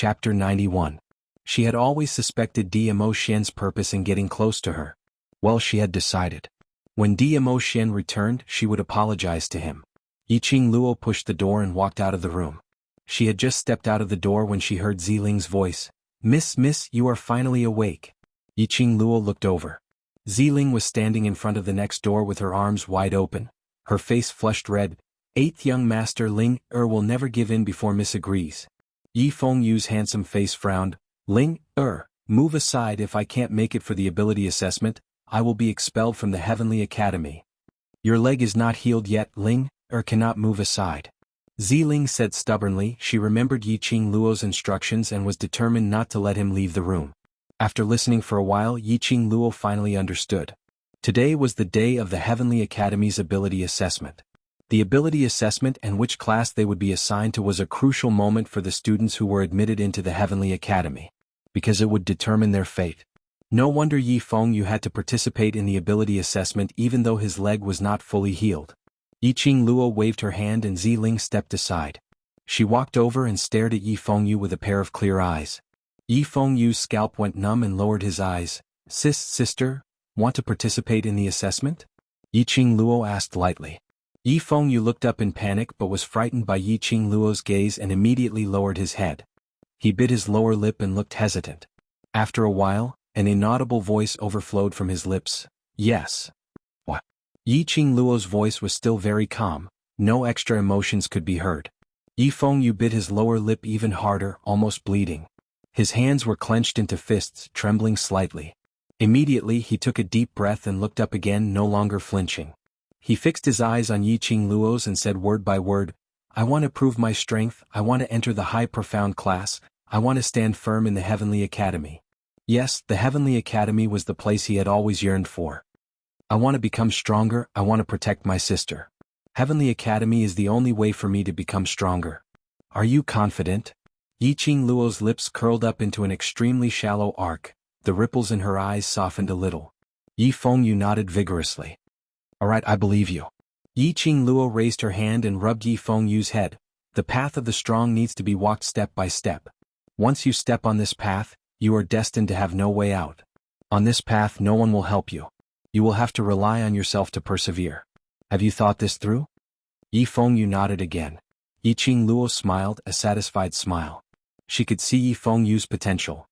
Chapter 91. She had always suspected Dmo Xian's purpose in getting close to her. Well, she had decided. When Dmo Xian returned, she would apologize to him. Yiqing Luo pushed the door and walked out of the room. She had just stepped out of the door when she heard Ziling's voice. Miss, you are finally awake." Yiqing Luo looked over. Ziling was standing in front of the next door with her arms wide open, her face flushed red. "Eighth young master Ling will never give in before Miss agrees." Yi Fengyu's handsome face frowned. "Ling move aside. If I can't make it for the ability assessment, I will be expelled from the Heavenly Academy." "Your leg is not healed yet, Ling cannot move aside." Ziling said stubbornly. She remembered Yiqing Luo's instructions and was determined not to let him leave the room. After listening for a while, Yiqing Luo finally understood. Today was the day of the Heavenly Academy's ability assessment. The ability assessment and which class they would be assigned to was a crucial moment for the students who were admitted into the Heavenly Academy, because it would determine their fate. No wonder Yi Fengyu had to participate in the ability assessment even though his leg was not fully healed. Yiqing Luo waved her hand and Ziling stepped aside. She walked over and stared at Yi Fengyu with a pair of clear eyes. Yi Fengyu's scalp went numb and lowered his eyes. Sister, want to participate in the assessment?" Yiqing Luo asked lightly. Yi Fengyu looked up in panic but was frightened by Yiqing Luo's gaze and immediately lowered his head. He bit his lower lip and looked hesitant. After a while, an inaudible voice overflowed from his lips. "Yes." "What?" Yiqing Luo's voice was still very calm. No extra emotions could be heard. Yi Fengyu bit his lower lip even harder, almost bleeding. His hands were clenched into fists, trembling slightly. Immediately he took a deep breath and looked up again, no longer flinching. He fixed his eyes on Yiqing Luo's and said word by word, "I want to prove my strength, I want to enter the high profound class, I want to stand firm in the Heavenly Academy." Yes, the Heavenly Academy was the place he had always yearned for. "I want to become stronger, I want to protect my sister. Heavenly Academy is the only way for me to become stronger." "Are you confident?" Yiqing Luo's lips curled up into an extremely shallow arc, the ripples in her eyes softened a little. Yi Fengyu nodded vigorously. "All right, I believe you." Yiqing Luo raised her hand and rubbed Yi Fengyu's head. "The path of the strong needs to be walked step by step. Once you step on this path, you are destined to have no way out. On this path no one will help you. You will have to rely on yourself to persevere. Have you thought this through?" Yi Fengyu nodded again. Yiqing Luo smiled, a satisfied smile. She could see Yi Fengyu's potential.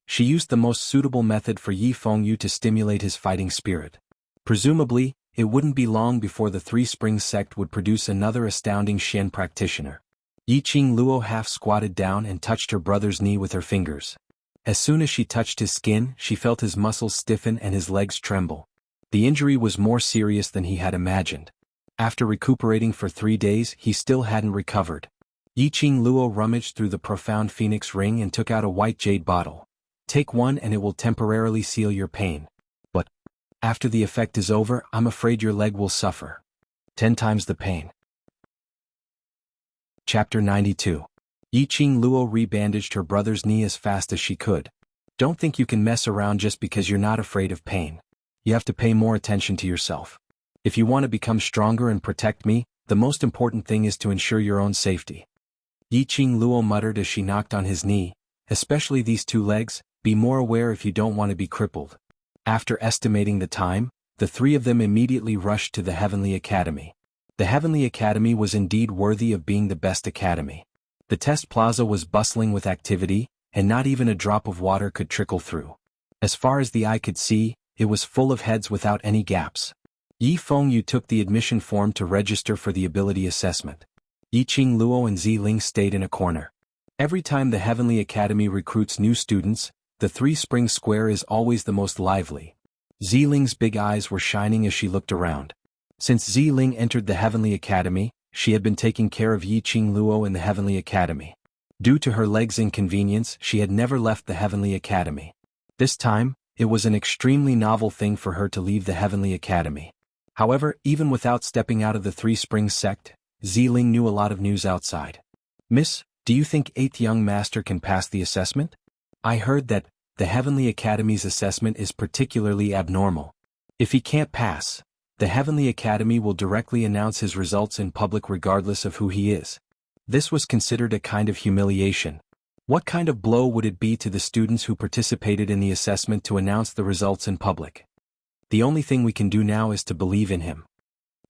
She used the most suitable method for Yi Fengyu to stimulate his fighting spirit. Presumably, it wouldn't be long before the Three Springs sect would produce another astounding Xian practitioner. Yiqing Luo half squatted down and touched her brother's knee with her fingers. As soon as she touched his skin, she felt his muscles stiffen and his legs tremble. The injury was more serious than he had imagined. After recuperating for 3 days, he still hadn't recovered. Yiqing Luo rummaged through the profound phoenix ring and took out a white jade bottle. "Take one and it will temporarily seal your pain. But after the effect is over, I'm afraid your leg will suffer 10 times the pain." Chapter 92. Yiqing Luo rebandaged her brother's knee as fast as she could. "Don't think you can mess around just because you're not afraid of pain. You have to pay more attention to yourself. If you want to become stronger and protect me, the most important thing is to ensure your own safety." Yiqing Luo muttered as she knocked on his knee. "Especially these 2 legs, be more aware if you don't want to be crippled." After estimating the time, the 3 of them immediately rushed to the Heavenly Academy. The Heavenly Academy was indeed worthy of being the best academy. The test plaza was bustling with activity, and not even a drop of water could trickle through. As far as the eye could see, it was full of heads without any gaps. Yi Fengyu took the admission form to register for the ability assessment. Yiqing Luo and Ziling stayed in a corner. Every time the Heavenly Academy recruits new students, the Three Springs Square is always the most lively. Ziling's big eyes were shining as she looked around. Since Ziling entered the Heavenly Academy, she had been taking care of Yiqing Luo in the Heavenly Academy. Due to her leg's inconvenience, she had never left the Heavenly Academy. This time, it was an extremely novel thing for her to leave the Heavenly Academy. However, even without stepping out of the Three Springs sect, Ziling knew a lot of news outside. "Miss, do you think 8th young master can pass the assessment? I heard that the Heavenly Academy's assessment is particularly abnormal. If he can't pass, the Heavenly Academy will directly announce his results in public regardless of who he is." This was considered a kind of humiliation. What kind of blow would it be to the students who participated in the assessment to announce the results in public? The only thing we can do now is to believe in him.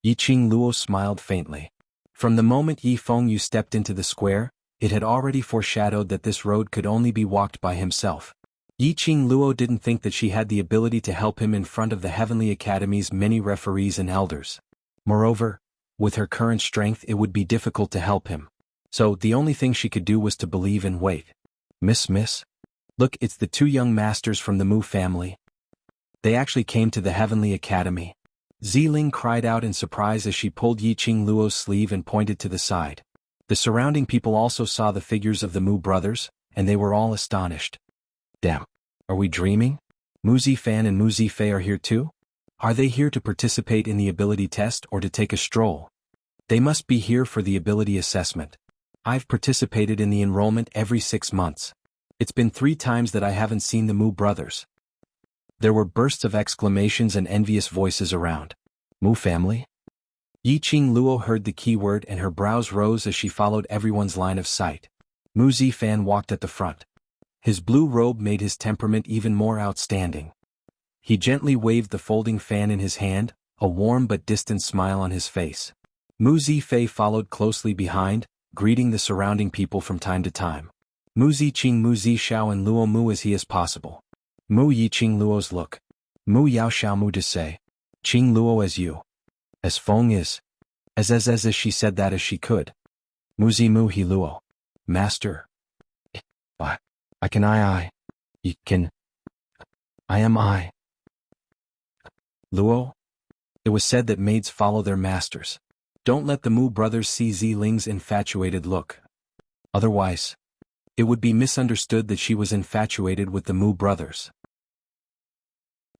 Yiqing Luo smiled faintly. From the moment Yi Fengyu stepped into the square, it had already foreshadowed that this road could only be walked by himself. Yiqing Luo didn't think that she had the ability to help him in front of the Heavenly Academy's many referees and elders. Moreover, with her current strength it would be difficult to help him. So the only thing she could do was to believe and wait. Miss? Look, it's the two young masters from the Mu family. They actually came to the Heavenly Academy. Ziling cried out in surprise as she pulled Yiqing Luo's sleeve and pointed to the side. The surrounding people also saw the figures of the Mu brothers, and they were all astonished. Damn. Are we dreaming? Mu Zifan and Mu Zifei are here too? Are they here to participate in the ability test or to take a stroll? They must be here for the ability assessment. I've participated in the enrollment every 6 months. It's been 3 times that I haven't seen the Mu brothers. There were bursts of exclamations and envious voices around. Mu family? Yiqing Luo heard the keyword and her brows rose as she followed everyone's line of sight. Mu Zifan walked at the front. His blue robe made his temperament even more outstanding. He gently waved the folding fan in his hand, a warm but distant smile on his face. Mu Zifei followed closely behind, greeting the surrounding people from time to time. Mu Ziqing Mu Zishao and Luo Mu as he as possible. Mu Yiqing Luo's look. Mu Yao Xiao Mu Desai. Qing Luo as you. As Feng is. As she said that as she could. Mu Zi Mu He Luo. Master. I can You can. I am I. Luo? It was said that maids follow their masters. Don't let the Mu brothers see Ziling's infatuated look. Otherwise, it would be misunderstood that she was infatuated with the Mu brothers.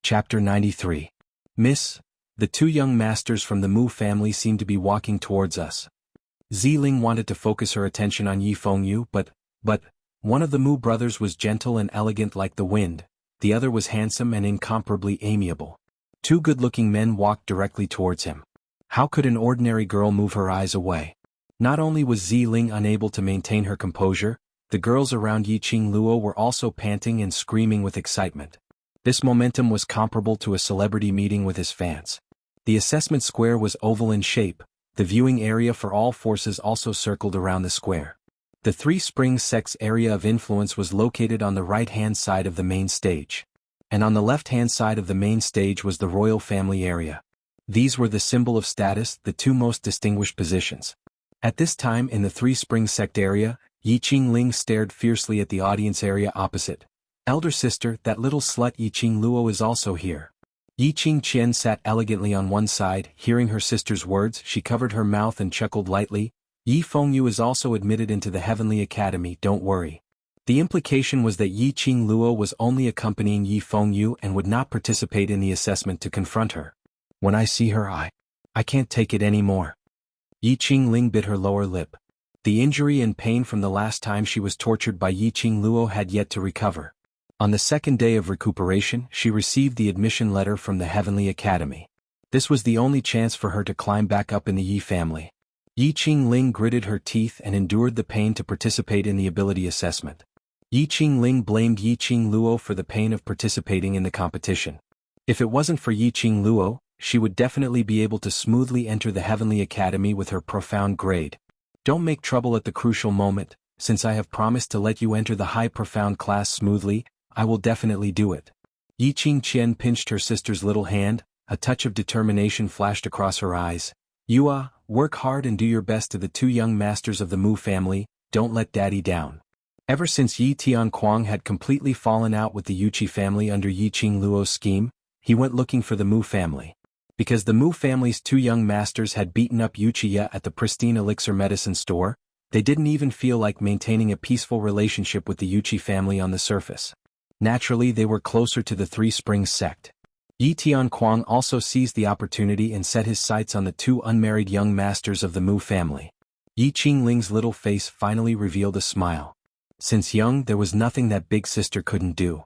Chapter 93. Miss, the 2 young masters from the Mu family seem to be walking towards us. Ziling wanted to focus her attention on Yi Fengyu, but one of the Mu brothers was gentle and elegant like the wind, the other was handsome and incomparably amiable. 2 good-looking men walked directly towards him. How could an ordinary girl move her eyes away? Not only was Ziling unable to maintain her composure, the girls around Yiqing Luo were also panting and screaming with excitement. This momentum was comparable to a celebrity meeting with his fans. The assessment square was oval in shape, the viewing area for all forces also circled around the square. The 3 Springs sect's area of influence was located on the right-hand side of the main stage. And on the left-hand side of the main stage was the royal family area. These were the symbol of status, the 2 most distinguished positions. At this time in the 3 Springs sect area, Yiqing Ling stared fiercely at the audience area opposite. Elder sister, that little slut Yiqing Luo is also here. Yiqing Qian sat elegantly on one side, hearing her sister's words, she covered her mouth and chuckled lightly. Yi Fengyu is also admitted into the Heavenly Academy, don't worry. The implication was that Yiqing Luo was only accompanying Yi Fengyu and would not participate in the assessment to confront her. When I see her I can't take it anymore. Yiqing Ling bit her lower lip. The injury and pain from the last time she was tortured by Yiqing Luo had yet to recover. On the 2nd day of recuperation, she received the admission letter from the Heavenly Academy. This was the only chance for her to climb back up in the Yi family. Yiqing Ling gritted her teeth and endured the pain to participate in the ability assessment. Yiqing Ling blamed Yiqing Luo for the pain of participating in the competition. If it wasn't for Yiqing Luo, she would definitely be able to smoothly enter the Heavenly Academy with her profound grade. Don't make trouble at the crucial moment, since I have promised to let you enter the high profound class smoothly, I will definitely do it. Yiqing Qian pinched her sister's little hand, a touch of determination flashed across her eyes. Work hard and do your best to the 2 young masters of the Mu family, don't let daddy down. Ever since Yi Tianquang had completely fallen out with the Yuqi family under Yiqing Luo's scheme, he went looking for the Mu family. Because the Mu family's 2 young masters had beaten up Yuqiya at the pristine elixir medicine store, they didn't even feel like maintaining a peaceful relationship with the Yuqi family on the surface. Naturally, they were closer to the 3 Springs sect. Yi Tianquang also seized the opportunity and set his sights on the 2 unmarried young masters of the Mu family. Yiqing Ling's little face finally revealed a smile. Since young, there was nothing that Big Sister couldn't do.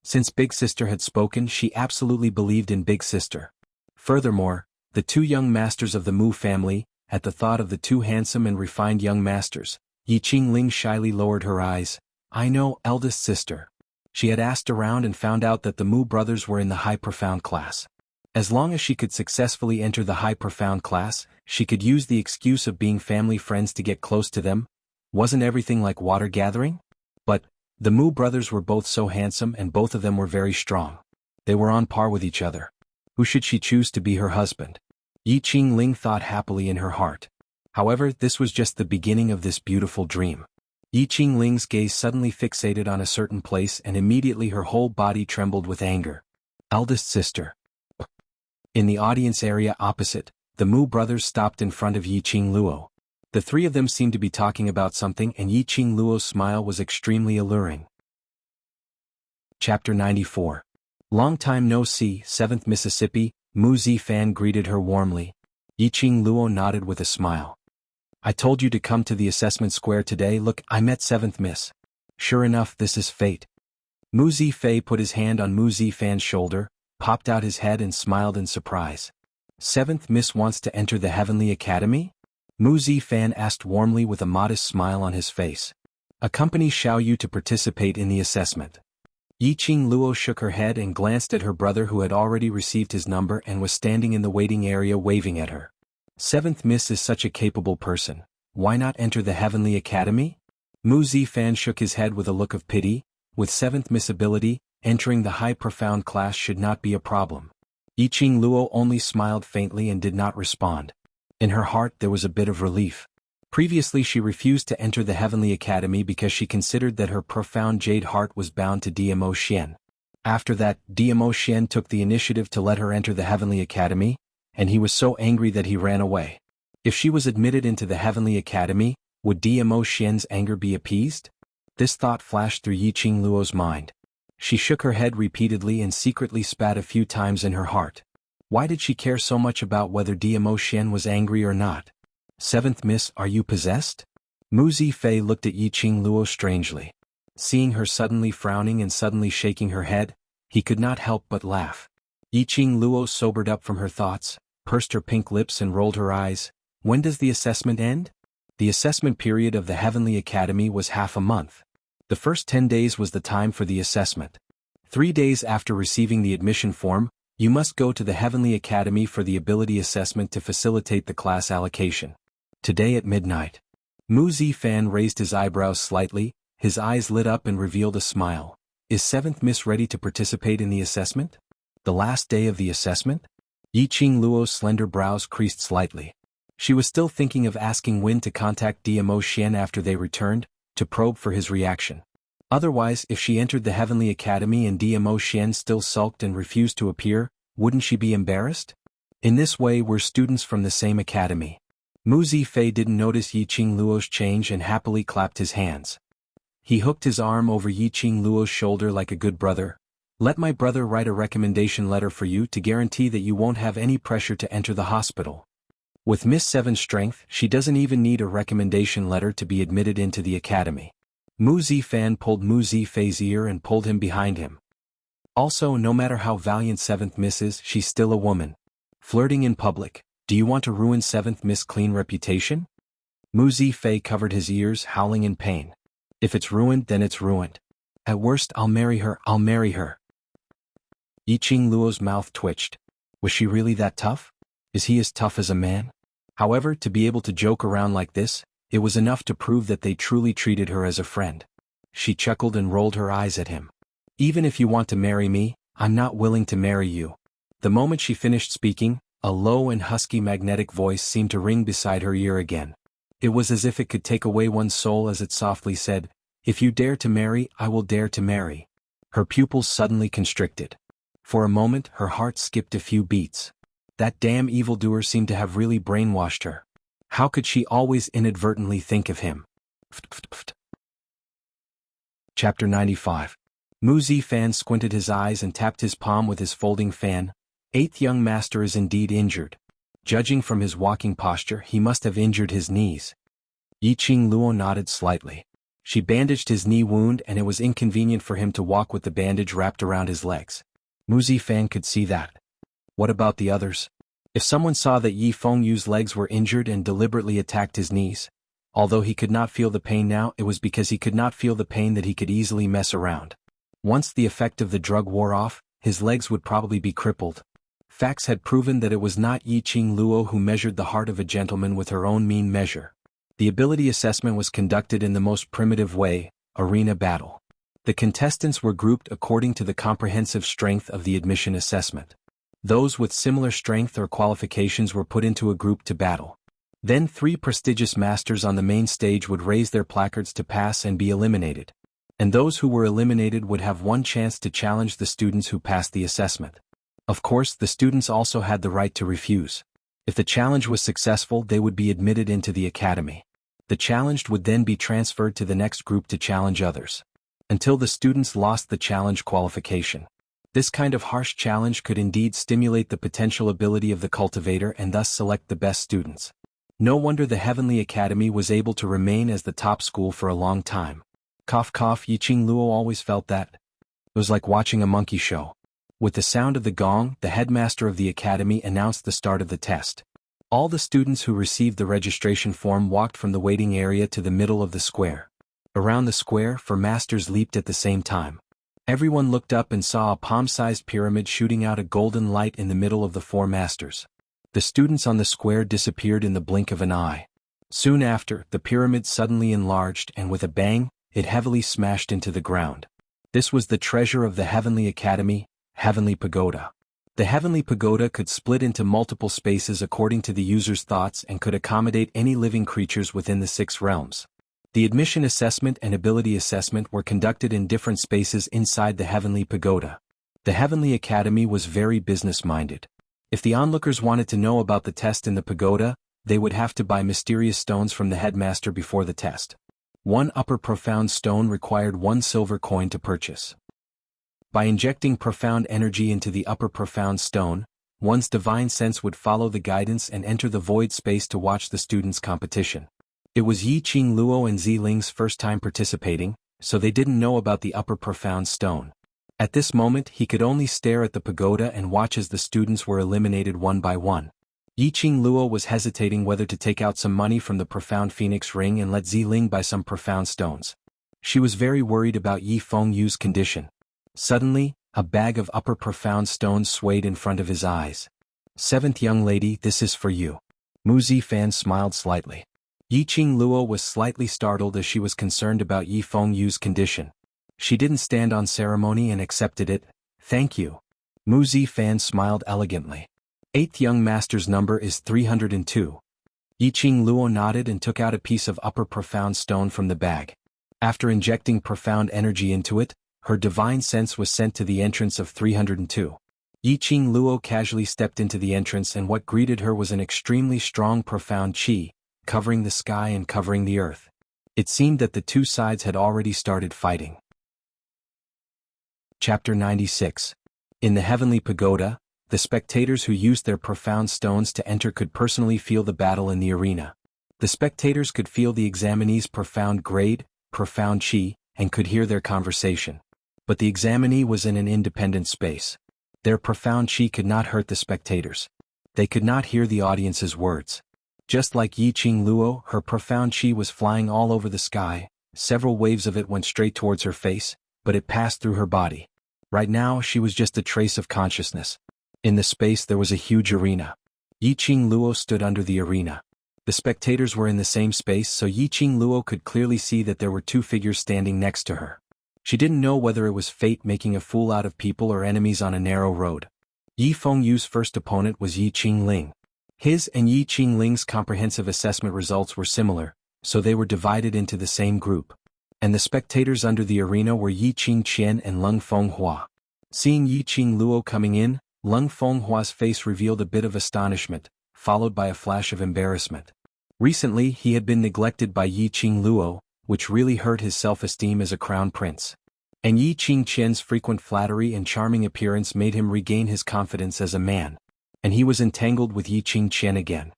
Since Big Sister had spoken, she absolutely believed in Big Sister. Furthermore, the 2 young masters of the Mu family, at the thought of the 2 handsome and refined young masters, Yiqing Ling shyly lowered her eyes. I know, eldest sister. She had asked around and found out that the Mu brothers were in the high profound class. As long as she could successfully enter the high profound class, she could use the excuse of being family friends to get close to them. Wasn't everything like water gathering? But the Mu brothers were both so handsome and both of them were very strong. They were on par with each other. Who should she choose to be her husband? Yi Qingling thought happily in her heart. However, this was just the beginning of this beautiful dream. Yi Qingling's gaze suddenly fixated on a certain place and immediately her whole body trembled with anger. Eldest sister. In the audience area opposite, the Mu brothers stopped in front of Yi Qingluo. The three of them seemed to be talking about something and Yi Qingluo's smile was extremely alluring. Chapter 94. Long time no see, 7th Mississippi. Mu Zifan greeted her warmly. Yi Qingluo nodded with a smile. I told you to come to the assessment square today. Look, I met 7th Miss. Sure enough, this is fate. Mu Zifei put his hand on Mu Zifan's shoulder, popped out his head and smiled in surprise. 7th Miss wants to enter the Heavenly Academy? Mu Zifan asked warmly with a modest smile on his face. Accompany Xiao Yu to participate in the assessment. Yi Qingluo shook her head and glanced at her brother who had already received his number and was standing in the waiting area waving at her. 7th Miss is such a capable person. Why not enter the Heavenly Academy? Mu Zifan shook his head with a look of pity. With 7th Miss ability, entering the high profound class should not be a problem. Yi Qingluo only smiled faintly and did not respond. In her heart there was a bit of relief. Previously she refused to enter the Heavenly Academy because she considered that her profound jade heart was bound to Dmo Xian. After that, Dmo Xian took the initiative to let her enter the Heavenly Academy, and he was so angry that he ran away. If she was admitted into the Heavenly Academy, would Dmo Xian's anger be appeased? This thought flashed through Yi Qingluo's mind. She shook her head repeatedly and secretly spat a few times in her heart. Why did she care so much about whether Dmo Xian was angry or not? 7th Miss, are you possessed? Mu Zifei looked at Yi Qingluo strangely. Seeing her suddenly frowning and suddenly shaking her head, he could not help but laugh. Yi Qingluo sobered up from her thoughts, pursed her pink lips and rolled her eyes. When does the assessment end? The assessment period of the Heavenly Academy was half a month. The first 10 days was the time for the assessment. 3 days after receiving the admission form, you must go to the Heavenly Academy for the ability assessment to facilitate the class allocation. Today at midnight. Mu Zifan raised his eyebrows slightly, his eyes lit up and revealed a smile. Is 7th Miss ready to participate in the assessment? The last day of the assessment? Yi Qingluo's slender brows creased slightly. She was still thinking of asking Win to contact Dmo Xian after they returned, to probe for his reaction. Otherwise, if she entered the Heavenly Academy and Dmo Xian still sulked and refused to appear, wouldn't she be embarrassed? In this way we're students from the same academy. Mu Zifei didn't notice Yi Qingluo's change and happily clapped his hands. He hooked his arm over Yi Qingluo's shoulder like a good brother. Let my brother write a recommendation letter for you to guarantee that you won't have any pressure to enter the hospital. With Miss Seven's strength, she doesn't even need a recommendation letter to be admitted into the academy. Mu Zifan pulled Mu Zifei's ear and pulled him behind him. Also, no matter how valiant 7th Miss is, she's still a woman. Flirting in public. Do you want to ruin 7th Miss' clean reputation? Mu Zifei covered his ears, howling in pain. If it's ruined, then it's ruined. At worst, I'll marry her. Yi Qingluo's mouth twitched. Was she really that tough? Is he as tough as a man? However, to be able to joke around like this, it was enough to prove that they truly treated her as a friend. She chuckled and rolled her eyes at him. Even if you want to marry me, I'm not willing to marry you. The moment she finished speaking, a low and husky magnetic voice seemed to ring beside her ear again. It was as if it could take away one's soul as it softly said, "If you dare to marry, I will dare to marry." Her pupils suddenly constricted. For a moment, her heart skipped a few beats. That damn evildoer seemed to have really brainwashed her. How could she always inadvertently think of him? Chapter 95. Mu Zifan squinted his eyes and tapped his palm with his folding fan. 8th young master is indeed injured. Judging from his walking posture, he must have injured his knees. Yi Qingluo nodded slightly. She bandaged his knee wound and it was inconvenient for him to walk with the bandage wrapped around his legs. Mu Zifan could see that. What about the others? If someone saw that Yi Fengyu's legs were injured and deliberately attacked his knees, Although he could not feel the pain now, it was because he could not feel the pain that he could easily mess around. Once the effect of the drug wore off, his legs would probably be crippled. Facts had proven that it was not Yiqing Luo who measured the heart of a gentleman with her own mean measure. The ability assessment was conducted in the most primitive way, arena battle. The contestants were grouped according to the comprehensive strength of the admission assessment. Those with similar strength or qualifications were put into a group to battle. Then 3 prestigious masters on the main stage would raise their placards to pass and be eliminated. And those who were eliminated would have one chance to challenge the students who passed the assessment. Of course, the students also had the right to refuse. If the challenge was successful, they would be admitted into the academy. The challenged would then be transferred to the next group to challenge others. Until the students lost the challenge qualification. This kind of harsh challenge could indeed stimulate the potential ability of the cultivator and thus select the best students. No wonder the Heavenly Academy was able to remain as the top school for a long time. Yiqing Luo always felt that. It was like watching a monkey show. With the sound of the gong, the headmaster of the academy announced the start of the test. All the students who received the registration form walked from the waiting area to the middle of the square. Around the square, 4 masters leaped at the same time. Everyone looked up and saw a palm-sized pyramid shooting out a golden light in the middle of the 4 masters. The students on the square disappeared in the blink of an eye. Soon after, the pyramid suddenly enlarged and with a bang, it heavily smashed into the ground. This was the treasure of the Heavenly Academy, Heavenly Pagoda. The Heavenly Pagoda could split into multiple spaces according to the user's thoughts and could accommodate any living creatures within the 6 realms. The admission assessment and ability assessment were conducted in different spaces inside the Heavenly Pagoda. The Heavenly Academy was very business-minded. If the onlookers wanted to know about the test in the pagoda, they would have to buy mysterious stones from the headmaster before the test. 1 upper profound stone required 1 silver coin to purchase. By injecting profound energy into the upper profound stone, one's divine sense would follow the guidance and enter the void space to watch the students' competition. It was Yiqing Luo and Ziling's first time participating, so they didn't know about the upper profound stone. At this moment he could only stare at the pagoda and watch as the students were eliminated one by one. Yiqing Luo was hesitating whether to take out some money from the profound phoenix ring and let Ziling buy some profound stones. She was very worried about Yi Fengyu's condition. Suddenly, a bag of upper profound stones swayed in front of his eyes. 7th young lady, this is for you. Mu Zifan smiled slightly. Yiqing Luo was slightly startled as she was concerned about Yi Fengyu's condition. She didn't stand on ceremony and accepted it. Thank you. Mu Zifan smiled elegantly. 8th young master's number is 302. Yiqing Luo nodded and took out a piece of upper profound stone from the bag. After injecting profound energy into it, her divine sense was sent to the entrance of 302. Yiqing Luo casually stepped into the entrance and what greeted her was an extremely strong profound qi, covering the sky and covering the earth. It seemed that the 2 sides had already started fighting. Chapter 96. In the Heavenly Pagoda, the spectators who used their profound stones to enter could personally feel the battle in the arena. The spectators could feel the examinee's profound grade, profound qi, and could hear their conversation. But the examinee was in an independent space. Their profound qi could not hurt the spectators. They could not hear the audience's words. Just like Yiqing Luo, her profound qi was flying all over the sky. Several waves of it went straight towards her face, but it passed through her body. Right now she was just a trace of consciousness. In the space there was a huge arena. Yiqing Luo stood under the arena. The spectators were in the same space, so Yiqing Luo could clearly see that there were 2 figures standing next to her. She didn't know whether it was fate making a fool out of people or enemies on a narrow road. Yi Fengyu's first opponent was Yiqing Ling. His and Yiqing Ling's comprehensive assessment results were similar, so they were divided into the same group. And the spectators under the arena were Yiqing Qian and Lung Fenghua. Seeing Yiqing Luo coming in, Lung Fenghua's face revealed a bit of astonishment, followed by a flash of embarrassment. Recently he had been neglected by Yiqing Luo, which really hurt his self-esteem as a crown prince. And Yiqing Qian's frequent flattery and charming appearance made him regain his confidence as a man. And he was entangled with Yiqing Qian again.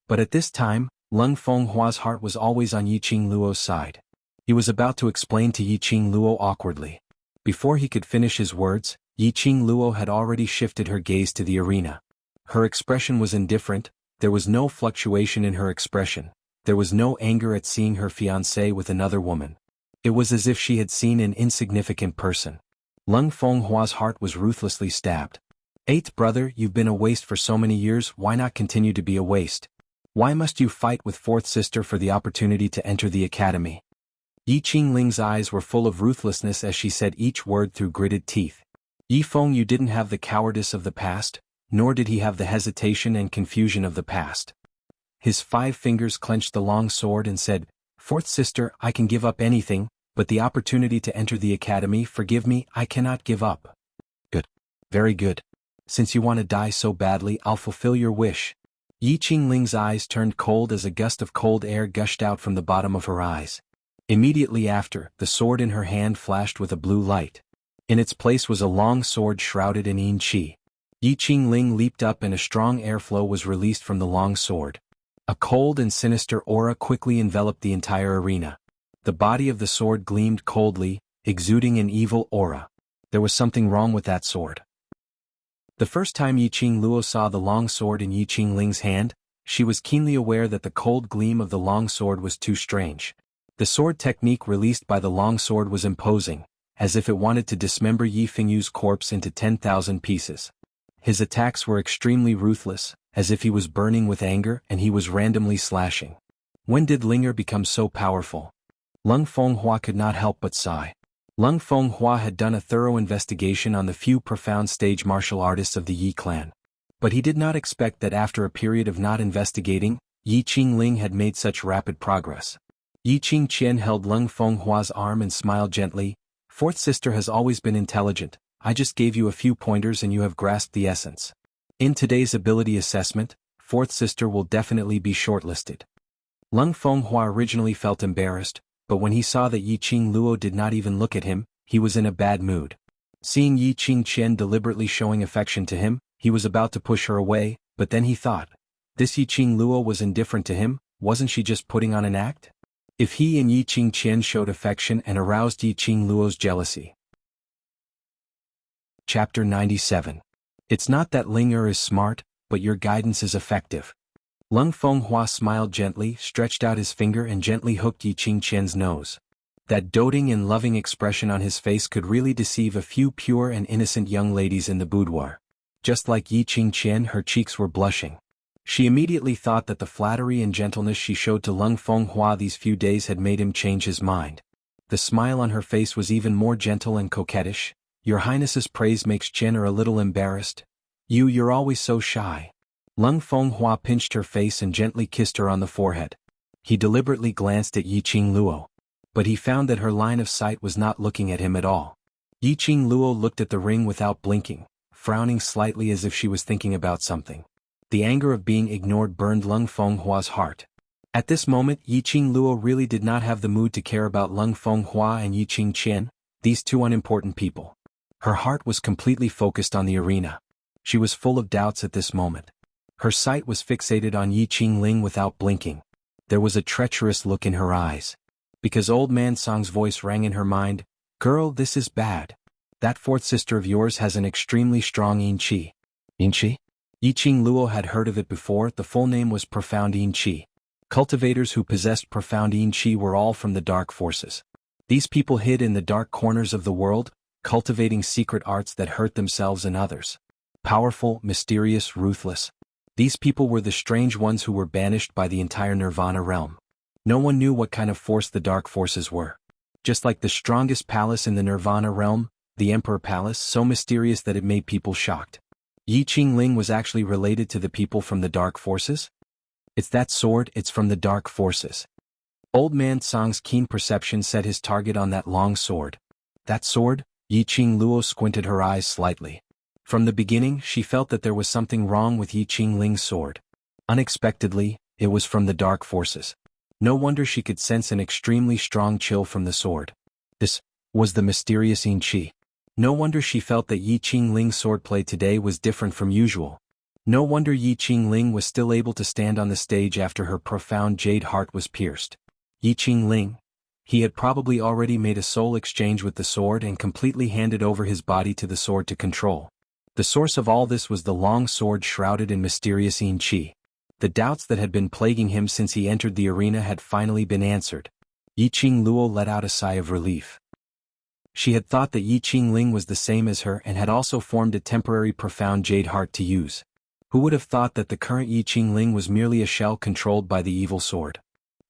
But at this time, Lung Fenghua's heart was always on Yiqing Luo's side. He was about to explain to Yiqing Luo awkwardly. Before he could finish his words, Yiqing Luo had already shifted her gaze to the arena. Her expression was indifferent, there was no fluctuation in her expression. There was no anger at seeing her fiancé with another woman. It was as if she had seen an insignificant person. Lung Fenghua's heart was ruthlessly stabbed. Eighth brother, you've been a waste for so many years, why not continue to be a waste? Why must you fight with fourth sister for the opportunity to enter the academy? Yi Qingling's eyes were full of ruthlessness as she said each word through gritted teeth. Yi Feng, you didn't have the cowardice of the past, nor did he have the hesitation and confusion of the past. His 5 fingers clenched the long sword and said, Fourth sister, I can give up anything, but the opportunity to enter the academy, forgive me, I cannot give up. Good. Very good. Since you want to die so badly, I'll fulfill your wish. Yi Qingling's eyes turned cold as a gust of cold air gushed out from the bottom of her eyes. Immediately after, the sword in her hand flashed with a blue light. In its place was a long sword shrouded in yin qi. Yi Qingling leaped up and a strong airflow was released from the long sword. A cold and sinister aura quickly enveloped the entire arena. The body of the sword gleamed coldly, exuding an evil aura. There was something wrong with that sword. The first time Yi Qingluo saw the long sword in Yi Qingling's hand, she was keenly aware that the cold gleam of the long sword was too strange. The sword technique released by the long sword was imposing, as if it wanted to dismember Yi Fengyu's corpse into 10,000 pieces. His attacks were extremely ruthless, as if he was burning with anger and he was randomly slashing. When did Linger become so powerful? Lung Fenghua could not help but sigh. Lung Fenghua had done a thorough investigation on the few profound stage martial artists of the Yi clan. But he did not expect that after a period of not investigating, Yi Qingling had made such rapid progress. Yi Qingqian held Lung Fenghua's arm and smiled gently. Fourth sister has always been intelligent, I just gave you a few pointers and you have grasped the essence. In today's ability assessment, fourth sister will definitely be shortlisted. Lung Fenghua originally felt embarrassed, but when he saw that Yi Qingluo did not even look at him, he was in a bad mood. Seeing Yi Qingqian deliberately showing affection to him, he was about to push her away, but then he thought, this Yi Qingluo was indifferent to him, wasn't she just putting on an act? If he and Yi Qingqian showed affection and aroused Yi Qingluo's jealousy. Chapter 97. It's not that Linger is smart, but your guidance is effective. Lung Fenghua smiled gently, stretched out his finger and gently hooked Yi Qingqian's nose. That doting and loving expression on his face could really deceive a few pure and innocent young ladies in the boudoir. Just like Yi Qingqian, her cheeks were blushing. She immediately thought that the flattery and gentleness she showed to Lung Fenghua these few days had made him change his mind. The smile on her face was even more gentle and coquettish. Your Highness's praise makes Chen a little embarrassed. You're always so shy. Lung Fenghua pinched her face and gently kissed her on the forehead. He deliberately glanced at Yi Qingluo. But he found that her line of sight was not looking at him at all. Yi Qingluo looked at the ring without blinking, frowning slightly as if she was thinking about something. The anger of being ignored burned Lung Fenghua's heart. At this moment Yi Qingluo really did not have the mood to care about Lung Fenghua and Yi Qingqian, these two unimportant people. Her heart was completely focused on the arena. She was full of doubts at this moment. Her sight was fixated on Yi Qingling without blinking. There was a treacherous look in her eyes. Because old man Song's voice rang in her mind, girl, this is bad. That fourth sister of yours has an extremely strong yin qi. Yin qi? Yi Qingluo had heard of it before. The full name was Profound Yin Qi. Cultivators who possessed Profound Yin Qi were all from the dark forces. These people hid in the dark corners of the world, cultivating secret arts that hurt themselves and others. Powerful, mysterious, ruthless. These people were the strange ones who were banished by the entire Nirvana realm. No one knew what kind of force the dark forces were. Just like the strongest palace in the Nirvana realm, the Emperor Palace, so mysterious that it made people shocked. Yi Qingling was actually related to the people from the dark forces? It's that sword, it's from the dark forces. Old man Song's keen perception set his target on that long sword. That sword? Yi Qingluo squinted her eyes slightly. From the beginning, she felt that there was something wrong with Yi Qingling's sword. Unexpectedly, it was from the dark forces. No wonder she could sense an extremely strong chill from the sword. This was the mysterious yin qi. No wonder she felt that Yi Qingling's swordplay today was different from usual. No wonder Yi Qingling was still able to stand on the stage after her profound jade heart was pierced. Yi Qingling. He had probably already made a soul exchange with the sword and completely handed over his body to the sword to control. The source of all this was the long sword shrouded in mysterious yin qi. The doubts that had been plaguing him since he entered the arena had finally been answered. Yiqing Luo let out a sigh of relief. She had thought that Yi Qingling was the same as her and had also formed a temporary profound jade heart to use. Who would have thought that the current Yi Qingling was merely a shell controlled by the evil sword?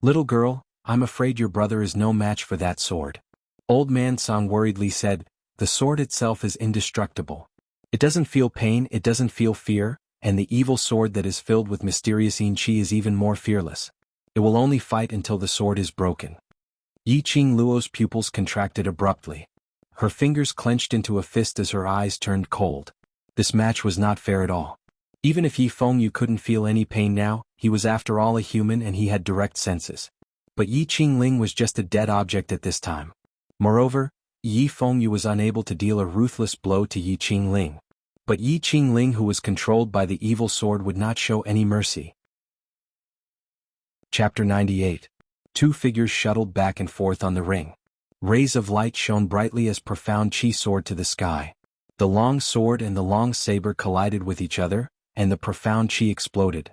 Little girl, I'm afraid your brother is no match for that sword. Old man Song worriedly said, the sword itself is indestructible. It doesn't feel pain, it doesn't feel fear, and the evil sword that is filled with mysterious yin qi is even more fearless. It will only fight until the sword is broken. Yiqing Luo's pupils contracted abruptly. Her fingers clenched into a fist as her eyes turned cold. This match was not fair at all. Even if Yi Fengyu couldn't feel any pain now, he was after all a human and he had direct senses. But Yi Qingling was just a dead object at this time. Moreover, Yi Fengyu was unable to deal a ruthless blow to Yi Qingling. But Yi Qingling, who was controlled by the evil sword, would not show any mercy. Chapter 98. Two figures shuttled back and forth on the ring. Rays of light shone brightly as profound qi soared to the sky. The long sword and the long saber collided with each other, and the profound qi exploded.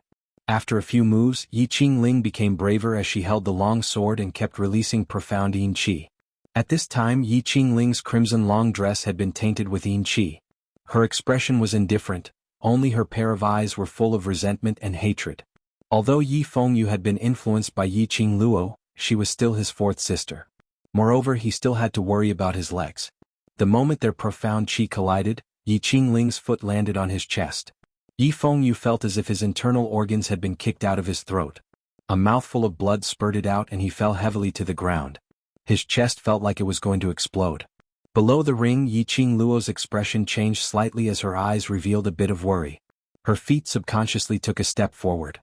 After a few moves, Yi Qingling became braver as she held the long sword and kept releasing profound yin qi. At this time, Yi Qingling's crimson long dress had been tainted with yin qi. Her expression was indifferent, only her pair of eyes were full of resentment and hatred. Although Yi Fengyu had been influenced by Yiqing Luo, she was still his fourth sister. Moreover, he still had to worry about his legs. The moment their profound qi collided, Yi Qingling's foot landed on his chest. Yi Fengyu felt as if his internal organs had been kicked out of his throat. A mouthful of blood spurted out and he fell heavily to the ground. His chest felt like it was going to explode. Below the ring, Yiqing Luo's expression changed slightly as her eyes revealed a bit of worry. Her feet subconsciously took a step forward.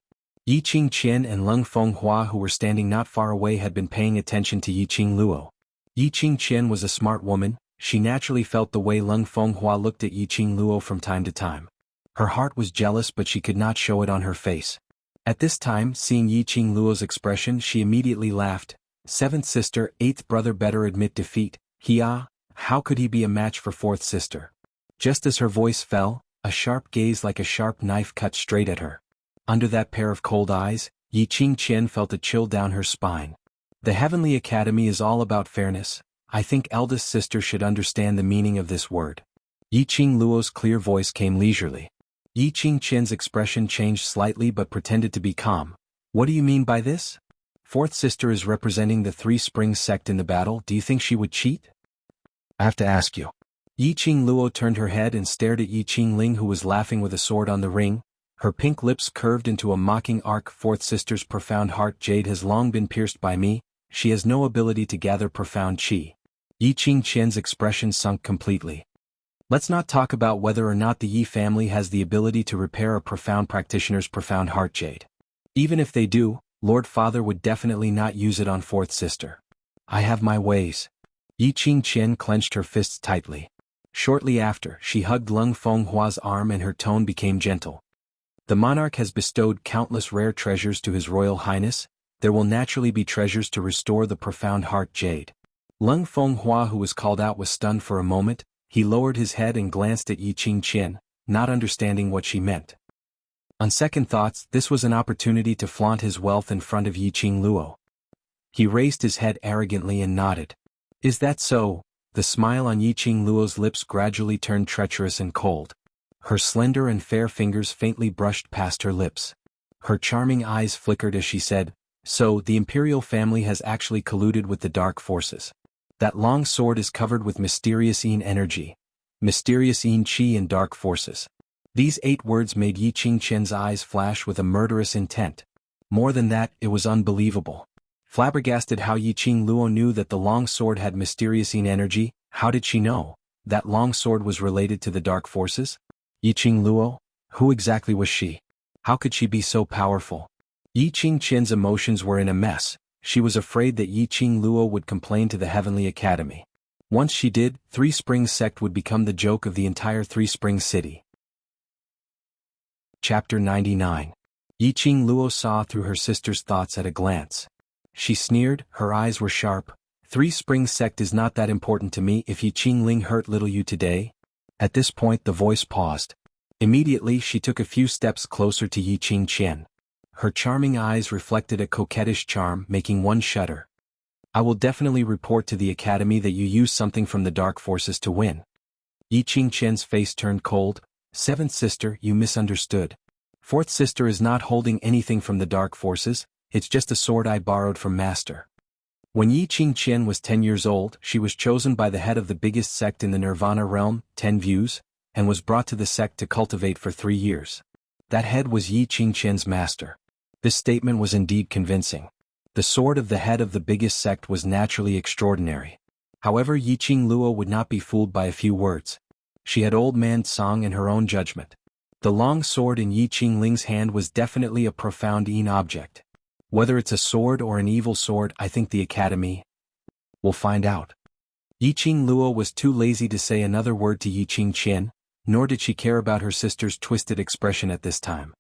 Yiqing Qian and Leng Fenghua, who were standing not far away, had been paying attention to Yiqing Luo. Yiqing Qian was a smart woman. She naturally felt the way Leng Fenghua looked at Yiqing Luo from time to time. Her heart was jealous, but she could not show it on her face. At this time, seeing Yiqing Luo's expression, she immediately laughed. Seventh sister, eighth brother, better admit defeat. How could he be a match for fourth sister? Just as her voice fell, a sharp gaze like a sharp knife cut straight at her. Under that pair of cold eyes, Yiqing Qian felt a chill down her spine. The Heavenly Academy is all about fairness. I think eldest sister should understand the meaning of this word. Yiqing Luo's clear voice came leisurely. Yiqing Qian's expression changed slightly but pretended to be calm. What do you mean by this? Fourth sister is representing the Three Springs sect in the battle. Do you think she would cheat? I have to ask you. Yiqing Luo turned her head and stared at Yi Qingling, who was laughing with a sword on the ring. Her pink lips curved into a mocking arc. Fourth sister's profound heart jade has long been pierced by me. She has no ability to gather profound qi. Yiqing Qian's expression sunk completely. Let's not talk about whether or not the Yi family has the ability to repair a profound practitioner's profound heart jade. Even if they do, Lord Father would definitely not use it on fourth sister. I have my ways. Yiqing Qian clenched her fists tightly. Shortly after, she hugged Leng Fenghua's arm and her tone became gentle. The monarch has bestowed countless rare treasures to His Royal Highness. There will naturally be treasures to restore the profound heart jade. Leng Fenghua, who was called out, was stunned for a moment. He lowered his head and glanced at Yiqing Qian, not understanding what she meant. On second thoughts, this was an opportunity to flaunt his wealth in front of Yiqing Luo. He raised his head arrogantly and nodded. Is that so? The smile on Yiqing Luo's lips gradually turned treacherous and cold. Her slender and fair fingers faintly brushed past her lips. Her charming eyes flickered as she said, so, the imperial family has actually colluded with the dark forces. That long sword is covered with mysterious yin energy. Mysterious yin qi and dark forces. These 8 words made Yiqing Qian's eyes flash with a murderous intent. More than that, it was unbelievable. Flabbergasted how Yiqing Luo knew that the long sword had mysterious yin energy. How did she know that long sword was related to the dark forces? Yiqing Luo? Who exactly was she? How could she be so powerful? Yiqing Qian's emotions were in a mess. She was afraid that Yiqing Luo would complain to the Heavenly Academy. Once she did, Three Springs sect would become the joke of the entire Three Springs city. Chapter 99. Yiqing Luo saw through her sister's thoughts at a glance. She sneered, her eyes were sharp. Three Springs sect is not that important to me. If Yiqing Ling hurt little you today. At this point the voice paused. Immediately she took a few steps closer to Yiqing Qian. Her charming eyes reflected a coquettish charm, making one shudder. I will definitely report to the academy that you used something from the dark forces to win. Yi Qingqian's face turned cold. Seventh sister, you misunderstood. Fourth sister is not holding anything from the dark forces, it's just a sword I borrowed from master. When Yi Qingqian was 10 years old, she was chosen by the head of the biggest sect in the Nirvana realm, 10 Views, and was brought to the sect to cultivate for 3 years. That head was Yi Qingqian's master. This statement was indeed convincing. The sword of the head of the biggest sect was naturally extraordinary. However, Yi Qingluo would not be fooled by a few words. She had old man Song in her own judgment. The long sword in Yi Qingling's hand was definitely a profound Yin object. Whether it's a sword or an evil sword, I think the academy will find out. Yi Qingluo was too lazy to say another word to Yi Qingqian, nor did she care about her sister's twisted expression at this time.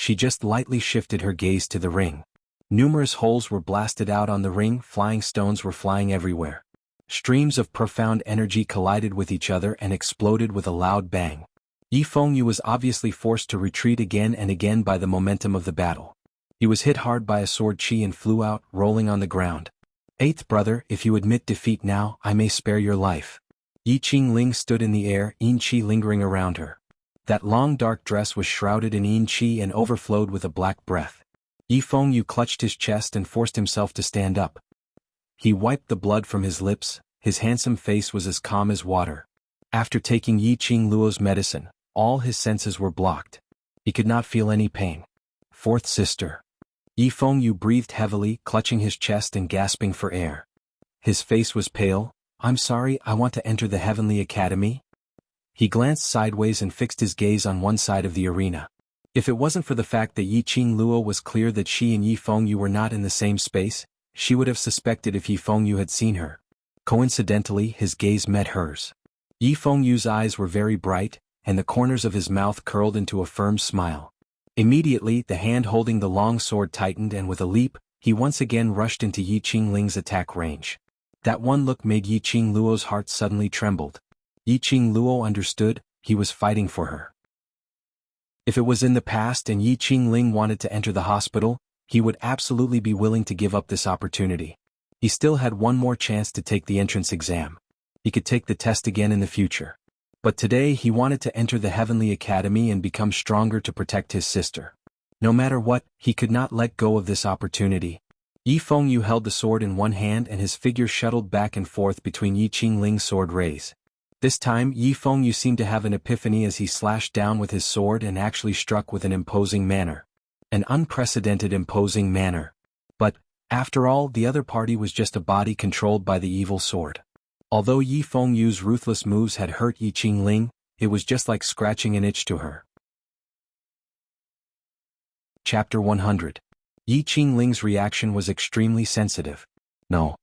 She just lightly shifted her gaze to the ring. Numerous holes were blasted out on the ring, flying stones were flying everywhere. Streams of profound energy collided with each other and exploded with a loud bang. Yi Fengyu was obviously forced to retreat again and again by the momentum of the battle. He was hit hard by a sword chi and flew out, rolling on the ground. Eighth brother, if you admit defeat now, I may spare your life. Yi Qingling stood in the air, yin chi lingering around her. That long dark dress was shrouded in yin chi and overflowed with a black breath. Yi Fengyu clutched his chest and forced himself to stand up. He wiped the blood from his lips, his handsome face was as calm as water. After taking Yi Qingluo's medicine, all his senses were blocked. He could not feel any pain. Fourth sister. Yi Fengyu breathed heavily, clutching his chest and gasping for air. His face was pale. I'm sorry, I want to enter the Heavenly Academy. He glanced sideways and fixed his gaze on one side of the arena. If it wasn't for the fact that Yi Qingluo was clear that she and Yi Fengyu were not in the same space, she would have suspected if Yi Fengyu had seen her. Coincidentally, his gaze met hers. Yi Fengyu's eyes were very bright, and the corners of his mouth curled into a firm smile. Immediately, the hand holding the long sword tightened and with a leap, he once again rushed into Yi Qingling's attack range. That one look made Yi Qingluo's heart suddenly trembled. Yi Qingluo understood, he was fighting for her. If it was in the past and Yi Qingling wanted to enter the hospital, he would absolutely be willing to give up this opportunity. He still had one more chance to take the entrance exam. He could take the test again in the future. But today he wanted to enter the Heavenly Academy and become stronger to protect his sister. No matter what, he could not let go of this opportunity. Yi Fengyu held the sword in one hand and his figure shuttled back and forth between Yi Qingling's sword rays. This time, Yi Fengyu seemed to have an epiphany as he slashed down with his sword and actually struck with an imposing manner. An unprecedented imposing manner. But, after all, the other party was just a body controlled by the evil sword. Although Yi Fengyu's ruthless moves had hurt Yi Qingling, it was just like scratching an itch to her. Chapter 100. Yi Qingling's reaction was extremely sensitive. No.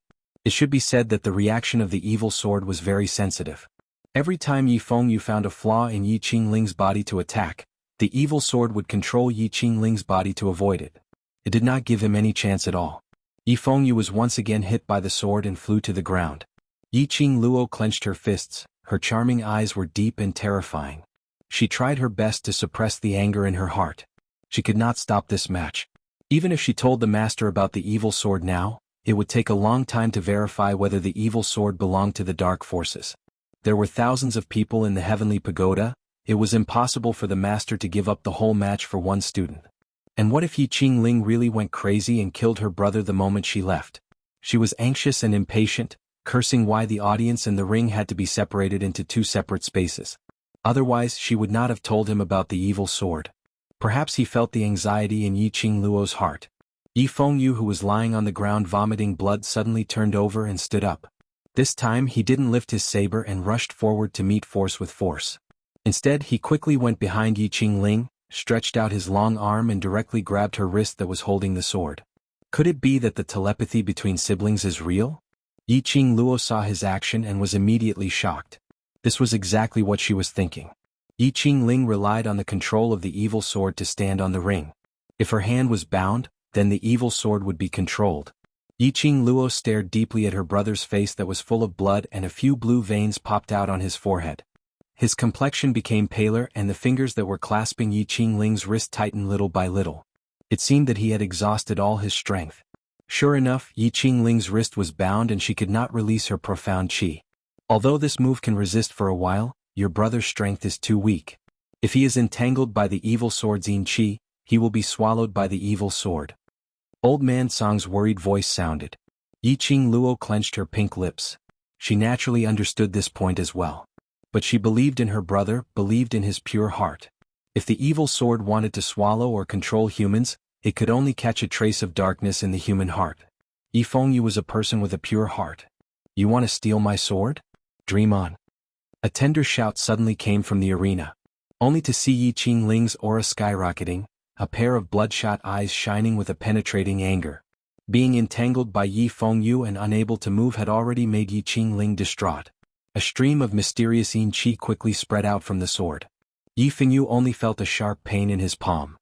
It should be said that the reaction of the evil sword was very sensitive. Every time Yi Fengyu found a flaw in Yi Qingling's body to attack, the evil sword would control Yi Qingling's body to avoid it. It did not give him any chance at all. Yi Fengyu was once again hit by the sword and flew to the ground. Yi Qingluo clenched her fists, her charming eyes were deep and terrifying. She tried her best to suppress the anger in her heart. She could not stop this match. Even if she told the master about the evil sword now, it would take a long time to verify whether the evil sword belonged to the dark forces. There were thousands of people in the Heavenly Pagoda, it was impossible for the master to give up the whole match for one student. And what if Yi Qingling really went crazy and killed her brother the moment she left? She was anxious and impatient, cursing why the audience and the ring had to be separated into two separate spaces. Otherwise, she would not have told him about the evil sword. Perhaps he felt the anxiety in Yi Qingluo's heart. Yi Fengyu, who was lying on the ground vomiting blood, suddenly turned over and stood up. This time he didn't lift his saber and rushed forward to meet force with force. Instead, he quickly went behind Yi Qingling, stretched out his long arm and directly grabbed her wrist that was holding the sword. Could it be that the telepathy between siblings is real? Yi Qingluo saw his action and was immediately shocked. This was exactly what she was thinking. Yi Qingling relied on the control of the evil sword to stand on the ring. If her hand was bound, then the evil sword would be controlled. Yi Qingluo stared deeply at her brother's face that was full of blood and a few blue veins popped out on his forehead. His complexion became paler and the fingers that were clasping Yi Qingling's wrist tightened little by little. It seemed that he had exhausted all his strength. Sure enough, Yi Qingling's wrist was bound and she could not release her profound qi. Although this move can resist for a while, your brother's strength is too weak. If he is entangled by the evil sword's yin qi, he will be swallowed by the evil sword. Old Man Song's worried voice sounded. Yi Qingluo clenched her pink lips. She naturally understood this point as well. But she believed in her brother, believed in his pure heart. If the evil sword wanted to swallow or control humans, it could only catch a trace of darkness in the human heart. Yi Fengyu was a person with a pure heart. You want to steal my sword? Dream on. A tender shout suddenly came from the arena. Only to see Yi Qingling's aura skyrocketing, a pair of bloodshot eyes shining with a penetrating anger. Being entangled by Yi Fengyu and unable to move had already made Yi Qingling distraught. A stream of mysterious yin qi quickly spread out from the sword. Yi Fengyu only felt a sharp pain in his palm.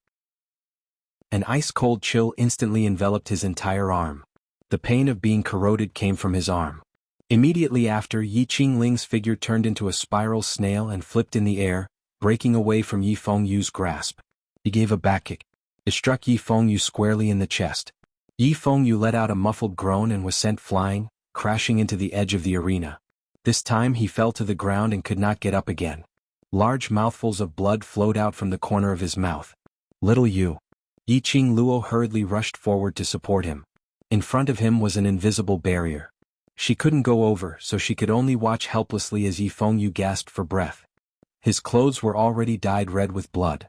An ice-cold chill instantly enveloped his entire arm. The pain of being corroded came from his arm. Immediately after, Yi Qingling's figure turned into a spiral snail and flipped in the air, breaking away from Yi Fengyu's grasp. He gave a back kick. It struck Yi Fengyu squarely in the chest. Yi Fengyu let out a muffled groan and was sent flying, crashing into the edge of the arena. This time he fell to the ground and could not get up again. Large mouthfuls of blood flowed out from the corner of his mouth. Little Yu. Yi Qingluo hurriedly rushed forward to support him. In front of him was an invisible barrier. She couldn't go over, so she could only watch helplessly as Yi Fengyu gasped for breath. His clothes were already dyed red with blood.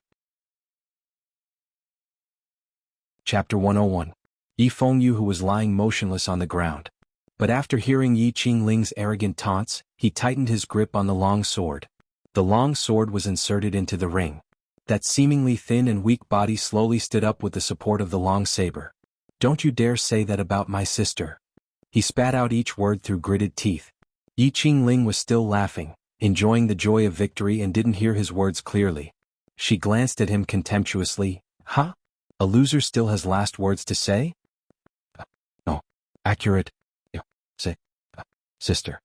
Chapter 101. Yi Fengyu, who was lying motionless on the ground. But after hearing Yi Qingling's arrogant taunts, he tightened his grip on the long sword. The long sword was inserted into the ring. That seemingly thin and weak body slowly stood up with the support of the long saber. Don't you dare say that about my sister. He spat out each word through gritted teeth. Yi Qingling was still laughing, enjoying the joy of victory, and didn't hear his words clearly. She glanced at him contemptuously. Huh? A loser still has last words to say? No. Accurate. Say. Sister.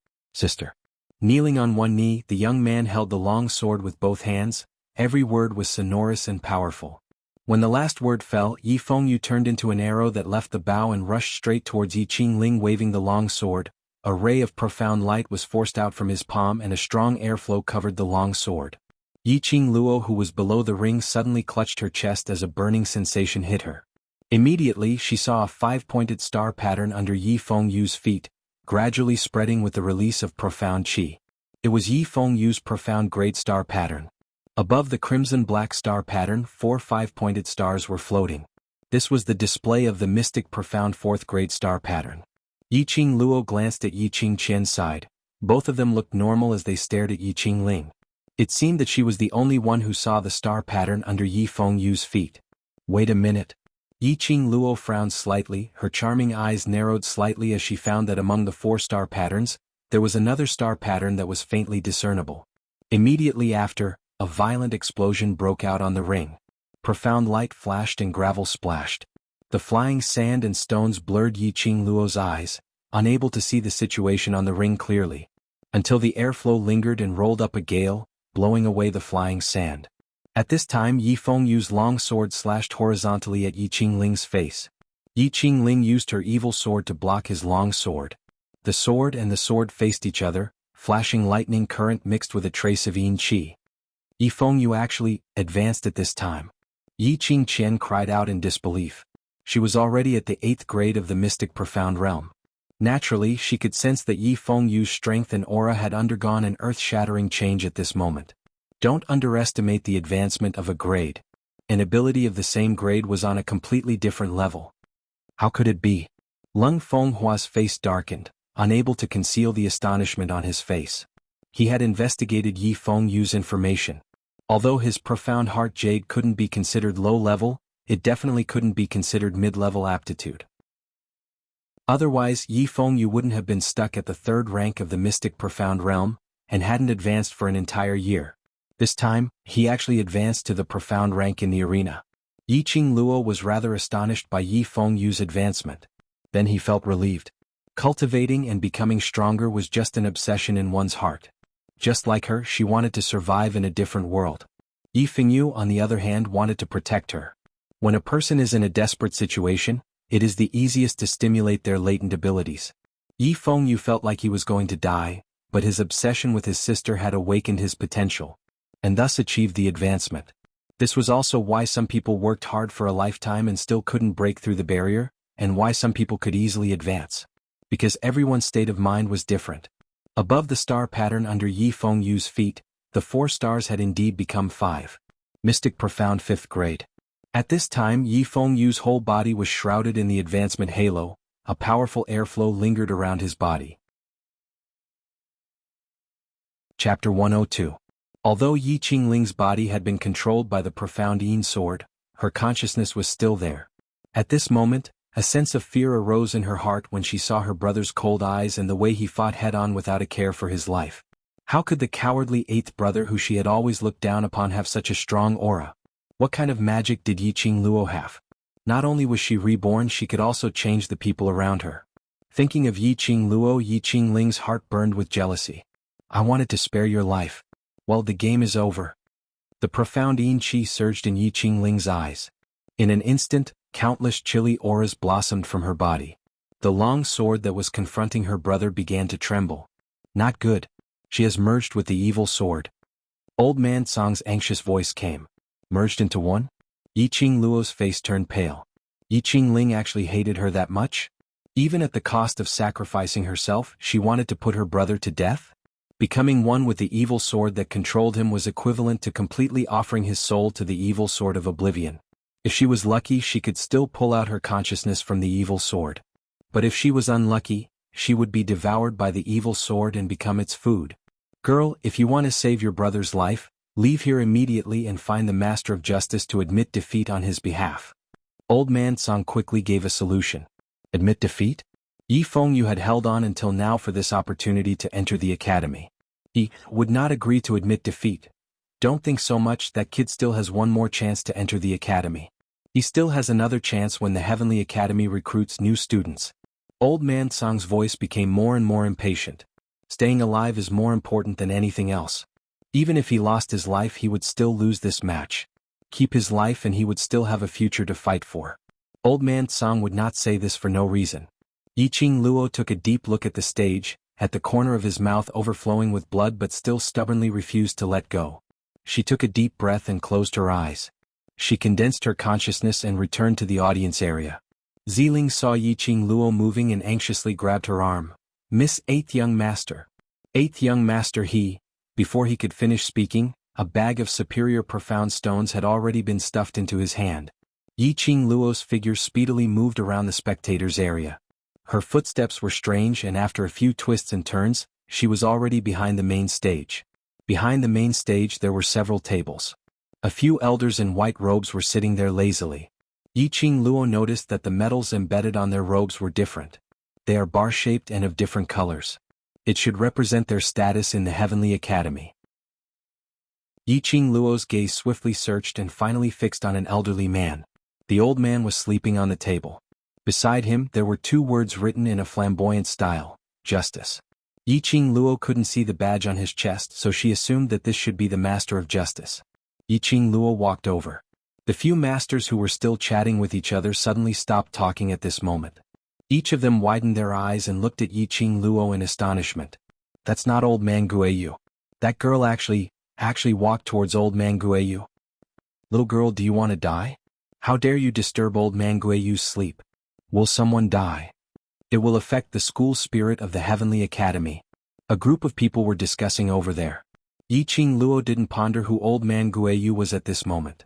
Kneeling on one knee, the young man held the long sword with both hands. Every word was sonorous and powerful. When the last word fell, Yi Fengyu turned into an arrow that left the bow and rushed straight towards Yi Qingling waving the long sword. A ray of profound light was forced out from his palm and a strong airflow covered the long sword. Yi Qingluo, who was below the ring, suddenly clutched her chest as a burning sensation hit her. Immediately she saw a 5-pointed star pattern under Yi Fengyu's feet, gradually spreading with the release of profound qi. It was Yi Fengyu's profound great star pattern. Above the crimson-black star pattern, 4 5-pointed stars were floating. This was the display of the mystic profound 4th grade star pattern. Yi Qingluo glanced at Yi Qingqian's side. Both of them looked normal as they stared at Yi Qingling. It seemed that she was the only one who saw the star pattern under Yi Fengyu's feet. Wait a minute. Yi Qingluo frowned slightly, her charming eyes narrowed slightly as she found that among the 4 star patterns, there was another star pattern that was faintly discernible. Immediately after, a violent explosion broke out on the ring. Profound light flashed and gravel splashed. The flying sand and stones blurred Yi Qingluo's eyes, unable to see the situation on the ring clearly. Until the airflow lingered and rolled up a gale, blowing away the flying sand. At this time Yi Fengyu's long sword slashed horizontally at Yi Qingling's face. Yi Qingling used her evil sword to block his long sword. The sword and the sword faced each other, flashing lightning current mixed with a trace of yin qi. Yi Fengyu actually advanced at this time. Yi Qingqian cried out in disbelief. She was already at the 8th grade of the mystic profound realm. Naturally, she could sense that Yi Fengyu's strength and aura had undergone an earth-shattering change at this moment. Don't underestimate the advancement of a grade. An ability of the same grade was on a completely different level. How could it be? Lung Fenghua's face darkened, unable to conceal the astonishment on his face. He had investigated Yi Fengyu's information. Although his profound heart jade couldn't be considered low-level, it definitely couldn't be considered mid-level aptitude. Otherwise, Yi Fengyu wouldn't have been stuck at the 3rd rank of the mystic profound realm, and hadn't advanced for an entire year. This time, he actually advanced to the profound rank in the arena. Yi Qingluo was rather astonished by Yi Fengyu's advancement. Then he felt relieved. Cultivating and becoming stronger was just an obsession in one's heart. Just like her, she wanted to survive in a different world. Yi Fengyu, on the other hand, wanted to protect her. When a person is in a desperate situation, it is the easiest to stimulate their latent abilities. Yi Fengyu felt like he was going to die, but his obsession with his sister had awakened his potential, and thus achieved the advancement. This was also why some people worked hard for a lifetime and still couldn't break through the barrier, and why some people could easily advance. Because everyone's state of mind was different. Above the star pattern under Yi Fengyu's feet, the 4 stars had indeed become 5. Mystic profound 5th grade. At this time Yi Fengyu's whole body was shrouded in the advancement halo, a powerful airflow lingered around his body. Chapter 102. Although Yi Qingling's body had been controlled by the profound Yin sword, her consciousness was still there. At this moment, a sense of fear arose in her heart when she saw her brother's cold eyes and the way he fought head-on without a care for his life. How could the cowardly 8th brother who she had always looked down upon have such a strong aura? What kind of magic did Yi Qingluo have? Not only was she reborn, she could also change the people around her. Thinking of Yi Qingluo, Yi Qingling's heart burned with jealousy. I wanted to spare your life. Well, the game is over. The profound Yin Qi surged in Yi Qingling's eyes. In an instant, countless chilly auras blossomed from her body. The long sword that was confronting her brother began to tremble. Not good. She has merged with the evil sword. Old Man Song's anxious voice came. Merged into one? Yi Qingluo's face turned pale. Yi Qingling actually hated her that much? Even at the cost of sacrificing herself, she wanted to put her brother to death? Becoming one with the evil sword that controlled him was equivalent to completely offering his soul to the evil sword of oblivion. If she was lucky, she could still pull out her consciousness from the evil sword. But if she was unlucky, she would be devoured by the evil sword and become its food. Girl, if you want to save your brother's life, leave here immediately and find the Master of Justice to admit defeat on his behalf. Old Man Song quickly gave a solution. Admit defeat? Yi Fengyu had held on until now for this opportunity to enter the academy. He would not agree to admit defeat. Don't think so much, that kid still has one more chance to enter the academy. He still has another chance when the Heavenly Academy recruits new students. Old Man Song's voice became more and more impatient. Staying alive is more important than anything else. Even if he lost his life, he would still lose this match. Keep his life and he would still have a future to fight for. Old Man Song would not say this for no reason. Yi Qingluo took a deep look at the stage, at the corner of his mouth overflowing with blood, but still stubbornly refused to let go. She took a deep breath and closed her eyes. She condensed her consciousness and returned to the audience area. Ziling saw Yi Qingluo moving and anxiously grabbed her arm. Miss 8th Young Master. 8th Young Master. Before he could finish speaking, a bag of superior profound stones had already been stuffed into his hand. Yi Qingluo's figure speedily moved around the spectators' area. Her footsteps were strange, and after a few twists and turns, she was already behind the main stage. Behind the main stage there were several tables. A few elders in white robes were sitting there lazily. Yi Qingluo noticed that the metals embedded on their robes were different. They are bar-shaped and of different colors. It should represent their status in the Heavenly Academy. Yi Qingluo's gaze swiftly searched and finally fixed on an elderly man. The old man was sleeping on the table. Beside him there were 2 words written in a flamboyant style: Justice. Yi Qingluo couldn't see the badge on his chest, so she assumed that this should be the Master of Justice. Yi Qingluo walked over. The few masters who were still chatting with each other suddenly stopped talking at this moment. Each of them widened their eyes and looked at Yi Qingluo in astonishment. That's not Old Man Guiyu. That girl actually walked towards Old Man Guiyu. Little girl, do you want to die? How dare you disturb Old Man Guiyu's sleep? Will someone die? It will affect the school spirit of the Heavenly Academy. A group of people were discussing over there. Yi Qingluo didn't ponder who Old Man Guiyu was at this moment.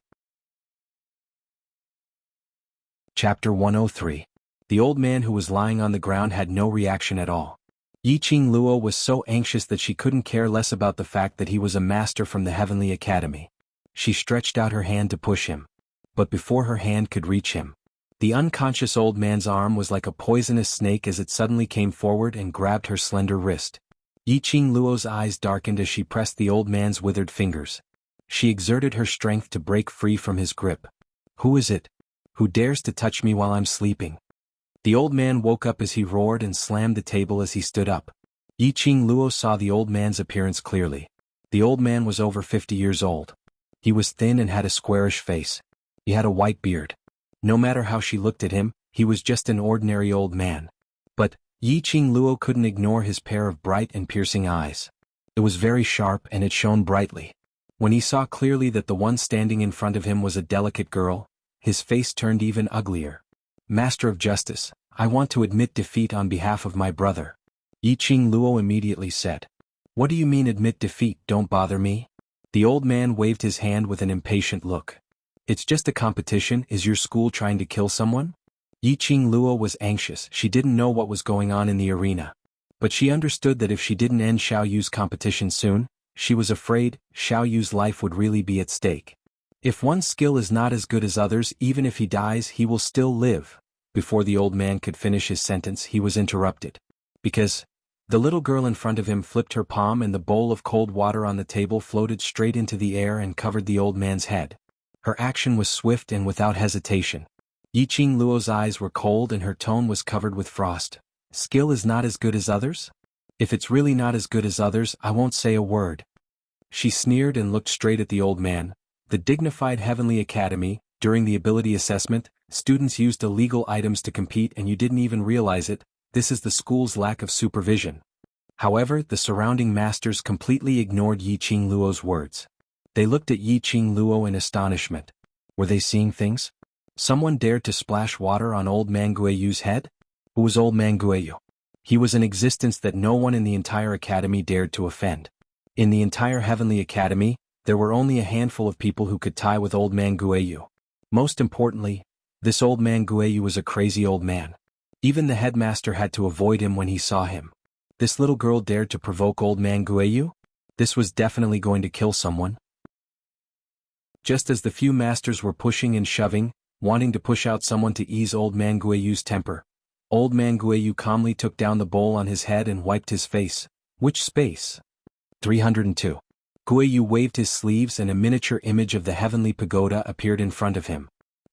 Chapter 103. The old man who was lying on the ground had no reaction at all. Yi Qingluo was so anxious that she couldn't care less about the fact that he was a master from the Heavenly Academy. She stretched out her hand to push him. But before her hand could reach him, the unconscious old man's arm was like a poisonous snake as it suddenly came forward and grabbed her slender wrist. Yi Qingluo's eyes darkened as she pressed the old man's withered fingers. She exerted her strength to break free from his grip. Who is it? Who dares to touch me while I'm sleeping? The old man woke up as he roared and slammed the table as he stood up. Yi Qingluo saw the old man's appearance clearly. The old man was over 50 years old. He was thin and had a squarish face. He had a white beard. No matter how she looked at him, he was just an ordinary old man. But Yiqing Luo couldn't ignore his pair of bright and piercing eyes. It was very sharp and it shone brightly. When he saw clearly that the one standing in front of him was a delicate girl, his face turned even uglier. "Master of Justice, I want to admit defeat on behalf of my brother," Yiqing Luo immediately said. "What do you mean admit defeat? Don't bother me?" The old man waved his hand with an impatient look. "It's just a competition. Is your school trying to kill someone?" Yiqing Luo was anxious. She didn't know what was going on in the arena. But she understood that if she didn't end Xiao Yu's competition soon, she was afraid Xiao Yu's life would really be at stake. If one's skill is not as good as others, even if he dies, he will still live. Before the old man could finish his sentence, he was interrupted. Because the little girl in front of him flipped her palm and the bowl of cold water on the table floated straight into the air and covered the old man's head. Her action was swift and without hesitation. Yiqing Luo's eyes were cold and her tone was covered with frost. "Skill is not as good as others? If it's really not as good as others, I won't say a word." She sneered and looked straight at the old man. The dignified Heavenly Academy, during the ability assessment, students used illegal items to compete and you didn't even realize it. This is the school's lack of supervision. However, the surrounding masters completely ignored Yiqing Luo's words. They looked at Yiqing Luo in astonishment. Were they seeing things? Someone dared to splash water on old man Guiyu's head? Who was old man Guiyu? He was an existence that no one in the entire academy dared to offend. In the entire Heavenly Academy, there were only a handful of people who could tie with old man Guiyu. Most importantly, this old man Guiyu was a crazy old man. Even the headmaster had to avoid him when he saw him. This little girl dared to provoke old man Guiyu? This was definitely going to kill someone. Just as the few masters were pushing and shoving, wanting to push out someone to ease old man Guiyu's temper, old man Guiyu calmly took down the bowl on his head and wiped his face. Which space? 302. Guiyu waved his sleeves and a miniature image of the heavenly pagoda appeared in front of him.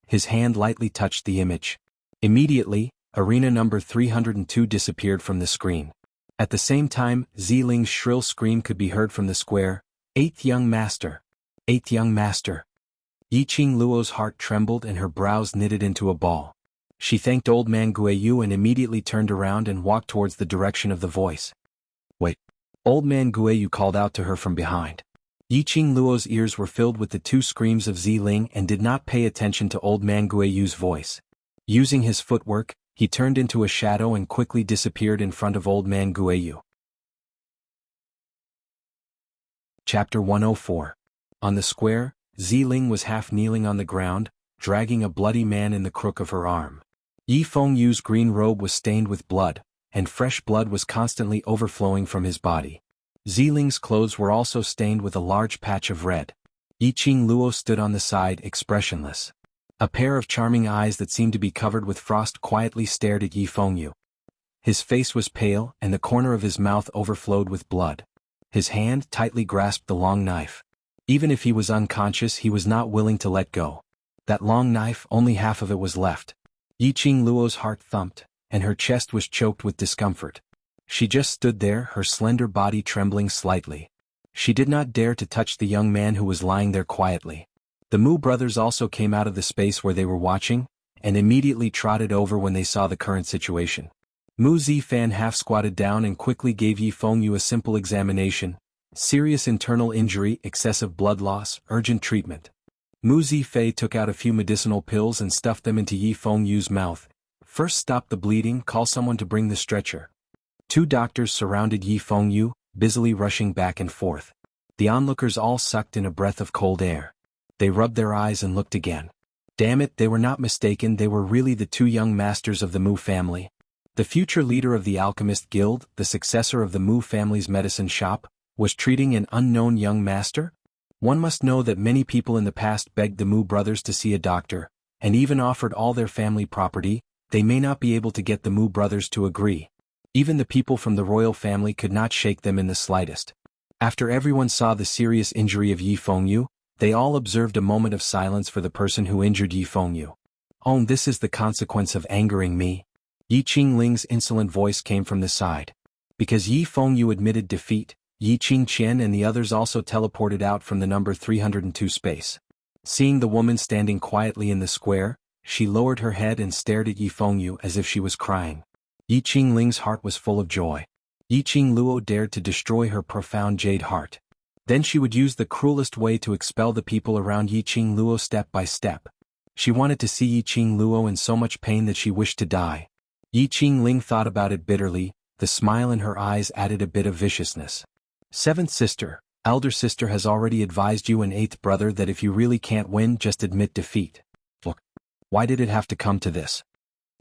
His hand lightly touched the image. Immediately, arena number 302 disappeared from the screen. At the same time, Ziling's shrill scream could be heard from the square. "Eighth young master! Eighth young master!" Yiqing Luo's heart trembled and her brows knitted into a ball. She thanked old man Guiyu and immediately turned around and walked towards the direction of the voice. "Wait!" Old man Guiyu called out to her from behind. Yiqing Luo's ears were filled with the two screams of Ziling and did not pay attention to old man Guiyu's voice. Using his footwork, he turned into a shadow and quickly disappeared in front of old man Guiyu. Chapter 104. On the square, Ziling was half kneeling on the ground, dragging a bloody man in the crook of her arm. Yi Fengyu's green robe was stained with blood, and fresh blood was constantly overflowing from his body. Ziling's clothes were also stained with a large patch of red. Yiqing Luo stood on the side, expressionless. A pair of charming eyes that seemed to be covered with frost quietly stared at Yi Fengyu. His face was pale and the corner of his mouth overflowed with blood. His hand tightly grasped the long knife. Even if he was unconscious, he was not willing to let go. That long knife, only half of it was left. Yiqing Luo's heart thumped, and her chest was choked with discomfort. She just stood there, her slender body trembling slightly. She did not dare to touch the young man who was lying there quietly. The Mu brothers also came out of the space where they were watching, and immediately trotted over when they saw the current situation. Mu Zifan half-squatted down and quickly gave Yi Fengyu a simple examination. Serious internal injury, excessive blood loss, urgent treatment. Mu Zifei took out a few medicinal pills and stuffed them into Yi Fengyu's mouth. "First stop the bleeding, call someone to bring the stretcher." Two doctors surrounded Yi Fengyu, busily rushing back and forth. The onlookers all sucked in a breath of cold air. They rubbed their eyes and looked again. Damn it, they were not mistaken, they were really the two young masters of the Mu family. The future leader of the Alchemist Guild, the successor of the Mu family's medicine shop, was treating an unknown young master? One must know that many people in the past begged the Mu brothers to see a doctor, and even offered all their family property. They may not be able to get the Mu brothers to agree. Even the people from the royal family could not shake them in the slightest. After everyone saw the serious injury of Yi Fengyu, they all observed a moment of silence for the person who injured Yi Fengyu. "Oh, this is the consequence of angering me." Yi Qingling's insolent voice came from the side. Because Yi Fengyu admitted defeat, Yi Qingqian and the others also teleported out from the number 302 space. Seeing the woman standing quietly in the square, she lowered her head and stared at Yi Fengyu as if she was crying. Yi Qingling's heart was full of joy. Yi Qingluo dared to destroy her profound jade heart. Then she would use the cruelest way to expel the people around Yi Qingluo step by step. She wanted to see Yi Qingluo in so much pain that she wished to die. Yi Qingling thought about it bitterly, the smile in her eyes added a bit of viciousness. Seventh sister, elder sister has already advised you and eighth brother that if you really can't win, just admit defeat. Look, why did it have to come to this?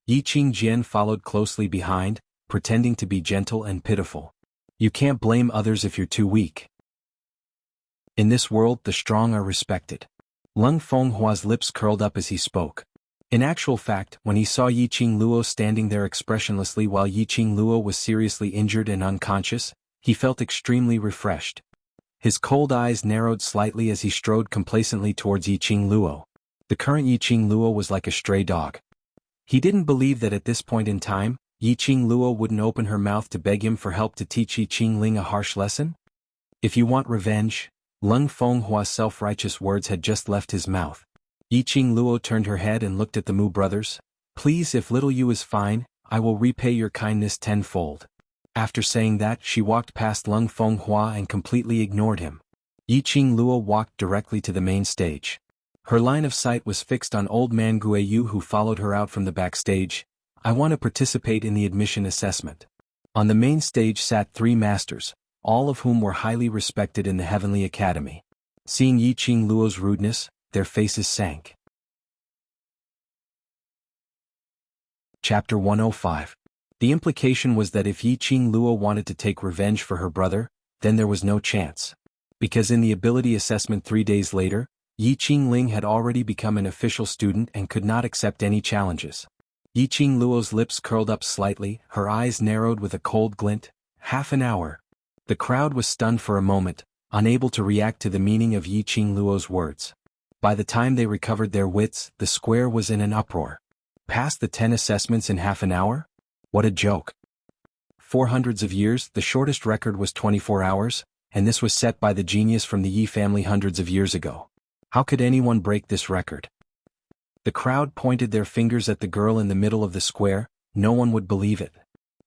Yi Qingjian followed closely behind, pretending to be gentle and pitiful. You can't blame others if you're too weak. In this world, the strong are respected. Lung Fenghua's lips curled up as he spoke. In actual fact, when he saw Yi Qingluo standing there expressionlessly while Yi Qingluo was seriously injured and unconscious, he felt extremely refreshed. His cold eyes narrowed slightly as he strode complacently towards Yi Qingluo. The current Yi Qingluo was like a stray dog. He didn't believe that at this point in time, Yi Qingluo wouldn't open her mouth to beg him for help to teach Yi Qingling a harsh lesson. If you want revenge, Lung Fenghua's self-righteous words had just left his mouth. Yi Qingluo turned her head and looked at the Mu brothers. Please, if little Yu is fine, I will repay your kindness tenfold. After saying that, she walked past Lung Fenghua and completely ignored him. Yi Qingluo walked directly to the main stage. Her line of sight was fixed on old man Guiyu, who followed her out from the backstage. I want to participate in the admission assessment. On the main stage sat 3 masters, all of whom were highly respected in the Heavenly Academy. Seeing Yi Qingluo's rudeness, their faces sank. Chapter 105. The implication was that if Yi Qingluo wanted to take revenge for her brother, then there was no chance. Because in the ability assessment 3 days later, Yi Qingling had already become an official student and could not accept any challenges. Yi Qingluo's lips curled up slightly, her eyes narrowed with a cold glint. Half an hour. The crowd was stunned for a moment, unable to react to the meaning of Yi Qingluo's words. By the time they recovered their wits, the square was in an uproar. Passed the 10 assessments in half an hour? What a joke. For hundreds of years, the shortest record was 24 hours, and this was set by the genius from the Yi family hundreds of years ago. How could anyone break this record? The crowd pointed their fingers at the girl in the middle of the square. No one would believe it.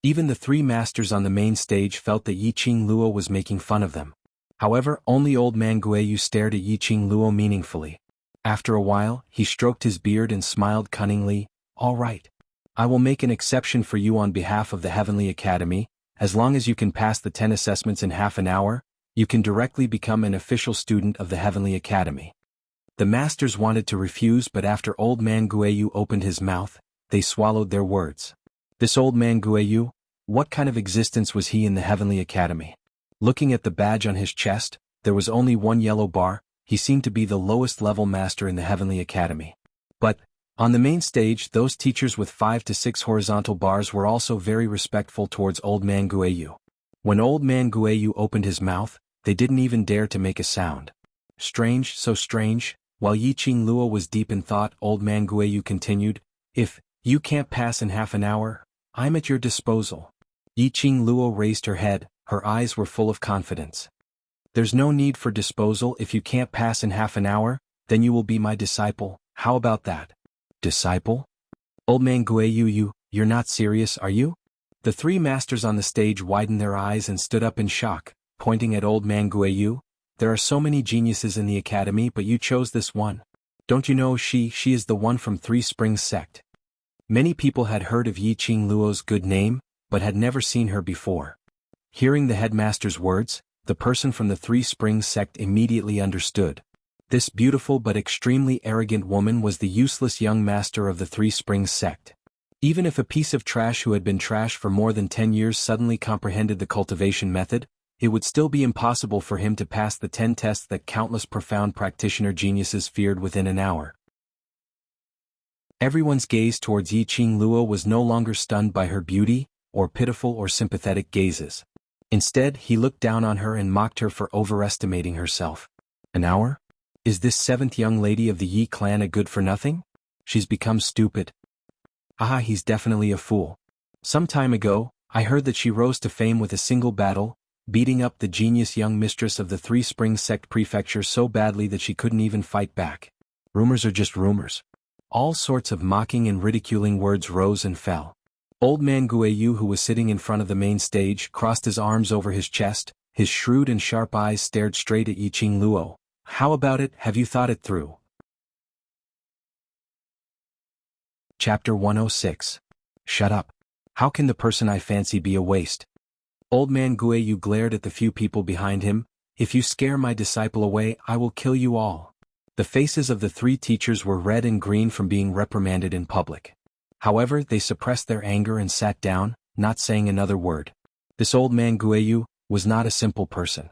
Even the 3 masters on the main stage felt that Yi Qingluo was making fun of them. However, only old man Guiyu stared at Yi Qingluo meaningfully. After a while, he stroked his beard and smiled cunningly. All right. I will make an exception for you on behalf of the Heavenly Academy. As long as you can pass the 10 assessments in half an hour, you can directly become an official student of the Heavenly Academy. The masters wanted to refuse, but after old man Guiyu opened his mouth, they swallowed their words. This old man Guiyu, what kind of existence was he in the Heavenly Academy? Looking at the badge on his chest, there was only one yellow bar. He seemed to be the lowest level master in the Heavenly Academy. But, on the main stage, those teachers with 5 to 6 horizontal bars were also very respectful towards old man Guiyu. When old man Guiyu opened his mouth, they didn't even dare to make a sound. Strange, so strange. While Yi Qingluo was deep in thought, old man Guiyu continued, If you can't pass in half an hour, I'm at your disposal. Yi Qingluo raised her head, her eyes were full of confidence. There's no need for disposal. If you can't pass in half an hour, then you will be my disciple. How about that? Disciple? Old man Guiyu, you're not serious, are you? The 3 masters on the stage widened their eyes and stood up in shock, pointing at old man Guiyu. There are so many geniuses in the academy, but you chose this one. Don't you know she is the one from 3 Springs sect? Many people had heard of Yi Qingluo's good name, but had never seen her before. Hearing the headmaster's words, the person from the 3 Springs sect immediately understood. This beautiful but extremely arrogant woman was the useless young master of the 3 Springs sect. Even if a piece of trash who had been trash for more than 10 years suddenly comprehended the cultivation method, it would still be impossible for him to pass the 10 tests that countless profound practitioner geniuses feared within an hour. Everyone's gaze towards Yi Qingluo was no longer stunned by her beauty, or pitiful or sympathetic gazes. Instead, he looked down on her and mocked her for overestimating herself. An hour? Is this 7th young lady of the Yi clan a good-for-nothing? She's become stupid. Ah, he's definitely a fool. Some time ago, I heard that she rose to fame with a single battle, beating up the genius young mistress of the 3 Springs sect prefecture so badly that she couldn't even fight back. Rumors are just rumors. All sorts of mocking and ridiculing words rose and fell. Old man Guiyu, who was sitting in front of the main stage, crossed his arms over his chest, his shrewd and sharp eyes stared straight at Yiqing Luo. How about it, have you thought it through? Chapter 106. Shut up. How can the person I fancy be a waste? Old man Guiyu glared at the few people behind him. If you scare my disciple away, I will kill you all. The faces of the three teachers were red and green from being reprimanded in public. However, they suppressed their anger and sat down, not saying another word. This old man Guiyu was not a simple person.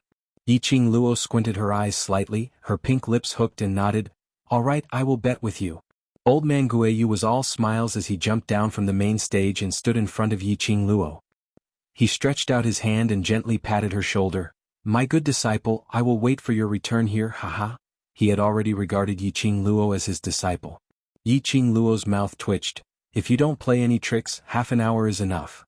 Yiqing Luo squinted her eyes slightly, her pink lips hooked and nodded. All right, I will bet with you. Old man Guiyu was all smiles as he jumped down from the main stage and stood in front of Yiqing Luo. He stretched out his hand and gently patted her shoulder. My good disciple, I will wait for your return here, haha. He had already regarded Yiqing Luo as his disciple. Yiqing Luo's mouth twitched. If you don't play any tricks, half an hour is enough.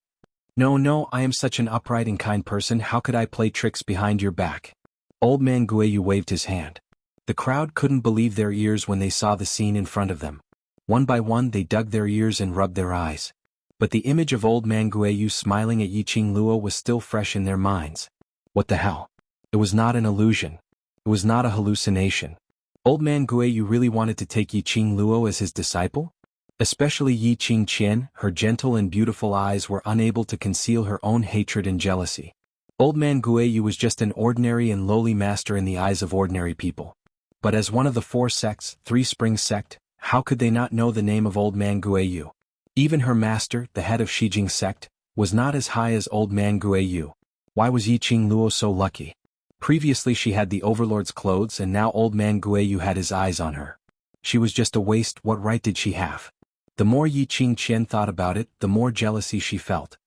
No, I am such an upright and kind person, how could I play tricks behind your back? Old man Guiyu waved his hand. The crowd couldn't believe their ears when they saw the scene in front of them. One by one they dug their ears and rubbed their eyes. But the image of old man Guiyu smiling at Yiqing Luo was still fresh in their minds. What the hell? It was not an illusion. It was not a hallucination. Old man Guiyu really wanted to take Yiqing Luo as his disciple? Especially Yiqing Qian, her gentle and beautiful eyes were unable to conceal her own hatred and jealousy. Old man Guiyu was just an ordinary and lowly master in the eyes of ordinary people. But as one of the 4 sects, Three Springs sect, how could they not know the name of old man Guiyu? Even her master, the head of Shijing sect, was not as high as old man Guiyu. Why was Yiqing Luo so lucky? Previously she had the overlord's clothes and now old man Guiyu had his eyes on her. She was just a waste, what right did she have? The more Yiqing Qian thought about it, the more jealousy she felt.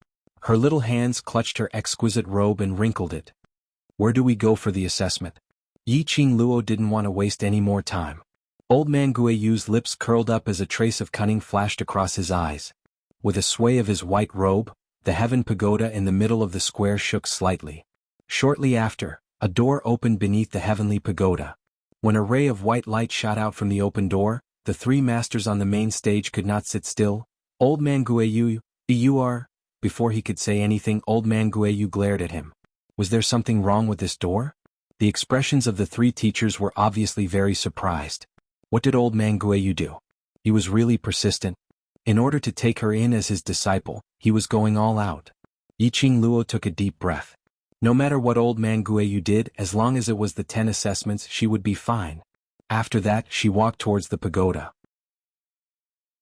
Her little hands clutched her exquisite robe and wrinkled it. Where do we go for the assessment? Yiqing Luo didn't want to waste any more time. Old man Guiyu's lips curled up as a trace of cunning flashed across his eyes. With a sway of his white robe, the heaven pagoda in the middle of the square shook slightly. Shortly after, a door opened beneath the heavenly pagoda. When a ray of white light shot out from the open door, the 3 masters on the main stage could not sit still. Old man Guiyu, you are... Before he could say anything, old man Guiyu glared at him. Was there something wrong with this door? The expressions of the 3 teachers were obviously very surprised. What did old man Guiyu do? He was really persistent. In order to take her in as his disciple, he was going all out. Yiqing Luo took a deep breath. No matter what old man Guiyu did, as long as it was the 10 assessments, she would be fine. After that, she walked towards the pagoda.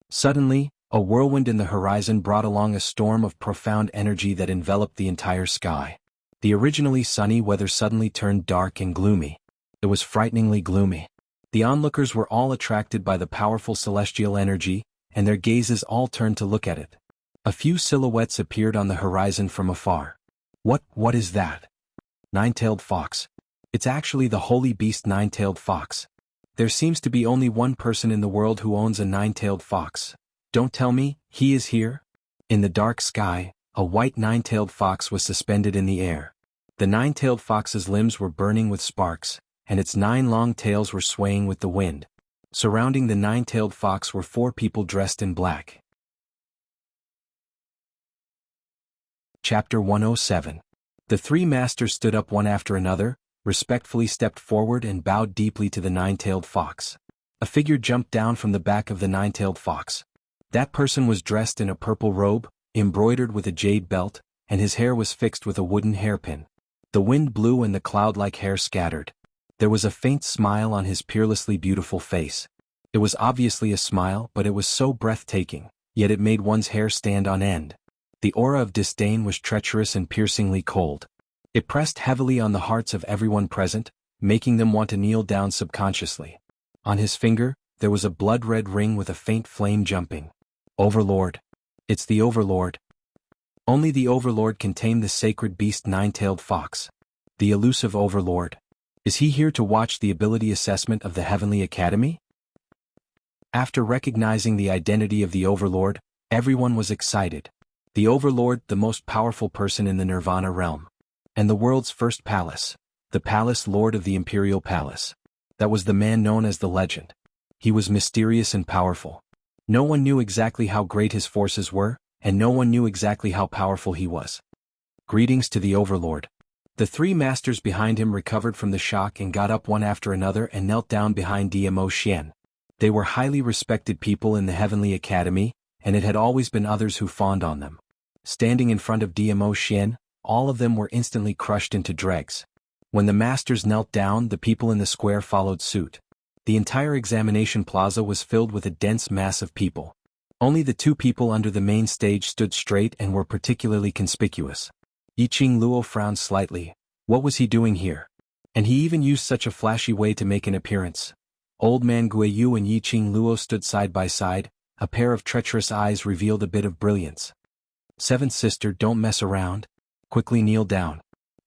Suddenly, a whirlwind in the horizon brought along a storm of profound energy that enveloped the entire sky. The originally sunny weather suddenly turned dark and gloomy. It was frighteningly gloomy. The onlookers were all attracted by the powerful celestial energy, and their gazes all turned to look at it. A few silhouettes appeared on the horizon from afar. What is that? Nine-tailed fox. It's actually the holy beast nine-tailed fox. There seems to be only one person in the world who owns a nine-tailed fox. Don't tell me, he is here? In the dark sky, a white nine-tailed fox was suspended in the air. The nine-tailed fox's limbs were burning with sparks, and its 9 long tails were swaying with the wind. Surrounding the nine-tailed fox were 4 people dressed in black. Chapter 107. The 3 masters stood up one after another, respectfully stepped forward and bowed deeply to the nine-tailed fox. A figure jumped down from the back of the nine-tailed fox. That person was dressed in a purple robe, embroidered with a jade belt, and his hair was fixed with a wooden hairpin. The wind blew and the cloud-like hair scattered. There was a faint smile on his peerlessly beautiful face. It was obviously a smile, but it was so breathtaking, yet it made one's hair stand on end. The aura of disdain was treacherous and piercingly cold. It pressed heavily on the hearts of everyone present, making them want to kneel down subconsciously. On his finger, there was a blood-red ring with a faint flame jumping. Overlord. It's the Overlord. Only the Overlord can tame the sacred beast nine-tailed fox. The elusive Overlord. Is he here to watch the ability assessment of the Heavenly Academy? After recognizing the identity of the Overlord, everyone was excited. The Overlord, the most powerful person in the Nirvana realm. And the world's first palace. The Palace Lord of the Imperial Palace. That was the man known as the Legend. He was mysterious and powerful. No one knew exactly how great his forces were, and no one knew exactly how powerful he was. Greetings to the Overlord. The three masters behind him recovered from the shock and got up one after another and knelt down behind Dmo Xian. They were highly respected people in the Heavenly Academy, and it had always been others who fawned on them. Standing in front of Dmo Xian, all of them were instantly crushed into dregs. When the masters knelt down, the people in the square followed suit. The entire examination plaza was filled with a dense mass of people. Only the two people under the main stage stood straight and were particularly conspicuous. Yiqing Luo frowned slightly. What was he doing here? And he even used such a flashy way to make an appearance. Old man Guiyu and Yiqing Luo stood side by side. A pair of treacherous eyes revealed a bit of brilliance. Seventh sister, don't mess around. Quickly kneel down.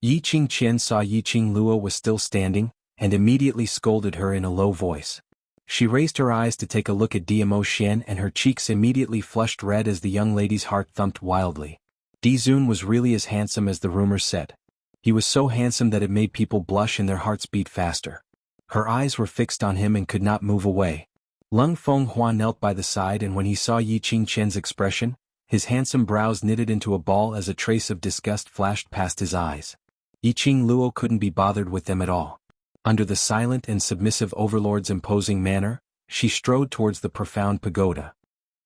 Yiqing Qian saw Yiqing Luo was still standing, and immediately scolded her in a low voice. She raised her eyes to take a look at Dmo Xian and her cheeks immediately flushed red as the young lady's heart thumped wildly. Dizun was really as handsome as the rumors said. He was so handsome that it made people blush and their hearts beat faster. Her eyes were fixed on him and could not move away. Lung Fenghua knelt by the side, and when he saw Yiqing Qian's expression, his handsome brows knitted into a ball as a trace of disgust flashed past his eyes. Yiqing Luo couldn't be bothered with them at all. Under the silent and submissive overlord's imposing manner, she strode towards the profound pagoda.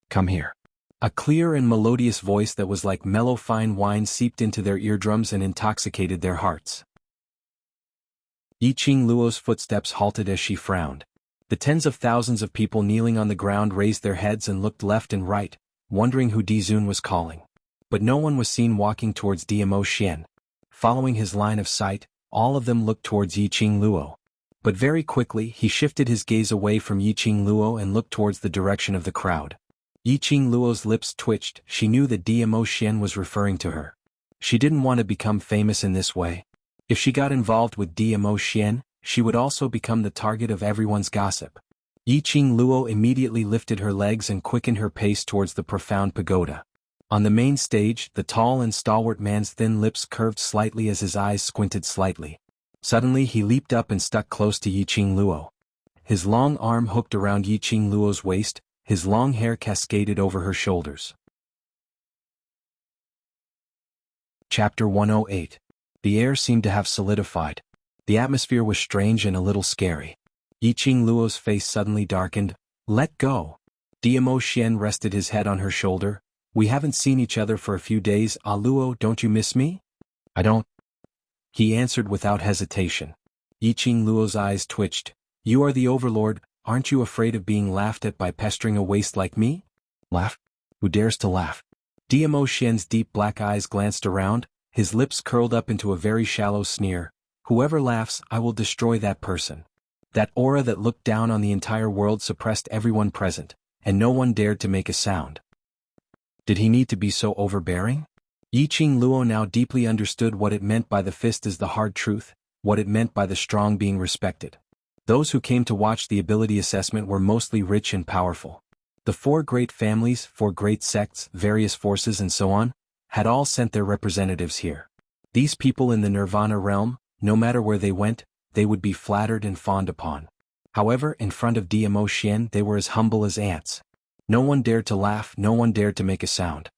Come here. A clear and melodious voice that was like mellow fine wine seeped into their eardrums and intoxicated their hearts. Yiqing Luo's footsteps halted as she frowned. The tens of thousands of people kneeling on the ground raised their heads and looked left and right, wondering who Dizun was calling. But no one was seen walking towards Dmo Xian. Following his line of sight, all of them looked towards Yiqing Luo. But very quickly he shifted his gaze away from Yiqing Luo and looked towards the direction of the crowd. Yiqing Luo's lips twitched. She knew that Dmo Xian was referring to her. She didn't want to become famous in this way. If she got involved with Dmo Xian, she would also become the target of everyone's gossip. Yiqing Luo immediately lifted her legs and quickened her pace towards the profound pagoda. On the main stage, the tall and stalwart man's thin lips curved slightly as his eyes squinted slightly. Suddenly he leaped up and stuck close to Yiqing Luo. His long arm hooked around Yiqing Luo's waist, his long hair cascaded over her shoulders. Chapter 108. The air seemed to have solidified. The atmosphere was strange and a little scary. Yiqing Luo's face suddenly darkened. Let go. Dmo Xian rested his head on her shoulder. We haven't seen each other for a few days. Ah Luo, don't you miss me? I don't. He answered without hesitation. Yiqing Luo's eyes twitched. You are the overlord, aren't you afraid of being laughed at by pestering a waste like me? Laugh? Who dares to laugh? Dmo Xian's deep black eyes glanced around, his lips curled up into a very shallow sneer. Whoever laughs, I will destroy that person. That aura that looked down on the entire world suppressed everyone present, and no one dared to make a sound. Did he need to be so overbearing? Yiqing Luo now deeply understood what it meant by the fist is the hard truth, what it meant by the strong being respected. Those who came to watch the ability assessment were mostly rich and powerful. The 4 great families, 4 great sects, various forces and so on, had all sent their representatives here. These people in the Nirvana realm, no matter where they went, they would be flattered and fawned upon. However, in front of Dmo Xian they were as humble as ants. No one dared to laugh, no one dared to make a sound.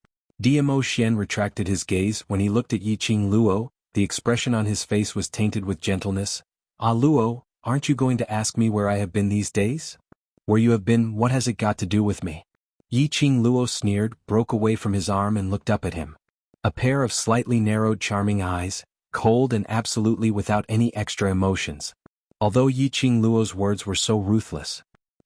Dmo Xian retracted his gaze when he looked at Yiqing Luo. The expression on his face was tainted with gentleness. Ah Luo, aren't you going to ask me where I have been these days? Where you have been, what has it got to do with me? Yiqing Luo sneered, broke away from his arm and looked up at him. A pair of slightly narrowed charming eyes, cold and absolutely without any extra emotions. Although Yiqing Luo's words were so ruthless.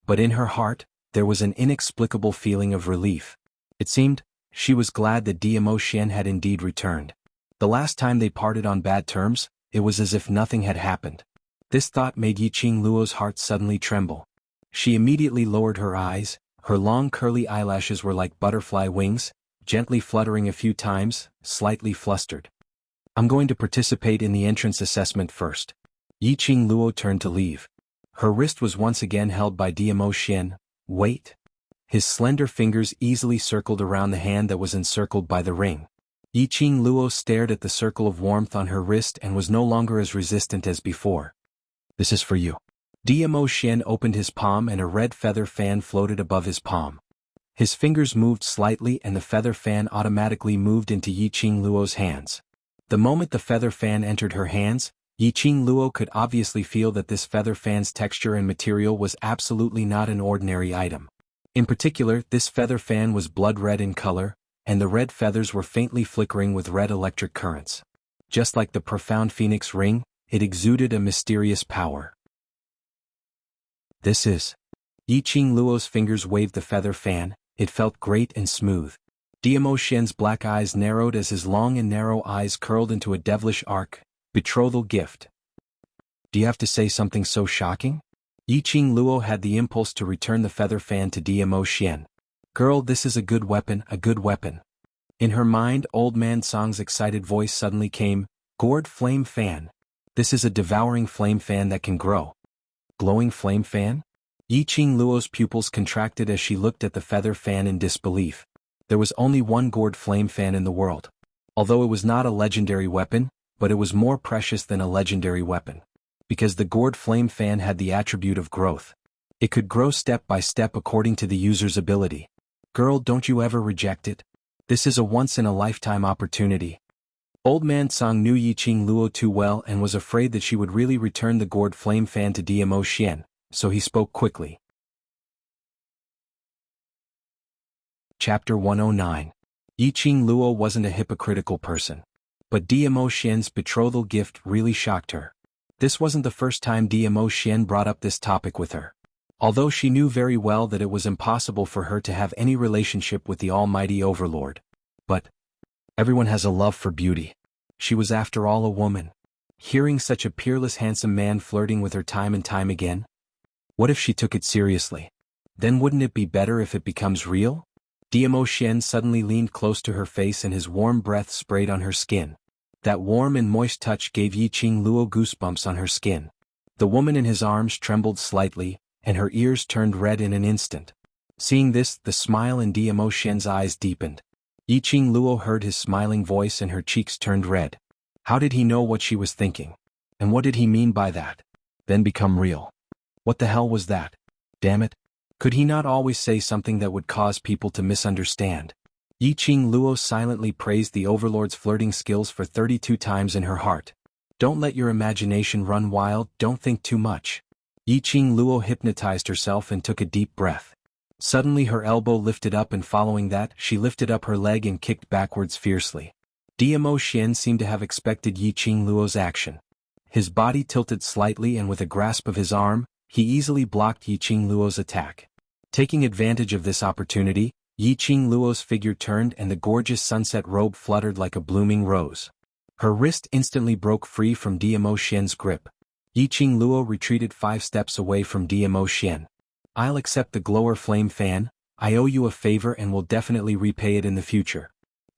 But in her heart, there was an inexplicable feeling of relief. It seemed, she was glad that Dmo Xian had indeed returned. The last time they parted on bad terms, it was as if nothing had happened. This thought made Yiqing Luo's heart suddenly tremble. She immediately lowered her eyes, her long curly eyelashes were like butterfly wings, gently fluttering a few times, slightly flustered. I'm going to participate in the entrance assessment first. Yiqing Luo turned to leave. Her wrist was once again held by Dmo Xian. Wait. His slender fingers easily circled around the hand that was encircled by the ring. Yiqing Luo stared at the circle of warmth on her wrist and was no longer as resistant as before. This is for you. Dmo Xian opened his palm and a red feather fan floated above his palm. His fingers moved slightly and the feather fan automatically moved into Yiqing Luo's hands. The moment the feather fan entered her hands, Yiqing Luo could obviously feel that this feather fan's texture and material was absolutely not an ordinary item. In particular, this feather fan was blood red in color, and the red feathers were faintly flickering with red electric currents. Just like the profound phoenix ring, it exuded a mysterious power. This is. Yiqing Luo's fingers waved the feather fan. It felt great and smooth. Diamo Xian's black eyes narrowed as his long and narrow eyes curled into a devilish arc. Betrothal gift. Do you have to say something so shocking? Yiqing Luo had the impulse to return the feather fan to Diamo Xian. Girl, this is a good weapon, a good weapon. In her mind, Old Man Song's excited voice suddenly came, Gourd flame fan. This is a devouring flame fan that can grow. Glowing flame fan? Yiqing Luo's pupils contracted as she looked at the feather fan in disbelief. There was only one gourd flame fan in the world. Although it was not a legendary weapon, but it was more precious than a legendary weapon. Because the gourd flame fan had the attribute of growth. It could grow step by step according to the user's ability. Girl, don't you ever reject it? This is a once-in-a-lifetime opportunity. Old Man Song knew Yiqing Luo too well and was afraid that she would really return the gourd flame fan to Diamo Xian, so he spoke quickly. Chapter 109. Yiqing Luo wasn't a hypocritical person. But Diamo Xian's betrothal gift really shocked her. This wasn't the first time Diamo Xian brought up this topic with her. Although she knew very well that it was impossible for her to have any relationship with the almighty overlord. But everyone has a love for beauty. She was after all a woman. Hearing such a peerless handsome man flirting with her time and time again? What if she took it seriously? Then wouldn't it be better if it becomes real? Diamo Xian suddenly leaned close to her face and his warm breath sprayed on her skin. That warm and moist touch gave Yiqing Luo goosebumps on her skin. The woman in his arms trembled slightly, and her ears turned red in an instant. Seeing this, the smile in Diamo Xian's eyes deepened. Yiqing Luo heard his smiling voice and her cheeks turned red. How did he know what she was thinking? And what did he mean by that? Then become real. What the hell was that? Damn it. Could he not always say something that would cause people to misunderstand? Yiqing Luo silently praised the overlord's flirting skills for 32 times in her heart. Don't let your imagination run wild, don't think too much. Yiqing Luo hypnotized herself and took a deep breath. Suddenly her elbow lifted up and following that, she lifted up her leg and kicked backwards fiercely. Diamo Xian seemed to have expected Yiqing Luo's action. His body tilted slightly and with a grasp of his arm, he easily blocked Yiqing Luo's attack. Taking advantage of this opportunity, Yiqing Luo's figure turned and the gorgeous sunset robe fluttered like a blooming rose. Her wrist instantly broke free from Diamo Xian's grip. Yiqing Luo retreated 5 steps away from Diamo Xian. I'll accept the glower flame fan, I owe you a favor and will definitely repay it in the future.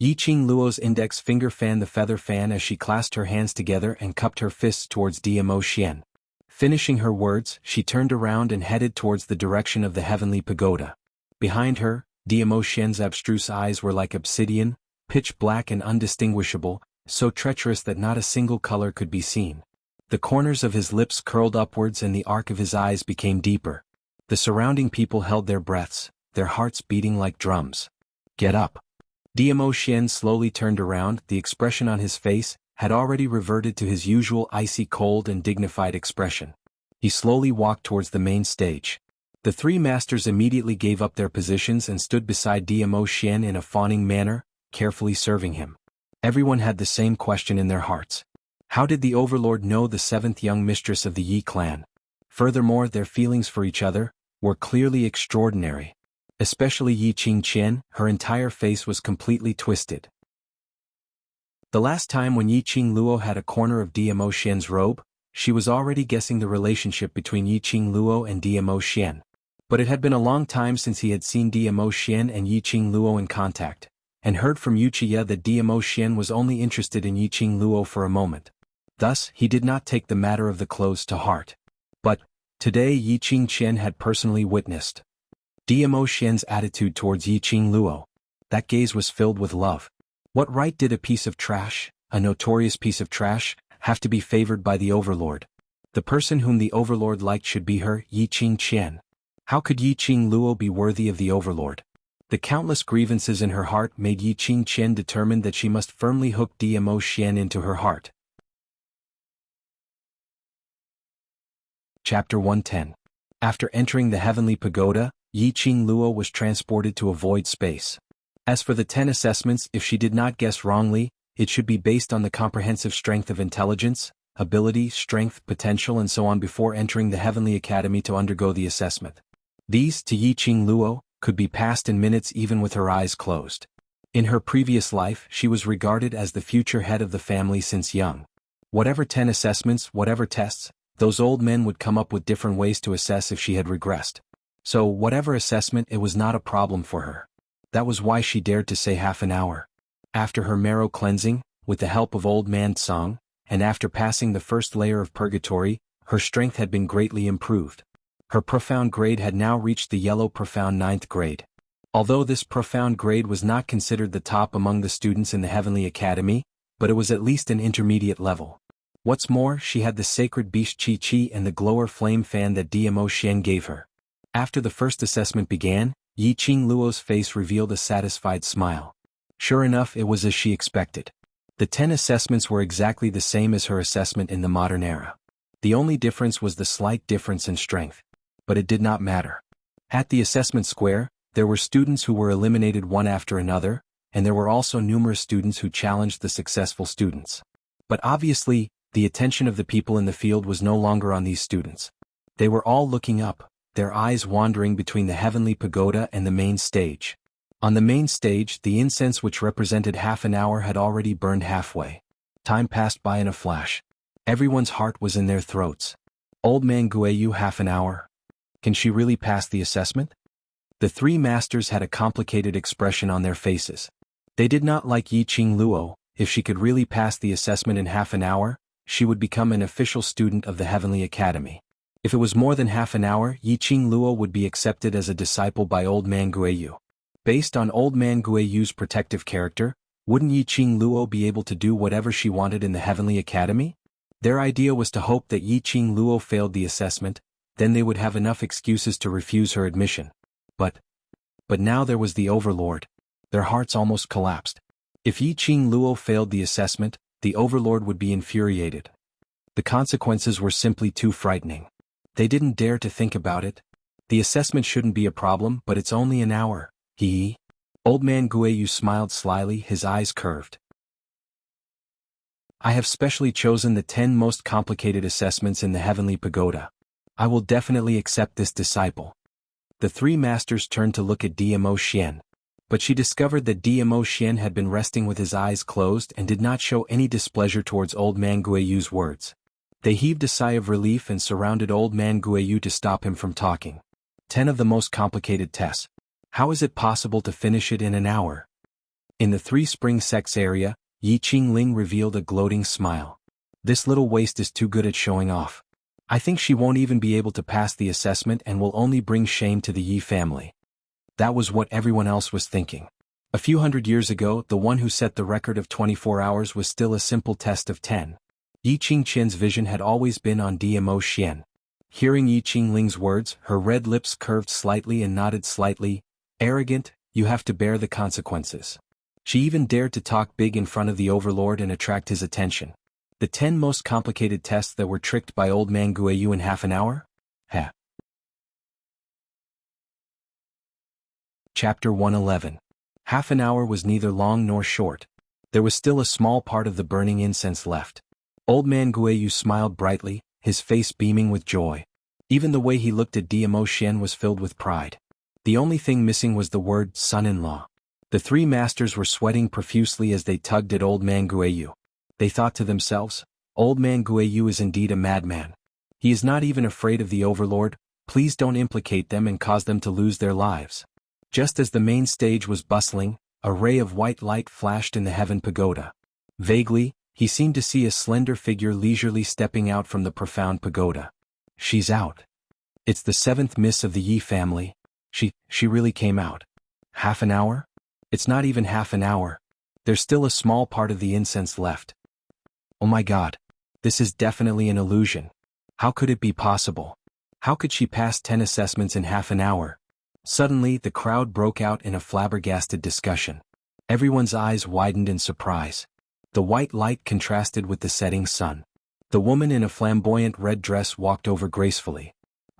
Yiqing Luo's index finger fanned the feather fan as she clasped her hands together and cupped her fists towards Diamo Xian. Finishing her words, she turned around and headed towards the direction of the heavenly pagoda. Behind her, Diamo Xian's abstruse eyes were like obsidian, pitch black and undistinguishable, so treacherous that not a single color could be seen. The corners of his lips curled upwards and the arc of his eyes became deeper. The surrounding people held their breaths, their hearts beating like drums. Get up. Diamo Xian slowly turned around, the expression on his face had already reverted to his usual icy cold and dignified expression. He slowly walked towards the main stage. The 3 masters immediately gave up their positions and stood beside Diamo Xian in a fawning manner, carefully serving him. Everyone had the same question in their hearts. How did the overlord know the 7th young mistress of the Yi clan? Furthermore, their feelings for each other were clearly extraordinary. Especially Yiqing Qian, her entire face was completely twisted. The last time when Yiqing Luo had a corner of Diamo Xian's robe, she was already guessing the relationship between Yiqing Luo and Diamo Xian. But it had been a long time since he had seen Diamo Xian and Yiqing Luo in contact, and heard from Wuxia that Diamo Xian was only interested in Yiqing Luo for a moment. Thus, he did not take the matter of the clothes to heart. But today Yiqing Qian had personally witnessed Diamo Xian's attitude towards Yiqing Luo. That gaze was filled with love. What right did a piece of trash, a notorious piece of trash, have to be favored by the overlord? The person whom the overlord liked should be her, Yiqing Qian. How could Yiqing Luo be worthy of the overlord? The countless grievances in her heart made Yi Qingqian determined that she must firmly hook Dmo Xian into her heart. Chapter 110. After entering the heavenly pagoda, Yi Qingluo was transported to a void space. As for the 10 assessments, if she did not guess wrongly, it should be based on the comprehensive strength of intelligence, ability, strength, potential and so on before entering the Heavenly Academy to undergo the assessment. These, to Yi Qingluo, could be passed in minutes even with her eyes closed. In her previous life, she was regarded as the future head of the family since young. Whatever 10 assessments, whatever tests, those old men would come up with different ways to assess if she had regressed. So, whatever assessment, it was not a problem for her. That was why she dared to say half an hour. After her marrow cleansing, with the help of old man Tsang, and after passing the first layer of purgatory, her strength had been greatly improved. Her profound grade had now reached the yellow profound 9th grade. Although this profound grade was not considered the top among the students in the Heavenly Academy, but it was at least an intermediate level. What's more, she had the sacred beast Qi Qi and the glower flame fan that Dmo Xian gave her. After the first assessment began, Yi Qingluo's face revealed a satisfied smile. Sure enough, it was as she expected. The 10 assessments were exactly the same as her assessment in the modern era. The only difference was the slight difference in strength. But it did not matter. At the assessment square, there were students who were eliminated one after another, and there were also numerous students who challenged the successful students. But obviously, the attention of the people in the field was no longer on these students. They were all looking up, their eyes wandering between the heavenly pagoda and the main stage. On the main stage, the incense which represented half an hour had already burned halfway. Time passed by in a flash. Everyone's heart was in their throats. Old man Guiyu, half an hour. Can she really pass the assessment? The 3 masters had a complicated expression on their faces. They did not like Yi Qingluo. If she could really pass the assessment in half an hour, she would become an official student of the Heavenly Academy. If it was more than half an hour, Yi Qingluo would be accepted as a disciple by old man Guiyu. Based on old man Guiyu's protective character, wouldn't Yi Qingluo be able to do whatever she wanted in the Heavenly Academy? Their idea was to hope that Yi Qingluo failed the assessment, then they would have enough excuses to refuse her admission. But now there was the Overlord. Their hearts almost collapsed. If Yi Qingluo failed the assessment, the Overlord would be infuriated. The consequences were simply too frightening. They didn't dare to think about it. The assessment shouldn't be a problem, but it's only an hour. Old man Guiyu smiled slyly, his eyes curved. I have specially chosen the 10 most complicated assessments in the Heavenly Pagoda. I will definitely accept this disciple. The 3 masters turned to look at Dmo Xian. But she discovered that Dmo Xian had been resting with his eyes closed and did not show any displeasure towards old man Guiyu's words. They heaved a sigh of relief and surrounded old man Guiyu to stop him from talking. 10 of the most complicated tests. How is it possible to finish it in an hour? In the 3 spring sects area, Yi Qingling revealed a gloating smile. This little waste is too good at showing off. I think she won't even be able to pass the assessment and will only bring shame to the Yi family. That was what everyone else was thinking. A few hundred years ago, the one who set the record of 24 hours was still a simple test of 10. Yi Qingqian's vision had always been on Dmo Xian. Hearing Yi Qingling's words, her red lips curved slightly and nodded slightly. Arrogant, you have to bear the consequences. She even dared to talk big in front of the Overlord and attract his attention. The 10 most complicated tests that were tricked by old man Guiyu in half an hour? Chapter 111. Half an hour was neither long nor short. There was still a small part of the burning incense left. Old man Guiyu smiled brightly, his face beaming with joy. Even the way he looked at Dmo Xian was filled with pride. The only thing missing was the word son-in-law. The 3 masters were sweating profusely as they tugged at old man Guiyu. They thought to themselves, old man Guiyu is indeed a madman. He is not even afraid of the Overlord. Please don't implicate them and cause them to lose their lives. Just as the main stage was bustling, a ray of white light flashed in the heaven pagoda. Vaguely, he seemed to see a slender figure leisurely stepping out from the profound pagoda. She's out. It's the 7th miss of the Yi family. She really came out. Half an hour? It's not even half an hour. There's still a small part of the incense left. Oh my God. This is definitely an illusion. How could it be possible? How could she pass 10 assessments in half an hour? Suddenly, the crowd broke out in a flabbergasted discussion. Everyone's eyes widened in surprise. The white light contrasted with the setting sun. The woman in a flamboyant red dress walked over gracefully.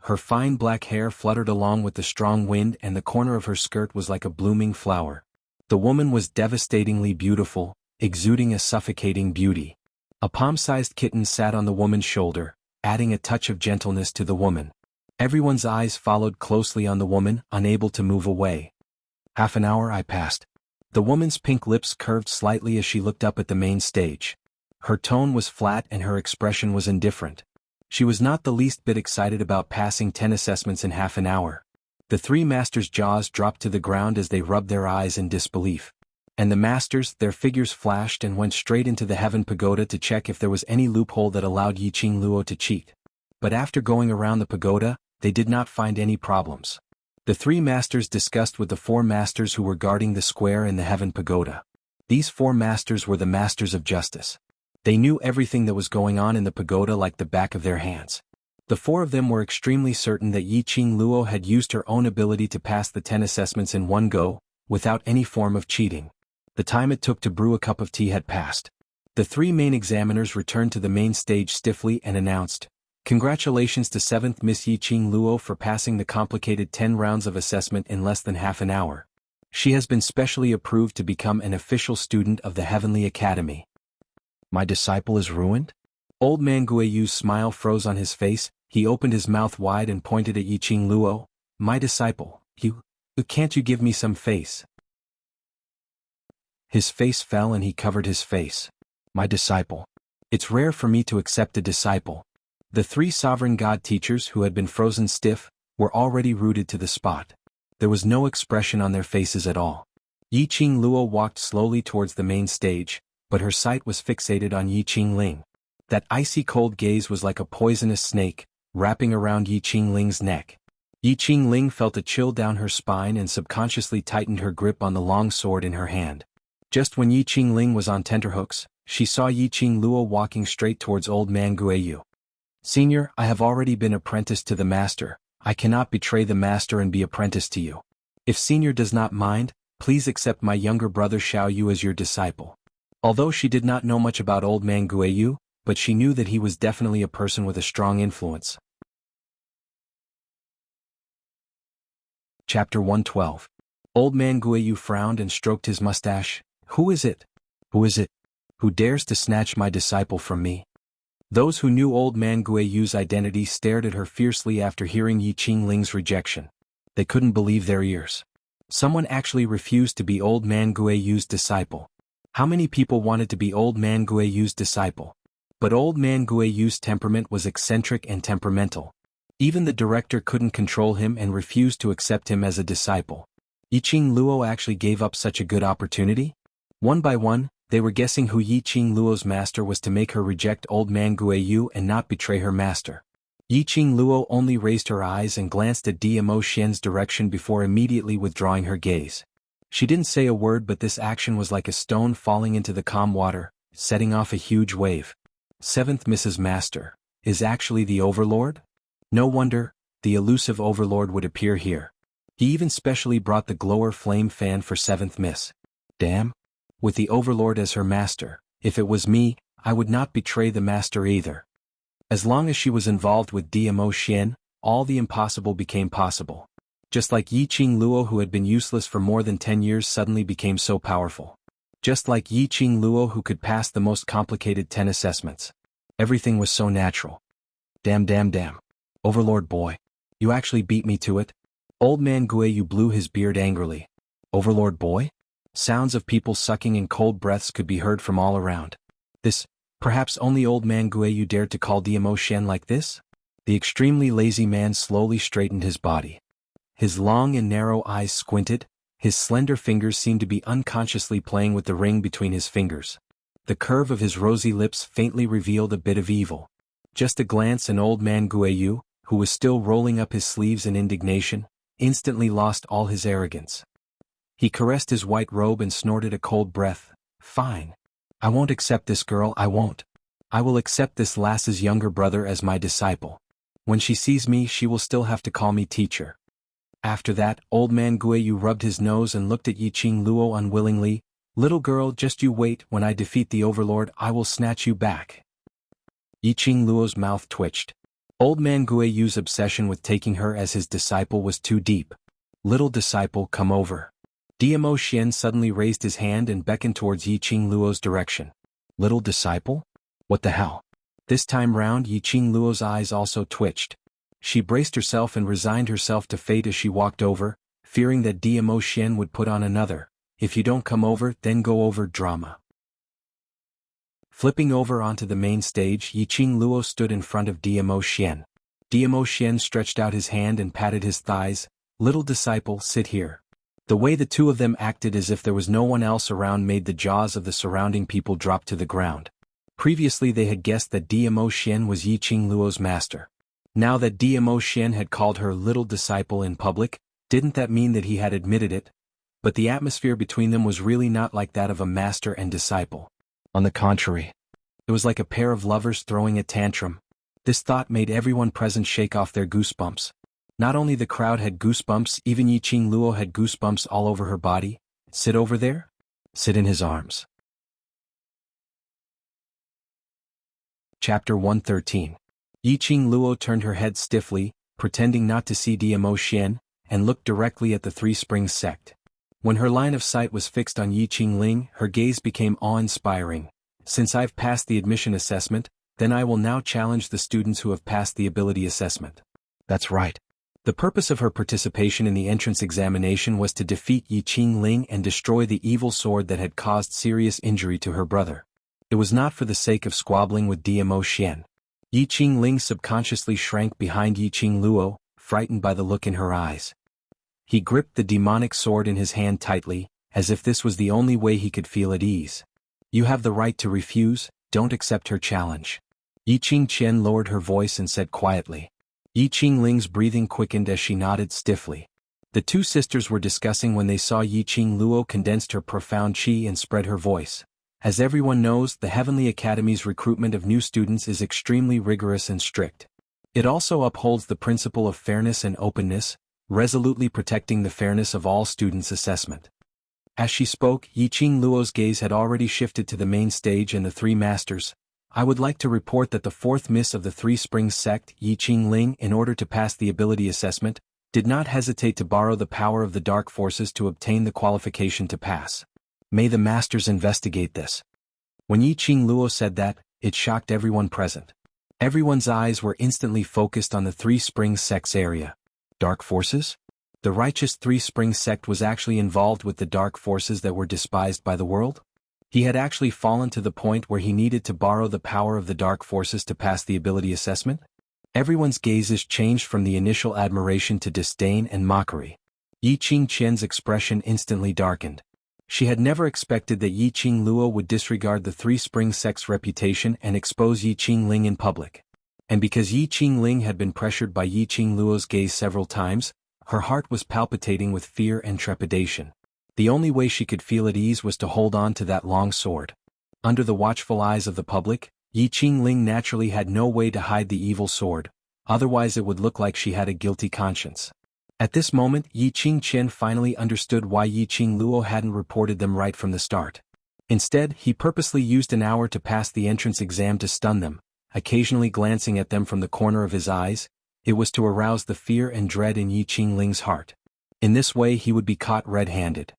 Her fine black hair fluttered along with the strong wind, and the corner of her skirt was like a blooming flower. The woman was devastatingly beautiful, exuding a suffocating beauty. A palm-sized kitten sat on the woman's shoulder, adding a touch of gentleness to the woman. Everyone's eyes followed closely on the woman, unable to move away. Half an hour I passed. The woman's pink lips curved slightly as she looked up at the main stage. Her tone was flat and her expression was indifferent. She was not the least bit excited about passing 10 assessments in half an hour. The three masters' jaws dropped to the ground as they rubbed their eyes in disbelief. And the masters, their figures flashed and went straight into the Heaven Pagoda to check if there was any loophole that allowed Yiqing Luo to cheat. But after going around the pagoda, they did not find any problems. The three masters discussed with the four masters who were guarding the square in the Heaven Pagoda. These four masters were the masters of justice. They knew everything that was going on in the pagoda like the back of their hands. The four of them were extremely certain that Yiqing Luo had used her own ability to pass the 10 assessments in one go, without any form of cheating. The time it took to brew a cup of tea had passed. The three main examiners returned to the main stage stiffly and announced, "Congratulations to 7th Miss Yiqing Luo for passing the complicated 10 rounds of assessment in less than half an hour. She has been specially approved to become an official student of the Heavenly Academy." My disciple is ruined? Old man Guiyu's smile froze on his face. He opened his mouth wide and pointed at Yiqing Luo. "My disciple, can't you give me some face?" His face fell and he covered his face. "My disciple. It's rare for me to accept a disciple." The three sovereign god teachers who had been frozen stiff, were already rooted to the spot. There was no expression on their faces at all. Yiqing Luo walked slowly towards the main stage, but her sight was fixated on Yiqing Ling. That icy cold gaze was like a poisonous snake, wrapping around Yiqing Ling's neck. Yiqing Ling felt a chill down her spine and subconsciously tightened her grip on the long sword in her hand. Just when Yiqing Ling was on tenterhooks, she saw Yiqing Luo walking straight towards old man Guiyu. "Senior, I have already been apprenticed to the master. I cannot betray the master and be apprenticed to you. If senior does not mind, please accept my younger brother Xiao Yu as your disciple." Although she did not know much about old man Guiyu, but she knew that he was definitely a person with a strong influence. Chapter 112. Old man Guiyu frowned and stroked his mustache. "Who is it? Who is it? Who dares to snatch my disciple from me?" Those who knew old man Guiyu's identity stared at her fiercely after hearing Yiqing Ling's rejection. They couldn't believe their ears. Someone actually refused to be old man Guiyu's disciple. How many people wanted to be old man Guiyu's disciple? But old man Guiyu's temperament was eccentric and temperamental. Even the director couldn't control him and refused to accept him as a disciple. Yiqing Luo actually gave up such a good opportunity? One by one, they were guessing who Yiqing Luo's master was to make her reject old man Guiyu and not betray her master. Yiqing Luo only raised her eyes and glanced at Dmo Xian's direction before immediately withdrawing her gaze. She didn't say a word, but this action was like a stone falling into the calm water, setting off a huge wave. 7th Mrs. Master is actually the Overlord? No wonder, the elusive Overlord would appear here. He even specially brought the glower flame fan for 7th Miss. Damn. With the Overlord as her master, if it was me, I would not betray the master either. As long as she was involved with Dmo Xian, all the impossible became possible. Just like Yiqing Luo, who had been useless for more than 10 years, suddenly became so powerful. Just like Yiqing Luo, who could pass the most complicated 10 assessments. Everything was so natural. Damn. Overlord boy. You actually beat me to it? Old man Guiyu blew his beard angrily. Overlord boy? Sounds of people sucking in cold breaths could be heard from all around. Perhaps only old man Guiyu dared to call Dmo Xian like this? The extremely lazy man slowly straightened his body. His long and narrow eyes squinted, his slender fingers seemed to be unconsciously playing with the ring between his fingers. The curve of his rosy lips faintly revealed a bit of evil. Just a glance and old man Guiyu, who was still rolling up his sleeves in indignation, instantly lost all his arrogance. He caressed his white robe and snorted a cold breath. Fine. I won't accept this girl, I won't. I will accept this lass's younger brother as my disciple. When she sees me, she will still have to call me teacher. After that, old man Guiyu rubbed his nose and looked at Yiqing Luo unwillingly. Little girl, just you wait, when I defeat the overlord I will snatch you back. Yiqing Luo's mouth twitched. Old man Guiyu's obsession with taking her as his disciple was too deep. Little disciple, come over. Diamo Xian suddenly raised his hand and beckoned towards Yiqing Luo's direction. Little disciple? What the hell? This time round Yiqing Luo's eyes also twitched. She braced herself and resigned herself to fate as she walked over, fearing that Diamo Xian would put on another, if you don't come over, then go over drama. Flipping over onto the main stage, Yiqing Luo stood in front of Diamo Xian. Diamo Xian stretched out his hand and patted his thighs. Little disciple, sit here. The way the two of them acted as if there was no one else around made the jaws of the surrounding people drop to the ground. Previously they had guessed that Diamo Xian was Yiqing Luo's master. Now that Diamo Xian had called her little disciple in public, didn't that mean that he had admitted it? But the atmosphere between them was really not like that of a master and disciple. On the contrary, it was like a pair of lovers throwing a tantrum. This thought made everyone present shake off their goosebumps. Not only the crowd had goosebumps, even Yiqing Luo had goosebumps all over her body. Sit over there? Sit in his arms. Chapter 113. Yiqing Luo turned her head stiffly, pretending not to see Diamo Xian, and looked directly at the Three Springs sect. When her line of sight was fixed on Yiqing Ling, her gaze became awe-inspiring. Since I've passed the admission assessment, then I will now challenge the students who have passed the ability assessment. That's right. The purpose of her participation in the entrance examination was to defeat Yiqing Ling and destroy the evil sword that had caused serious injury to her brother. It was not for the sake of squabbling with Diamo Xian. Yiqing Ling subconsciously shrank behind Yiqing Luo, frightened by the look in her eyes. He gripped the demonic sword in his hand tightly, as if this was the only way he could feel at ease. You have the right to refuse, don't accept her challenge. Yiqing Qian lowered her voice and said quietly. Yiqing Ling's breathing quickened as she nodded stiffly. The two sisters were discussing when they saw Yiqing Luo condensed her profound qi and spread her voice. As everyone knows, the Heavenly Academy's recruitment of new students is extremely rigorous and strict. It also upholds the principle of fairness and openness, resolutely protecting the fairness of all students' assessment. As she spoke, Yiqing Luo's gaze had already shifted to the main stage and the three masters. I would like to report that the fourth miss of the Three Springs sect, Yiqing Ling, in order to pass the ability assessment, did not hesitate to borrow the power of the dark forces to obtain the qualification to pass. May the masters investigate this. When Yiqing Luo said that, it shocked everyone present. Everyone's eyes were instantly focused on the Three Springs sect's area. Dark forces? The righteous Three Springs sect was actually involved with the dark forces that were despised by the world? He had actually fallen to the point where he needed to borrow the power of the dark forces to pass the ability assessment? Everyone's gazes changed from the initial admiration to disdain and mockery. Yiqing Qian's expression instantly darkened. She had never expected that Yiqing Luo would disregard the Three Springs sect's reputation and expose Yiqing Ling in public. And because Yiqing Ling had been pressured by Yiqing Luo's gaze several times, her heart was palpitating with fear and trepidation. The only way she could feel at ease was to hold on to that long sword. Under the watchful eyes of the public, Yiqing Ling naturally had no way to hide the evil sword, otherwise it would look like she had a guilty conscience. At this moment, Yiqing Qian finally understood why Yiqing Luo hadn't reported them right from the start. Instead, he purposely used an hour to pass the entrance exam to stun them, occasionally glancing at them from the corner of his eyes. It was to arouse the fear and dread in Yiqing Ling's heart. In this way he would be caught red-handed.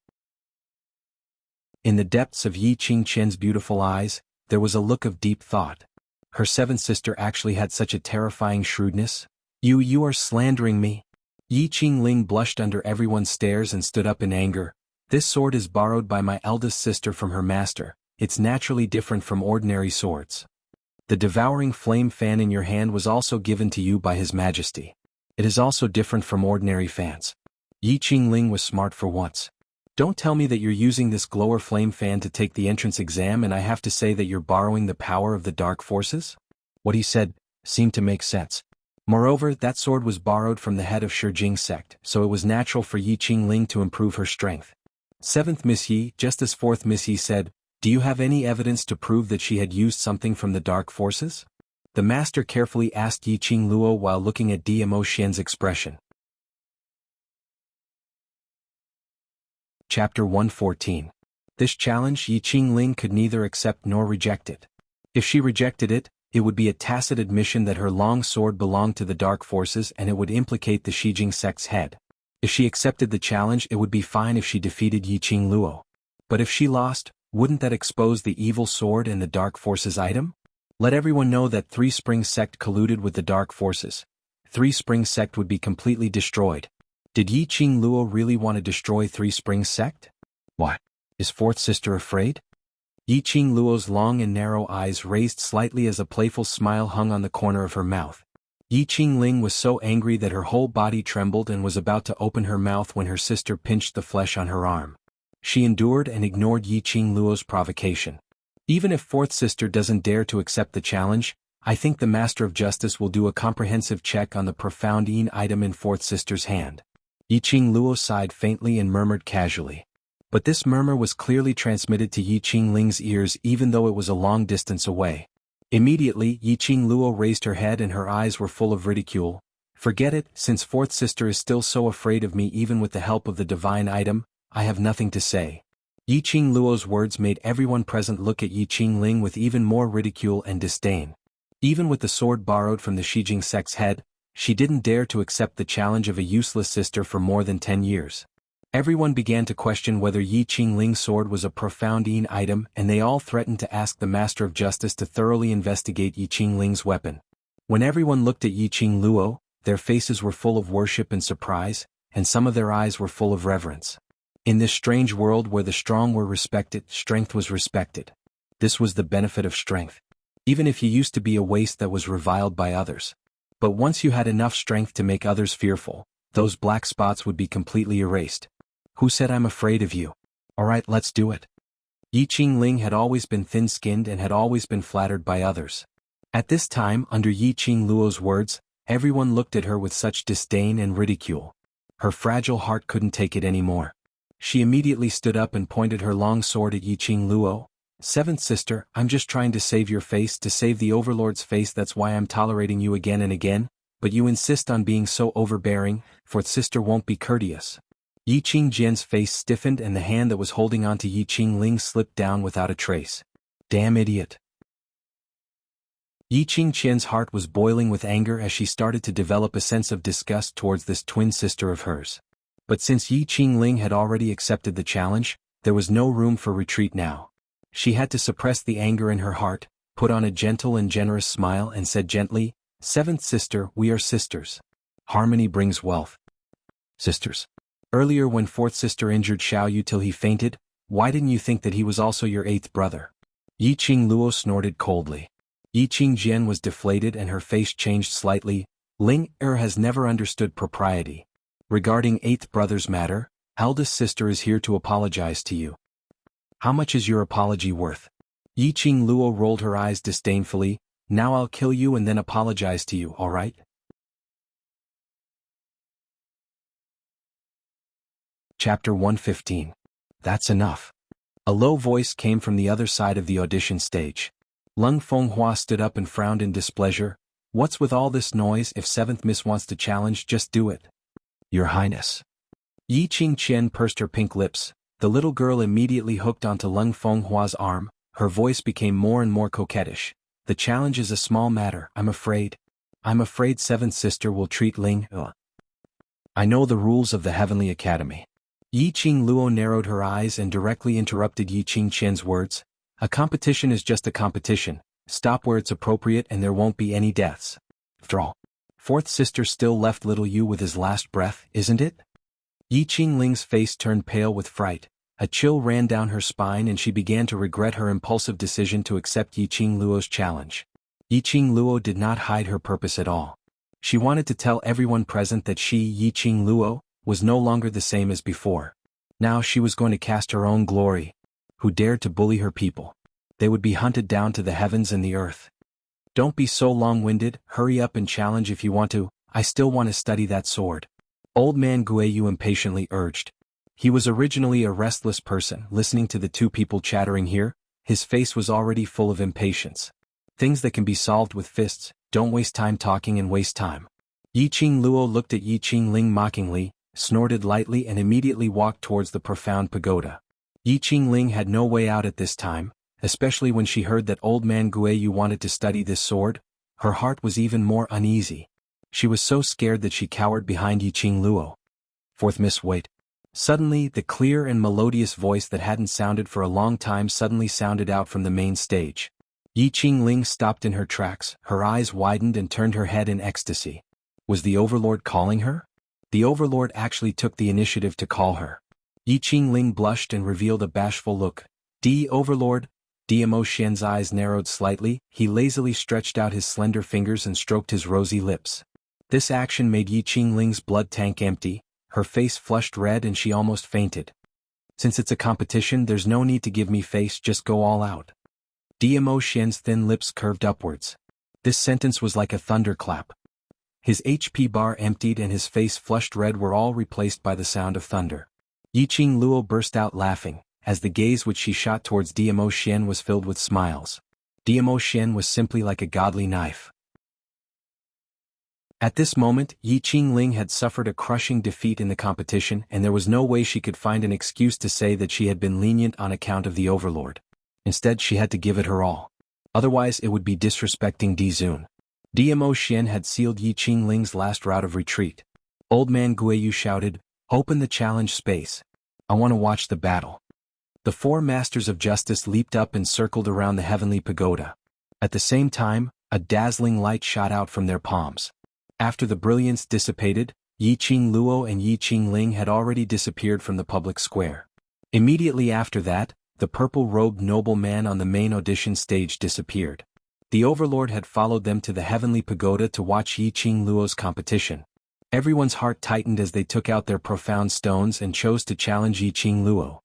In the depths of Yiqing Qian's beautiful eyes, there was a look of deep thought. Her seventh sister actually had such a terrifying shrewdness? You are slandering me. Yiqing Ling blushed under everyone's stares and stood up in anger. This sword is borrowed by my eldest sister from her master. It's naturally different from ordinary swords. The devouring flame fan in your hand was also given to you by His Majesty. It is also different from ordinary fans. Yiqing Ling was smart for once. Don't tell me that you're using this glower flame fan to take the entrance exam and I have to say that you're borrowing the power of the dark forces? What he said seemed to make sense. Moreover, that sword was borrowed from the head of Shijing sect, so it was natural for Yiqing Ling to improve her strength. Seventh Miss Yi, just as fourth Miss Yi said, do you have any evidence to prove that she had used something from the dark forces? The master carefully asked Yiqing Luo while looking at Diamo Xian's expression. Chapter 114. This challenge Yi Qingling could neither accept nor reject it. If she rejected it, it would be a tacit admission that her long sword belonged to the dark forces and it would implicate the Shijing sect's head. If she accepted the challenge, it would be fine if she defeated Yi Qingluo. But if she lost, wouldn't that expose the evil sword and the dark forces item? Let everyone know that Three Springs sect colluded with the dark forces. Three Springs sect would be completely destroyed. Did Yi Qingluo really want to destroy Three Springs sect? What? Is fourth sister afraid? Yi Qingluo's long and narrow eyes raised slightly as a playful smile hung on the corner of her mouth. Yi Qingling was so angry that her whole body trembled and was about to open her mouth when her sister pinched the flesh on her arm. She endured and ignored Yi Qingluo's provocation. Even if fourth sister doesn't dare to accept the challenge, I think the Master of Justice will do a comprehensive check on the profound item in fourth sister's hand. Yi Qingluo sighed faintly and murmured casually. But this murmur was clearly transmitted to Yi Qingling's ears even though it was a long distance away. Immediately, Yi Qingluo raised her head and her eyes were full of ridicule. Forget it, since fourth sister is still so afraid of me even with the help of the divine item, I have nothing to say. Yi Qingluo's words made everyone present look at Yi Qingling with even more ridicule and disdain. Even with the sword borrowed from the Shijing sect's head, she didn't dare to accept the challenge of a useless sister for more than 10 years. Everyone began to question whether Yi Qingling's sword was a profound item and they all threatened to ask the Master of Justice to thoroughly investigate Yi Qingling's weapon. When everyone looked at Yi Qingluo, their faces were full of worship and surprise, and some of their eyes were full of reverence. In this strange world where the strong were respected, strength was respected. This was the benefit of strength. Even if you used to be a waste that was reviled by others. But once you had enough strength to make others fearful, those black spots would be completely erased. Who said I'm afraid of you? Alright, let's do it. Yi Qingling had always been thin-skinned and had always been flattered by others. At this time, under Yi Qingluo's words, everyone looked at her with such disdain and ridicule. Her fragile heart couldn't take it anymore. She immediately stood up and pointed her long sword at Yi Qingluo. Seventh sister, I'm just trying to save your face, to save the Overlord's face, that's why I'm tolerating you again and again, but you insist on being so overbearing, fourth sister won't be courteous. Yi Qingjian's face stiffened and the hand that was holding onto Yi Qingling slipped down without a trace. Damn idiot. Yi Qingqian's heart was boiling with anger as she started to develop a sense of disgust towards this twin sister of hers. But since Yi Qingling had already accepted the challenge, there was no room for retreat now. She had to suppress the anger in her heart, put on a gentle and generous smile and said gently, Seventh sister, we are sisters. Harmony brings wealth. Sisters. Earlier when fourth sister injured Xiaoyu till he fainted, why didn't you think that he was also your eighth brother? Yi Qingluo snorted coldly. Yi Qingjian was deflated and her face changed slightly. Ling Er has never understood propriety. Regarding eighth brother's matter, eldest sister is here to apologize to you. How much is your apology worth? Yi Qingluo rolled her eyes disdainfully. Now I'll kill you and then apologize to you, alright? Chapter 115. That's enough. A low voice came from the other side of the audition stage. Lung Fenghua stood up and frowned in displeasure. What's with all this noise? If seventh miss wants to challenge, just do it. Your Highness. Yi Qingqian pursed her pink lips. The little girl immediately hooked onto Lung Fenghua's arm. Her voice became more and more coquettish. The challenge is a small matter, I'm afraid. I'm afraid seventh sister will treat Ling. I know the rules of the Heavenly Academy. Yi Qingluo narrowed her eyes and directly interrupted Yi Qingqian's words. A competition is just a competition. Stop where it's appropriate and there won't be any deaths. After all, fourth sister still left little you with his last breath, isn't it? Yi Qingling's face turned pale with fright. A chill ran down her spine and she began to regret her impulsive decision to accept Yi Qingluo's challenge. Yi Qingluo did not hide her purpose at all. She wanted to tell everyone present that she, Yi Qingluo, was no longer the same as before. Now she was going to cast her own glory. Who dared to bully her people? They would be hunted down to the heavens and the earth. Don't be so long-winded, hurry up and challenge if you want to, I still want to study that sword. Old man Guiyu impatiently urged. He was originally a restless person, listening to the two people chattering here, his face was already full of impatience. Things that can be solved with fists, don't waste time talking and waste time. Yi Qingluo looked at Yi Qingling mockingly, snorted lightly and immediately walked towards the profound pagoda. Yi Qingling had no way out at this time, especially when she heard that old man Guiyu wanted to study this sword. Her heart was even more uneasy. She was so scared that she cowered behind Yi Qingluo. Fourth Miss Wait. Suddenly, the clear and melodious voice that hadn't sounded for a long time suddenly sounded out from the main stage. Yi Qingling stopped in her tracks, her eyes widened and turned her head in ecstasy. Was the Overlord calling her? The Overlord actually took the initiative to call her. Yi Qingling blushed and revealed a bashful look. Overlord. Dimo Xian's eyes narrowed slightly, he lazily stretched out his slender fingers and stroked his rosy lips. This action made Yi Qingling's blood tank empty, her face flushed red and she almost fainted. Since it's a competition, there's no need to give me face, just go all out. Dimo Xian's thin lips curved upwards. This sentence was like a thunderclap. His HP bar emptied and his face flushed red were all replaced by the sound of thunder. Yi Qingluo burst out laughing, as the gaze which she shot towards Dimo Xian was filled with smiles. Dimo Xian was simply like a godly knife. At this moment, Yi Qingling had suffered a crushing defeat in the competition and there was no way she could find an excuse to say that she had been lenient on account of the Overlord. Instead she had to give it her all. Otherwise it would be disrespecting Dizun. Dimo Xian had sealed Yi Qingling's last route of retreat. Old man Guiyu shouted, "Open the challenge space. I want to watch the battle." The four masters of justice leaped up and circled around the heavenly pagoda. At the same time, a dazzling light shot out from their palms. After the brilliance dissipated, Yi Qingluo and Yi Qingling had already disappeared from the public square. Immediately after that, the purple-robed nobleman on the main audition stage disappeared. The Overlord had followed them to the heavenly pagoda to watch Yi Qingluo's competition. Everyone's heart tightened as they took out their profound stones and chose to challenge Yi Qingluo.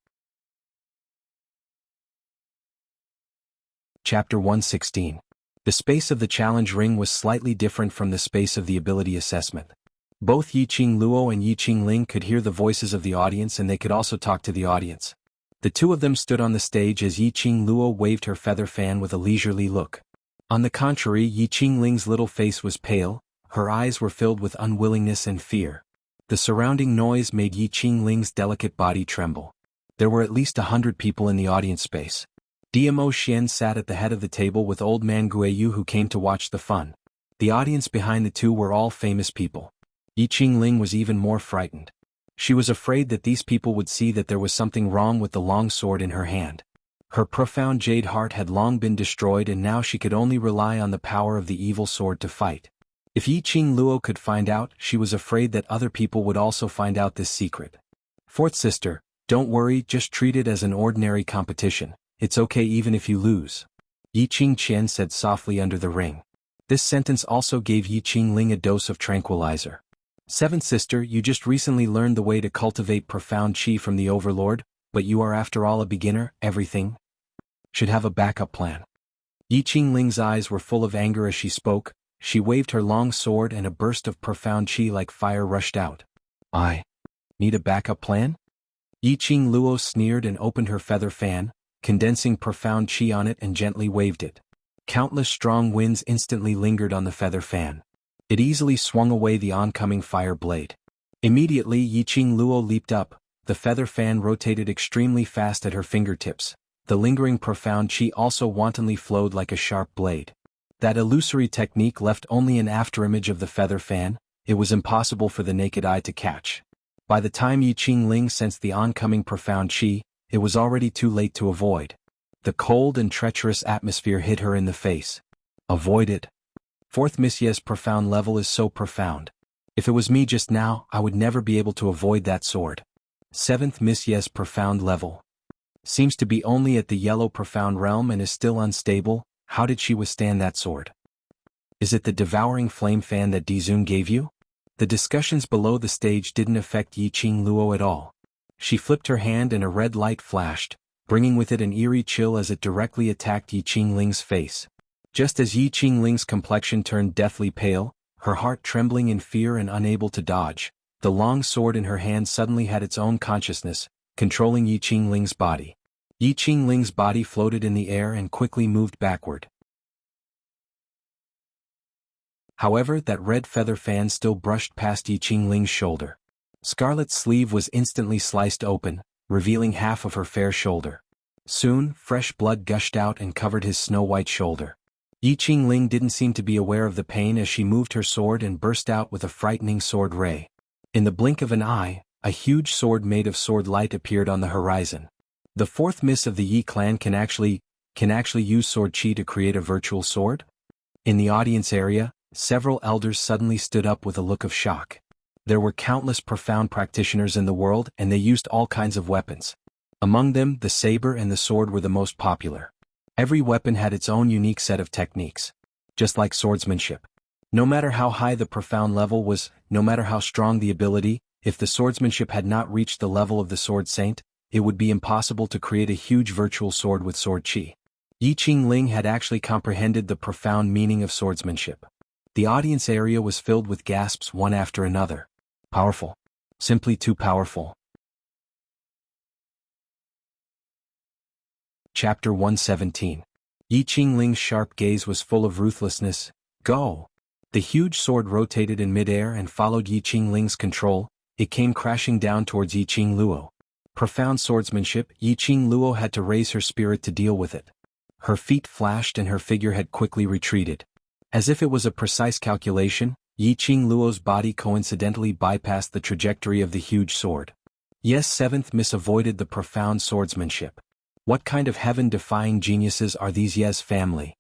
Chapter 116. The space of the challenge ring was slightly different from the space of the ability assessment. Both Yi Qingluo and Yi Qingling could hear the voices of the audience and they could also talk to the audience. The two of them stood on the stage as Yi Qingluo waved her feather fan with a leisurely look. On the contrary, Yi Qingling's little face was pale, her eyes were filled with unwillingness and fear. The surrounding noise made Yi Qingling's delicate body tremble. There were at least 100 people in the audience space. Dimo Xian sat at the head of the table with old man Guiyu who came to watch the fun. The audience behind the two were all famous people. Yi Qingling was even more frightened. She was afraid that these people would see that there was something wrong with the long sword in her hand. Her profound jade heart had long been destroyed and now she could only rely on the power of the evil sword to fight. If Yi Qingluo could find out, she was afraid that other people would also find out this secret. Fourth sister, don't worry, just treat it as an ordinary competition. It's okay even if you lose. Yi Qingqian said softly under the ring. This sentence also gave Yi Qingling a dose of tranquilizer. Seventh sister, you just recently learned the way to cultivate profound qi from the Overlord, but you are after all a beginner, everything should have a backup plan. Yi Qingling's eyes were full of anger as she spoke, she waved her long sword and a burst of profound qi like fire rushed out. I need a backup plan? Yi Qingluo sneered and opened her feather fan, condensing profound qi on it and gently waved it. Countless strong winds instantly lingered on the feather fan. It easily swung away the oncoming fire blade. Immediately Yi Qingluo leaped up, the feather fan rotated extremely fast at her fingertips. The lingering profound qi also wantonly flowed like a sharp blade. That illusory technique left only an afterimage of the feather fan, it was impossible for the naked eye to catch. By the time Yi Qingling sensed the oncoming profound qi, it was already too late to avoid. The cold and treacherous atmosphere hit her in the face. Avoid it. Fourth Messiah's profound level is so profound. If it was me just now, I would never be able to avoid that sword. Seventh Messiah's profound level seems to be only at the yellow profound realm and is still unstable. How did she withstand that sword? Is it the devouring flame fan that Dizun gave you? The discussions below the stage didn't affect Yi Qingluo at all. She flipped her hand and a red light flashed, bringing with it an eerie chill as it directly attacked Yi Qingling's face. Just as Yi Qingling's complexion turned deathly pale, her heart trembling in fear and unable to dodge, the long sword in her hand suddenly had its own consciousness, controlling Yi Qingling's body. Yi Qingling's body floated in the air and quickly moved backward. However, that red feather fan still brushed past Yi Qingling's shoulder. Scarlet's sleeve was instantly sliced open, revealing half of her fair shoulder. Soon, fresh blood gushed out and covered his snow-white shoulder. Yi Qingling didn't seem to be aware of the pain as she moved her sword and burst out with a frightening sword ray. In the blink of an eye, a huge sword made of sword light appeared on the horizon. The fourth miss of the Yi clan can actually use sword chi to create a virtual sword? In the audience area, several elders suddenly stood up with a look of shock. There were countless profound practitioners in the world and they used all kinds of weapons. Among them, the saber and the sword were the most popular. Every weapon had its own unique set of techniques. Just like swordsmanship. No matter how high the profound level was, no matter how strong the ability, if the swordsmanship had not reached the level of the sword saint, it would be impossible to create a huge virtual sword with sword chi. Yi Qingling had actually comprehended the profound meaning of swordsmanship. The audience area was filled with gasps one after another. Powerful. Simply too powerful. Chapter 117. Yi Qingling's sharp gaze was full of ruthlessness. Go! The huge sword rotated in midair and followed Yi Qingling's control. It came crashing down towards Yi Qingluo. Profound swordsmanship, Yi Qingluo had to raise her spirit to deal with it. Her feet flashed and her figure had quickly retreated. As if it was a precise calculation, Yi Qingluo's body coincidentally bypassed the trajectory of the huge sword. Yes, seventh miss avoided the profound swordsmanship. What kind of heaven-defying geniuses are these Yes family?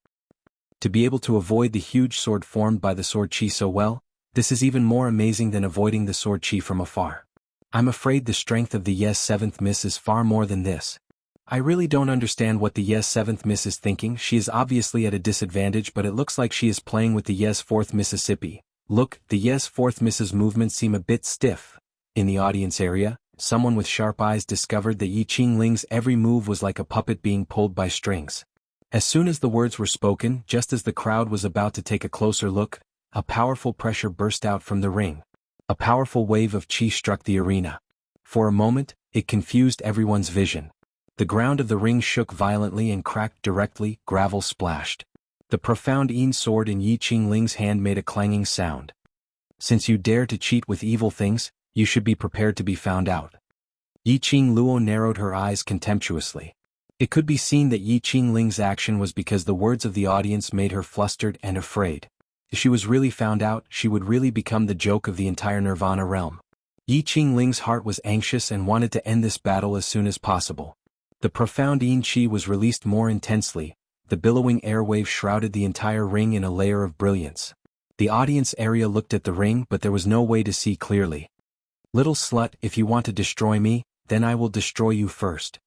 To be able to avoid the huge sword formed by the sword chi so well, this is even more amazing than avoiding the sword chi from afar. I'm afraid the strength of the Yes seventh miss is far more than this. I really don't understand what the Yes seventh miss is thinking. She is obviously at a disadvantage, but it looks like she is playing with the Yes fourth Mississippi. Look, the Yes fourth miss's movements seem a bit stiff. In the audience area, someone with sharp eyes discovered that Yi Qingling's every move was like a puppet being pulled by strings. As soon as the words were spoken, just as the crowd was about to take a closer look, a powerful pressure burst out from the ring. A powerful wave of chi struck the arena. For a moment, it confused everyone's vision. The ground of the ring shook violently and cracked directly, gravel splashed. The profound Yin sword in Yi Qingling's hand made a clanging sound. Since you dare to cheat with evil things, you should be prepared to be found out. Yi Qingluo narrowed her eyes contemptuously. It could be seen that Yi Qingling's action was because the words of the audience made her flustered and afraid. If she was really found out, she would really become the joke of the entire Nirvana realm. Yi Qingling's heart was anxious and wanted to end this battle as soon as possible. The profound Yin Qi was released more intensely. The billowing airwave shrouded the entire ring in a layer of brilliance. The audience area looked at the ring, but there was no way to see clearly. Little slut, if you want to destroy me, then I will destroy you first.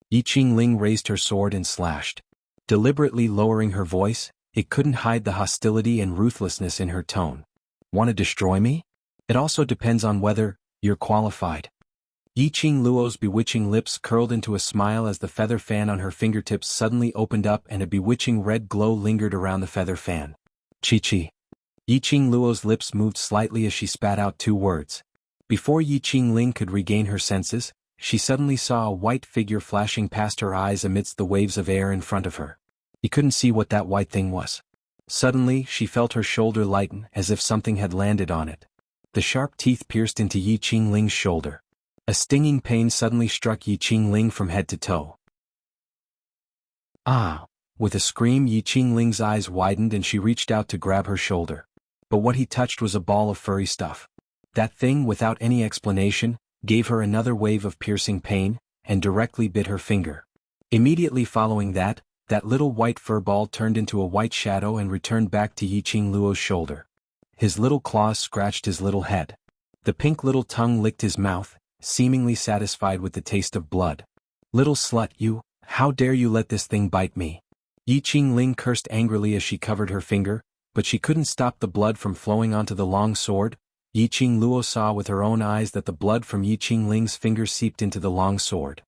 Yi Qingling raised her sword and slashed. Deliberately lowering her voice, it couldn't hide the hostility and ruthlessness in her tone. Want to destroy me? It also depends on whether you're qualified. Yi Qingluo's bewitching lips curled into a smile as the feather fan on her fingertips suddenly opened up and a bewitching red glow lingered around the feather fan. Chi-chi. Yi Qingluo's lips moved slightly as she spat out two words. Before Yi Qingling could regain her senses, she suddenly saw a white figure flashing past her eyes amidst the waves of air in front of her. He couldn't see what that white thing was. Suddenly, she felt her shoulder lighten as if something had landed on it. The sharp teeth pierced into Yi Qingling's shoulder. A stinging pain suddenly struck Yi Qingling from head to toe. Ah! With a scream, Yi Qingling's eyes widened and she reached out to grab her shoulder. But what he touched was a ball of furry stuff. That thing, without any explanation, gave her another wave of piercing pain, and directly bit her finger. Immediately following that little white fur ball turned into a white shadow and returned back to Yi Qingluo's shoulder. His little claws scratched his little head. The pink little tongue licked his mouth, seemingly satisfied with the taste of blood. Little slut, you, how dare you let this thing bite me? Yi Qingling cursed angrily as she covered her finger, but she couldn't stop the blood from flowing onto the long sword. Yi Qingluo saw with her own eyes that the blood from Yi Qingling's finger seeped into the long sword.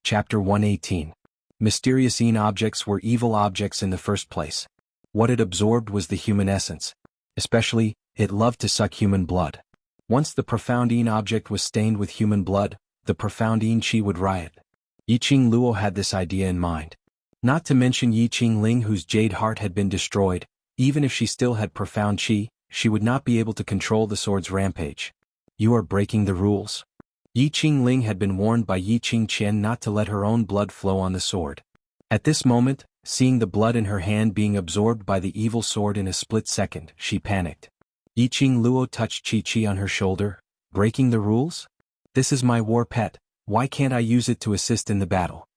Chapter 118. Mysterious Yin objects were evil objects in the first place. What it absorbed was the human essence. Especially, it loved to suck human blood. Once the profound Yin object was stained with human blood, the profound Yin Qi would riot. Yi Qingluo had this idea in mind. Not to mention Yi Qingling, whose jade heart had been destroyed. Even if she still had profound Qi, she would not be able to control the sword's rampage. You are breaking the rules. Yi Qingling had been warned by Yi Qingqian not to let her own blood flow on the sword. At this moment, seeing the blood in her hand being absorbed by the evil sword in a split second, she panicked. Yi Qingluo touched Qi on her shoulder. Breaking the rules? This is my war pet, why can't I use it to assist in the battle?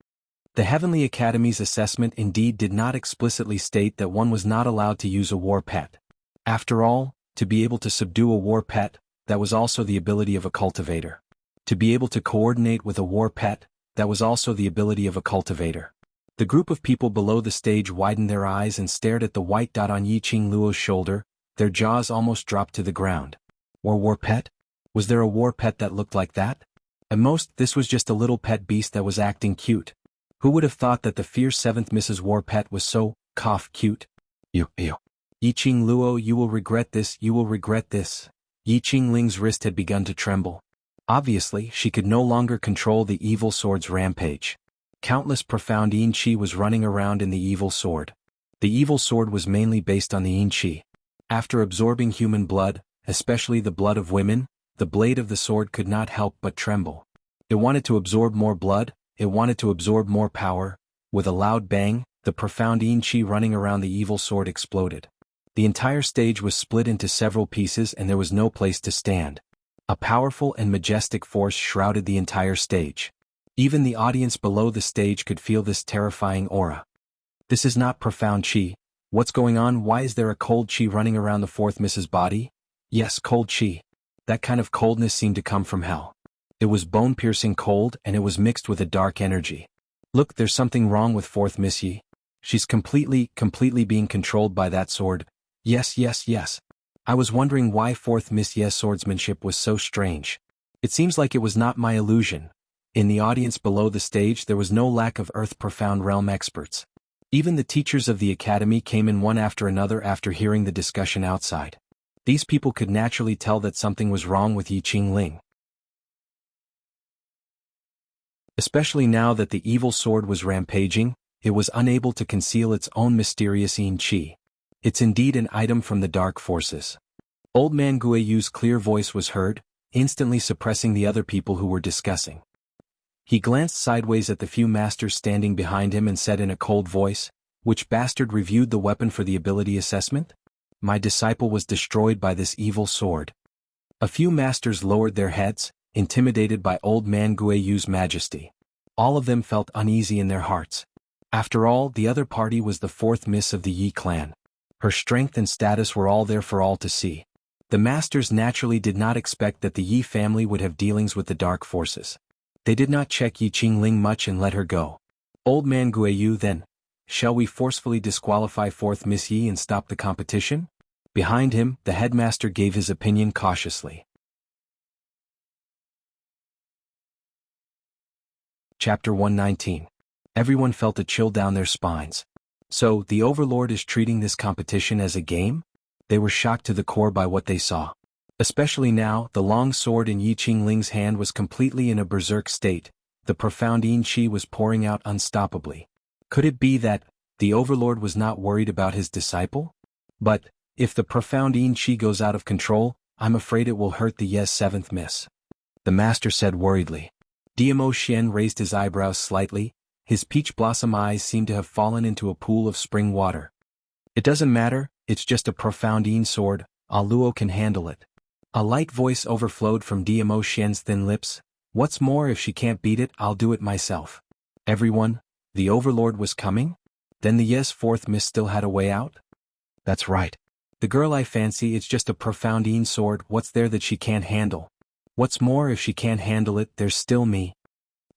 The Heavenly Academy's assessment indeed did not explicitly state that one was not allowed to use a war pet. After all, to be able to subdue a war pet, that was also the ability of a cultivator. To be able to coordinate with a war pet, that was also the ability of a cultivator. The group of people below the stage widened their eyes and stared at the white dot on Yi Qingluo's shoulder, their jaws almost dropped to the ground. War pet? Was there a war pet that looked like that? At most, this was just a little pet beast that was acting cute. Who would have thought that the fierce 7th Mrs. War Pet was so, cute? Yi Qingluo, you will regret this, you will regret this. Yi Qingling's wrist had begun to tremble. Obviously, she could no longer control the evil sword's rampage. Countless profound yin qi was running around in the evil sword. The evil sword was mainly based on the yin qi. After absorbing human blood, especially the blood of women, the blade of the sword could not help but tremble. It wanted to absorb more blood, it wanted to absorb more power. With a loud bang, the profound yin qi running around the evil sword exploded. The entire stage was split into several pieces and there was no place to stand. A powerful and majestic force shrouded the entire stage. Even the audience below the stage could feel this terrifying aura. This is not profound qi. What's going on? Why is there a cold qi running around the 4th Mrs. body? Yes, cold qi. That kind of coldness seemed to come from hell. It was bone-piercing cold and it was mixed with a dark energy. Look, there's something wrong with 4th Miss Yi. She's completely being controlled by that sword. Yes. I was wondering why 4th Miss Yi's swordsmanship was so strange. It seems like it was not my illusion. In the audience below the stage there was no lack of Earth Profound Realm experts. Even the teachers of the academy came in one after another after hearing the discussion outside. These people could naturally tell that something was wrong with Yi Qingling. Especially now that the evil sword was rampaging, it was unable to conceal its own mysterious yin qi. It's indeed an item from the dark forces. Old man Guiyu's clear voice was heard, instantly suppressing the other people who were discussing. He glanced sideways at the few masters standing behind him and said in a cold voice, "Which bastard reviewed the weapon for the ability assessment? My disciple was destroyed by this evil sword." A few masters lowered their heads, intimidated by old man Guiyu's majesty. All of them felt uneasy in their hearts. After all, the other party was the 4th Miss of the Yi clan. Her strength and status were all there for all to see. The masters naturally did not expect that the Yi family would have dealings with the dark forces. They did not check Yi Qingling much and let her go. Old man Guiyu then, "Shall we forcefully disqualify 4th Miss Yi and stop the competition?" Behind him, the headmaster gave his opinion cautiously. Chapter 119. Everyone felt a chill down their spines. So, the Overlord is treating this competition as a game? They were shocked to the core by what they saw. Especially now, the long sword in Yi Qingling's hand was completely in a berserk state. The profound yin qi was pouring out unstoppably. Could it be that the Overlord was not worried about his disciple? But if the profound yin qi goes out of control, I'm afraid it will hurt the Yes 7th Miss. The master said worriedly. Diamo Xian raised his eyebrows slightly. His peach blossom eyes seemed to have fallen into a pool of spring water. It doesn't matter, it's just a profound yin sword, Luo can handle it. A light voice overflowed from Diamo Xian's thin lips. What's more, if she can't beat it, I'll do it myself. Everyone, the Overlord was coming? Then the Yes 4th Miss still had a way out? That's right. The girl I fancy, it's just a profound yin sword, what's there that she can't handle? What's more, if she can't handle it, there's still me.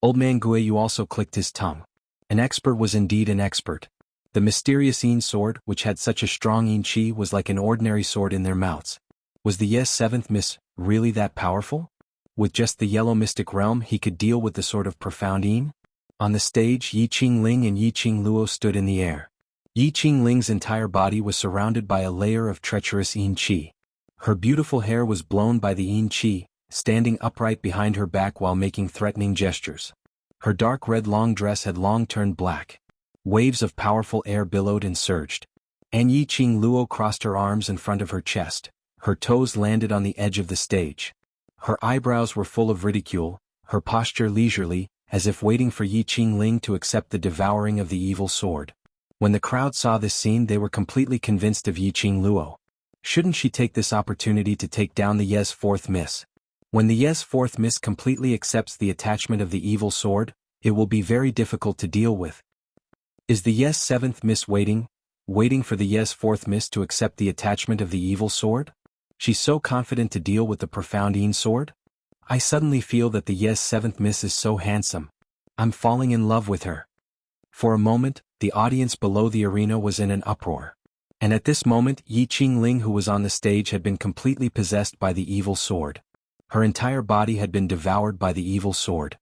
Old man Guiyu also clicked his tongue. An expert was indeed an expert. The mysterious yin sword, which had such a strong yin qi, was like an ordinary sword in their mouths. Was the Yes 7th Miss really that powerful? With just the yellow mystic realm he could deal with the sword of profound yin? On the stage, Yi Qingling and Yi Qingluo stood in the air. Yi Qingling's entire body was surrounded by a layer of treacherous yin qi. Her beautiful hair was blown by the yin qi, standing upright behind her back while making threatening gestures. Her dark red long dress had long turned black. Waves of powerful air billowed and surged. And Yi Qingluo crossed her arms in front of her chest. Her toes landed on the edge of the stage. Her eyebrows were full of ridicule, her posture leisurely, as if waiting for Yi Qingling to accept the devouring of the evil sword. When the crowd saw this scene, they were completely convinced of Yi Qingluo. Shouldn't she take this opportunity to take down the Ye's fourth miss? When the Ye's fourth miss completely accepts the attachment of the evil sword, it will be very difficult to deal with. Is the Ye's seventh miss waiting for the Ye's fourth miss to accept the attachment of the evil sword? She's so confident to deal with the profound Yin sword? I suddenly feel that the Ye's seventh miss is so handsome. I'm falling in love with her. For a moment, the audience below the arena was in an uproar. And at this moment, Yi Qingling, who was on the stage, had been completely possessed by the evil sword. Her entire body had been devoured by the evil sword.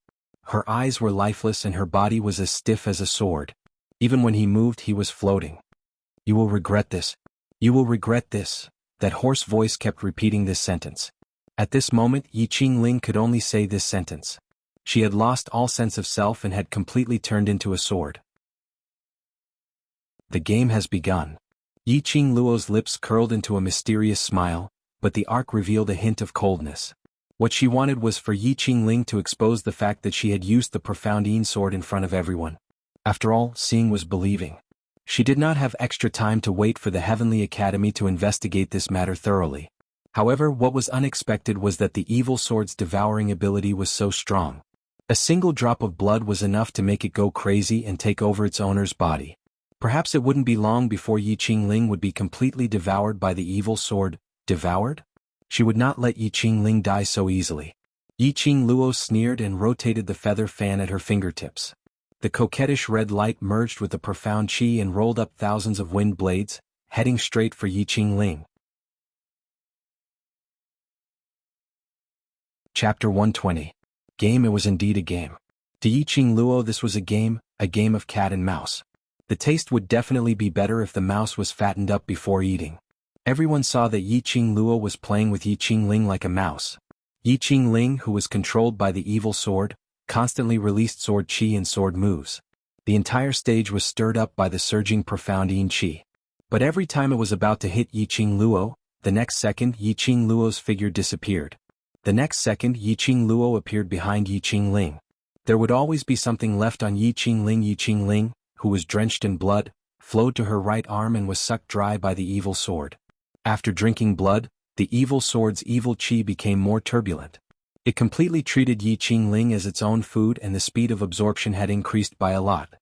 Her eyes were lifeless and her body was as stiff as a sword. Even when he moved, he was floating. You will regret this. You will regret this. That hoarse voice kept repeating this sentence. At this moment, Yi Qingling could only say this sentence. She had lost all sense of self and had completely turned into a sword. The game has begun. Yi Qingluo's lips curled into a mysterious smile, but the arc revealed a hint of coldness. What she wanted was for Yi Qingling to expose the fact that she had used the profound Yin sword in front of everyone. After all, seeing was believing. She did not have extra time to wait for the Heavenly Academy to investigate this matter thoroughly. However, what was unexpected was that the evil sword's devouring ability was so strong. A single drop of blood was enough to make it go crazy and take over its owner's body. Perhaps it wouldn't be long before Yi Qingling would be completely devoured by the evil sword. Devoured? She would not let Yi Qingling die so easily. Yi Qingluo sneered and rotated the feather fan at her fingertips. The coquettish red light merged with the profound qi and rolled up thousands of wind blades, heading straight for Yi Qingling. Chapter 120. Game. It was indeed a game. To Yi Qingluo this was a game of cat and mouse. The taste would definitely be better if the mouse was fattened up before eating. Everyone saw that Yi Qingluo was playing with Yi Qingling like a mouse. Yi Qingling, who was controlled by the evil sword, constantly released sword qi and sword moves. The entire stage was stirred up by the surging profound Yin qi. But every time it was about to hit Yi Qingluo, the next second Yi Qingluo's figure disappeared. The next second Yi Qingluo appeared behind Yi Qingling. There would always be something left on Yi Qingling. Yi Qingling, who was drenched in blood, flowed to her right arm and was sucked dry by the evil sword. After drinking blood, the evil sword's evil qi became more turbulent. It completely treated Yi Qingling as its own food and the speed of absorption had increased by a lot.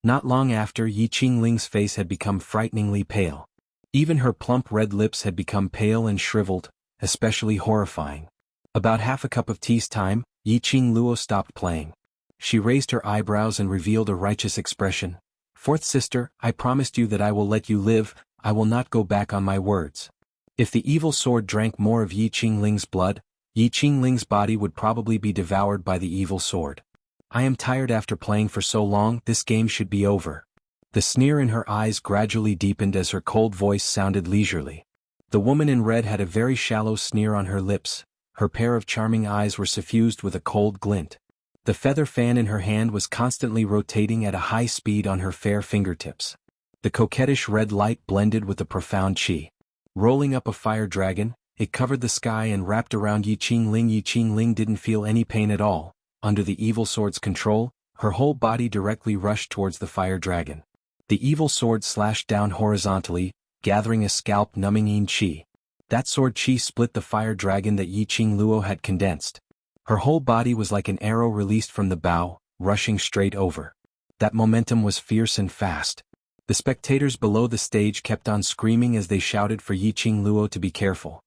Not long after, Yi Qingling's face had become frighteningly pale. Even her plump red lips had become pale and shriveled, especially horrifying. About half a cup of tea's time, Yi Qingluo stopped playing. She raised her eyebrows and revealed a righteous expression. Fourth sister, I promised you that I will let you live, I will not go back on my words. If the evil sword drank more of Yi Qingling's blood, Yi Qingling's body would probably be devoured by the evil sword. I am tired after playing for so long, this game should be over. The sneer in her eyes gradually deepened as her cold voice sounded leisurely. The woman in red had a very shallow sneer on her lips, her pair of charming eyes were suffused with a cold glint. The feather fan in her hand was constantly rotating at a high speed on her fair fingertips. The coquettish red light blended with the profound qi. Rolling up a fire dragon, it covered the sky and wrapped around Yi Qingling. Yi Qingling didn't feel any pain at all. Under the evil sword's control, her whole body directly rushed towards the fire dragon. The evil sword slashed down horizontally, gathering a scalp-numbing yin qi. That sword qi split the fire dragon that Yi Qingluo had condensed. Her whole body was like an arrow released from the bow, rushing straight over. That momentum was fierce and fast. The spectators below the stage kept on screaming as they shouted for Yi Qingluo to be careful.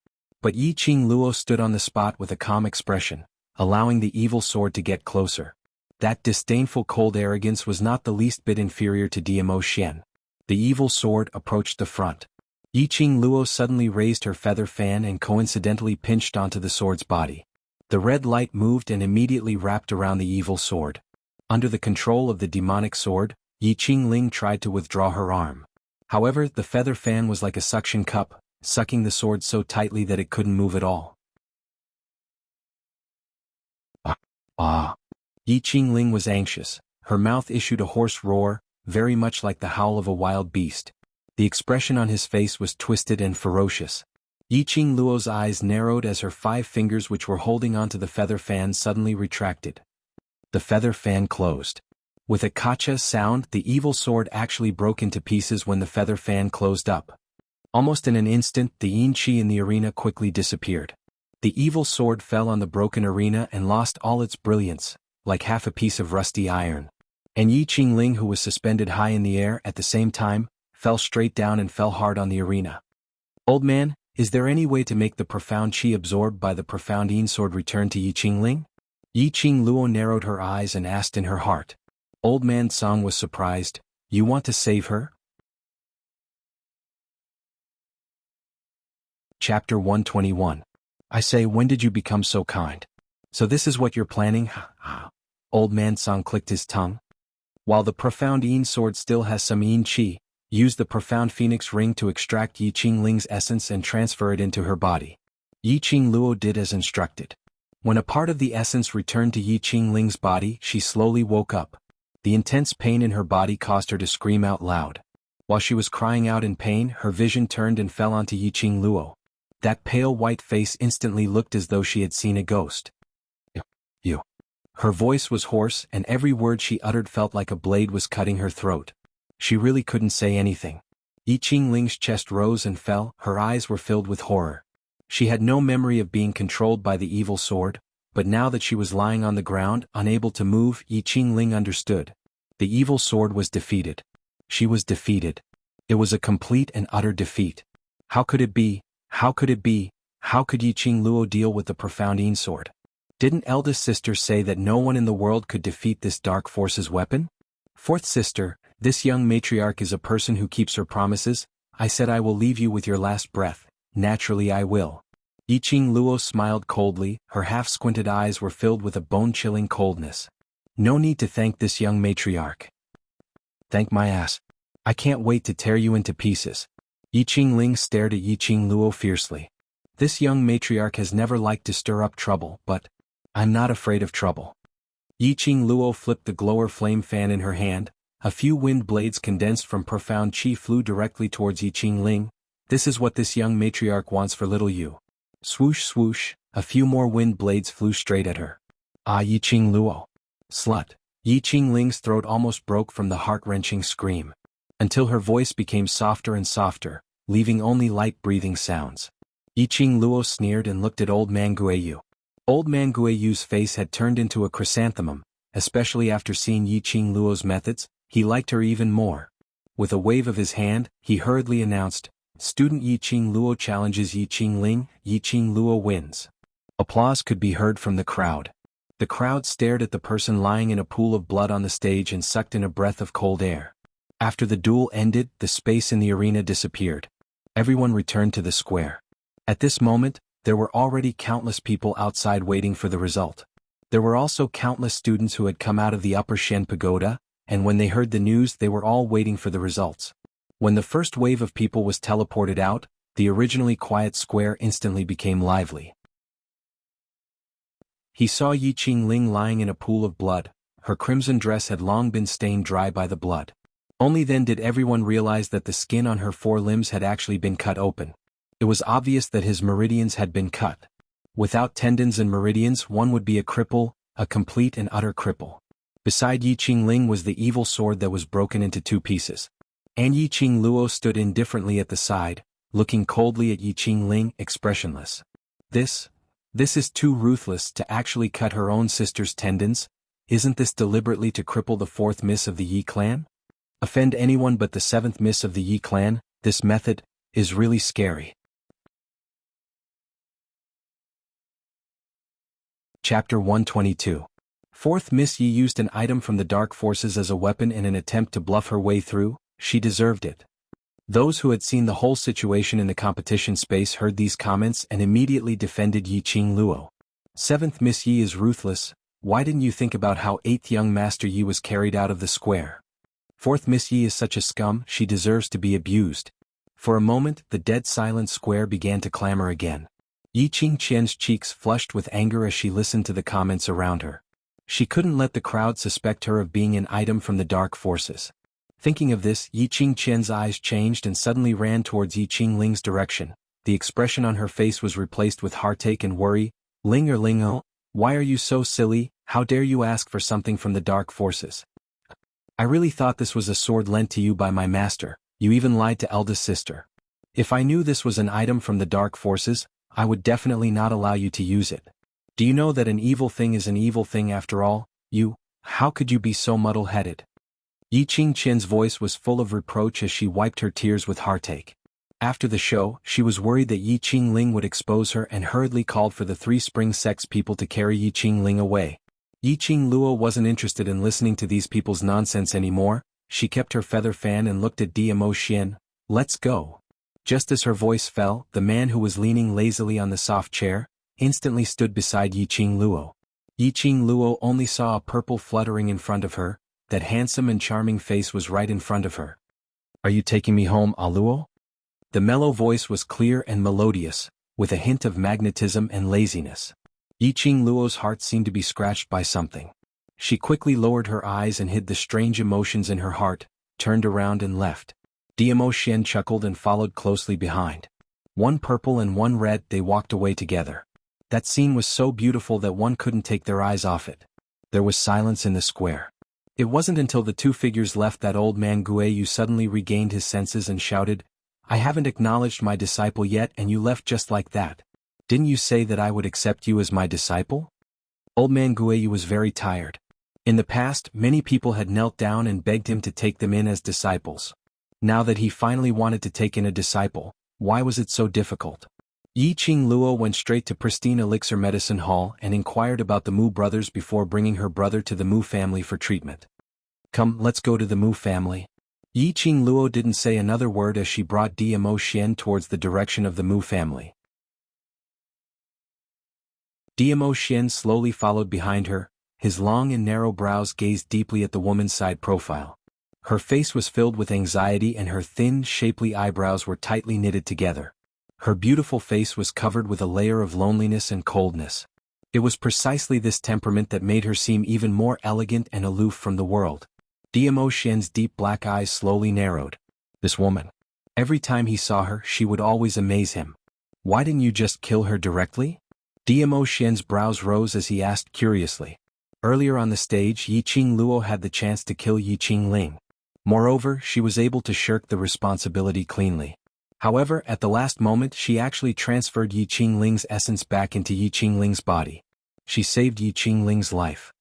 But Yi Qingluo stood on the spot with a calm expression, allowing the evil sword to get closer. That disdainful cold arrogance was not the least bit inferior to Diamo Xian. The evil sword approached the front. Yi Qingluo suddenly raised her feather fan and coincidentally pinched onto the sword's body. The red light moved and immediately wrapped around the evil sword. Under the control of the demonic sword, Yi Qingling tried to withdraw her arm. However, the feather fan was like a suction cup, sucking the sword so tightly that it couldn't move at all. Yi Qingling was anxious. Her mouth issued a hoarse roar, very much like the howl of a wild beast. The expression on his face was twisted and ferocious. Yiqing Luo's eyes narrowed as her 5 fingers which were holding onto the feather fan suddenly retracted. The feather fan closed. With a kacha sound, the evil sword actually broke into pieces when the feather fan closed up. Almost in an instant, the yin qi in the arena quickly disappeared. The evil sword fell on the broken arena and lost all its brilliance, like half a piece of rusty iron. And Yiqing Ling, who was suspended high in the air at the same time, fell straight down and fell hard on the arena. Old man, is there any way to make the profound qi absorbed by the profound yin sword return to Yiqing Ling? Yiqing Luo narrowed her eyes and asked in her heart. Old man Song was surprised. You want to save her? Chapter 121. I say, when did you become so kind? So this is what you're planning? Old man Song clicked his tongue. While the profound yin sword still has some yin qi, use the profound phoenix ring to extract Yiqing Ling's essence and transfer it into her body. Yiqing Luo did as instructed. When a part of the essence returned to Yiqing Ling's body, she slowly woke up. The intense pain in her body caused her to scream out loud. While she was crying out in pain, her vision turned and fell onto Yiqing Luo. That pale white face instantly looked as though she had seen a ghost. You. Her voice was hoarse, and every word she uttered felt like a blade was cutting her throat. She really couldn't say anything. Yiqing Ling's chest rose and fell, her eyes were filled with horror. She had no memory of being controlled by the evil sword, but now that she was lying on the ground, unable to move, Yiqing Ling understood. The evil sword was defeated. She was defeated. It was a complete and utter defeat. How could it be? How could it be? How could Yiqing Luo deal with the profound yin sword? Didn't eldest sister say that no one in the world could defeat this dark force's weapon? Fourth sister, this young matriarch is a person who keeps her promises. I said I will leave you with your last breath. Naturally I will. Yiqing Luo smiled coldly, her half-squinted eyes were filled with a bone-chilling coldness. No need to thank this young matriarch. Thank my ass. I can't wait to tear you into pieces. Yiqing Ling stared at Yiqing Luo fiercely. This young matriarch has never liked to stir up trouble, but I'm not afraid of trouble. Yiqing Luo flipped the glower flame fan in her hand. A few wind blades condensed from profound qi flew directly towards Yiqing Ling. This is what this young matriarch wants for little you. Swoosh swoosh, a few more wind blades flew straight at her. Ah, Yiqing Luo. Slut. Yiqing Ling's throat almost broke from the heart-wrenching scream. Until her voice became softer and softer, leaving only light breathing sounds. Yiqing Luo sneered and looked at Old Man Guiyu. Old Man Guiyu's face had turned into a chrysanthemum, especially after seeing Yiqing Luo's methods. He liked her even more. With a wave of his hand, he hurriedly announced, Student Yiqing Luo challenges Yiqing Ling, Yiqing Luo wins. Applause could be heard from the crowd. The crowd stared at the person lying in a pool of blood on the stage and sucked in a breath of cold air. After the duel ended, the space in the arena disappeared. Everyone returned to the square. At this moment, there were already countless people outside waiting for the result. There were also countless students who had come out of the Upper Shen Pagoda, and when they heard the news they were all waiting for the results. When the first wave of people was teleported out, the originally quiet square instantly became lively. He saw Yiqing Ling lying in a pool of blood. Her crimson dress had long been stained dry by the blood. Only then did everyone realize that the skin on her 4 limbs had actually been cut open. It was obvious that his meridians had been cut. Without tendons and meridians, one would be a cripple, a complete and utter cripple. Beside Yiqing Ling was the evil sword that was broken into 2 pieces. And Yiqing Luo stood indifferently at the side, looking coldly at Yiqing Ling, expressionless. This is too ruthless to actually cut her own sister's tendons. Isn't this deliberately to cripple the 4th miss of the Yi clan? Offend anyone but the 7th miss of the Yi clan? This method is really scary. Chapter 122. 4th Miss Yi used an item from the Dark Forces as a weapon in an attempt to bluff her way through. She deserved it. Those who had seen the whole situation in the competition space heard these comments and immediately defended Yiqing Luo. 7th Miss Yi is ruthless. Why didn't you think about how 8th young Master Yi was carried out of the square? 4th Miss Yi is such a scum, she deserves to be abused. For a moment, the dead silent square began to clamor again. Yiqing Qian's cheeks flushed with anger as she listened to the comments around her. She couldn't let the crowd suspect her of being an item from the Dark Forces. Thinking of this, Yiqing Qian's eyes changed and suddenly ran towards Yiqing Ling's direction. The expression on her face was replaced with heartache and worry. Ling or Lingo, why are you so silly? How dare you ask for something from the dark forces? I really thought this was a sword lent to you by my master. You even lied to eldest sister. If I knew this was an item from the dark forces, I would definitely not allow you to use it. Do you know that an evil thing is an evil thing after all? How could you be so muddle-headed? Yi Qingqian's voice was full of reproach as she wiped her tears with heartache. After the show, she was worried that Yi Qingling would expose her and hurriedly called for the 3 Spring Sex people to carry Yi Qingling away. Yi Qingluo wasn't interested in listening to these people's nonsense anymore. She kept her feather fan and looked at Diamo Xian. Let's go. Just as her voice fell, the man who was leaning lazily on the soft chair instantly stood beside Yi Qingluo. Yi Qingluo only saw a purple fluttering in front of her. That handsome and charming face was right in front of her. Are you taking me home, Aluo? The mellow voice was clear and melodious, with a hint of magnetism and laziness. Yi Qingluo's heart seemed to be scratched by something. She quickly lowered her eyes and hid the strange emotions in her heart, turned around and left. Diamo Xian chuckled and followed closely behind. One purple and one red, they walked away together. That scene was so beautiful that one couldn't take their eyes off it. There was silence in the square. It wasn't until the 2 figures left that old man Guiyu suddenly regained his senses and shouted, I haven't acknowledged my disciple yet and you left just like that. Didn't you say that I would accept you as my disciple? Old man Guiyu was very tired. In the past, many people had knelt down and begged him to take them in as disciples. Now that he finally wanted to take in a disciple, why was it so difficult? Yi Qingluo went straight to Pristine Elixir Medicine Hall and inquired about the Mu brothers before bringing her brother to the Mu family for treatment. Come, let's go to the Mu family. Yi Qingluo didn't say another word as she brought Diamo Xian towards the direction of the Mu family. Diamo Xian slowly followed behind her. His long and narrow brows gazed deeply at the woman's side profile. Her face was filled with anxiety and her thin, shapely eyebrows were tightly knitted together. Her beautiful face was covered with a layer of loneliness and coldness. It was precisely this temperament that made her seem even more elegant and aloof from the world. Diamo Xian's deep black eyes slowly narrowed. This woman. Every time he saw her, she would always amaze him. Why didn't you just kill her directly? Diamo Xian's brows rose as he asked curiously. Earlier on the stage, Yi Qingluo had the chance to kill Yi Qingling. Moreover, she was able to shirk the responsibility cleanly. However, at the last moment she actually transferred Yi Qingling's essence back into Yi Qingling's body. She saved Yi Qingling's life.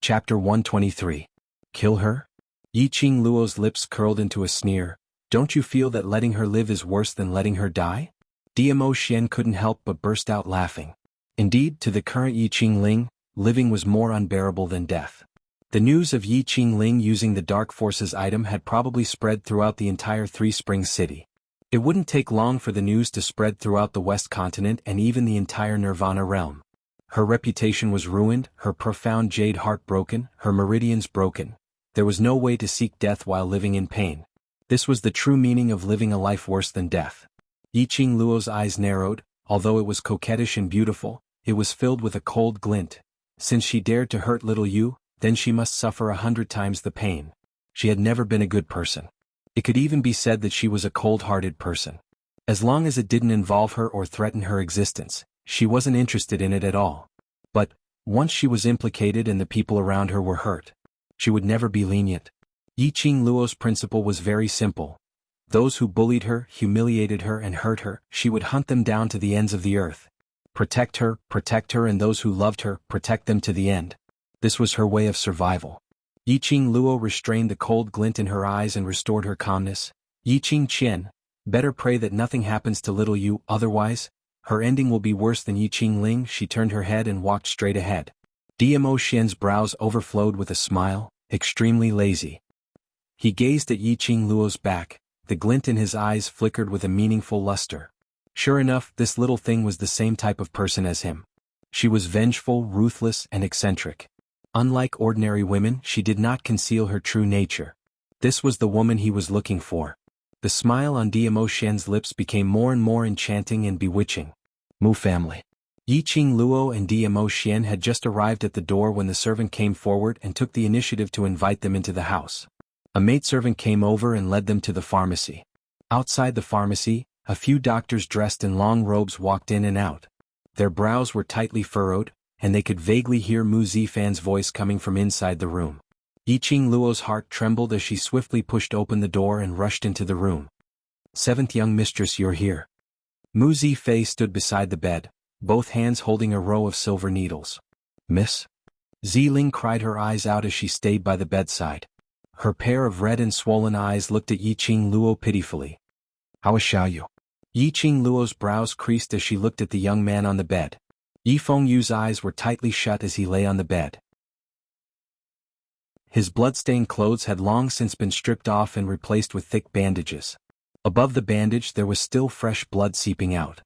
Chapter 123. Kill her? Yi Qingluo's lips curled into a sneer. Don't you feel that letting her live is worse than letting her die? Diamo Xian couldn't help but burst out laughing. Indeed, to the current Yi Qingling, living was more unbearable than death. The news of Yi Qingling using the Dark Forces item had probably spread throughout the entire 3 Springs city. It wouldn't take long for the news to spread throughout the West Continent and even the entire Nirvana realm. Her reputation was ruined, her profound jade heart broken, her meridians broken. There was no way to seek death while living in pain. This was the true meaning of living a life worse than death. Yi Qingluo's eyes narrowed. Although it was coquettish and beautiful, it was filled with a cold glint. Since she dared to hurt little Yu, then she must suffer 100 times the pain. She had never been a good person. It could even be said that she was a cold-hearted person. As long as it didn't involve her or threaten her existence, she wasn't interested in it at all. But, once she was implicated and the people around her were hurt, she would never be lenient. Yi Qingluo's principle was very simple. Those who bullied her, humiliated her and hurt her, she would hunt them down to the ends of the earth. Protect her, and those who loved her, protect them to the end. This was her way of survival. Yi Qingluo restrained the cold glint in her eyes and restored her calmness. Yi Qingqian, better pray that nothing happens to little Yu, otherwise, her ending will be worse than Yi Qingling. She turned her head and walked straight ahead. Diamo Xian's brows overflowed with a smile, extremely lazy. He gazed at Yi Qingluo's back, the glint in his eyes flickered with a meaningful luster. Sure enough, this little thing was the same type of person as him. She was vengeful, ruthless, and eccentric. Unlike ordinary women, she did not conceal her true nature. This was the woman he was looking for. The smile on Diamo Xian's lips became more and more enchanting and bewitching. Mu family. Yi Qingluo and Diamo Xian had just arrived at the door when the servant came forward and took the initiative to invite them into the house. A maidservant came over and led them to the pharmacy. Outside the pharmacy, a few doctors dressed in long robes walked in and out. Their brows were tightly furrowed, and they could vaguely hear Mu Zifan's voice coming from inside the room. Yiqing Luo's heart trembled as she swiftly pushed open the door and rushed into the room. "Seventh young mistress, you're here." Mu Zifei stood beside the bed, both hands holding a row of silver needles. "Miss?" Ziling cried her eyes out as she stayed by the bedside. Her pair of red and swollen eyes looked at Yiqing Luo pitifully. "How is Xiaoyu?" Yiqing Luo's brows creased as she looked at the young man on the bed. Yi Fengyu's eyes were tightly shut as he lay on the bed. His blood-stained clothes had long since been stripped off and replaced with thick bandages. Above the bandage there was still fresh blood seeping out.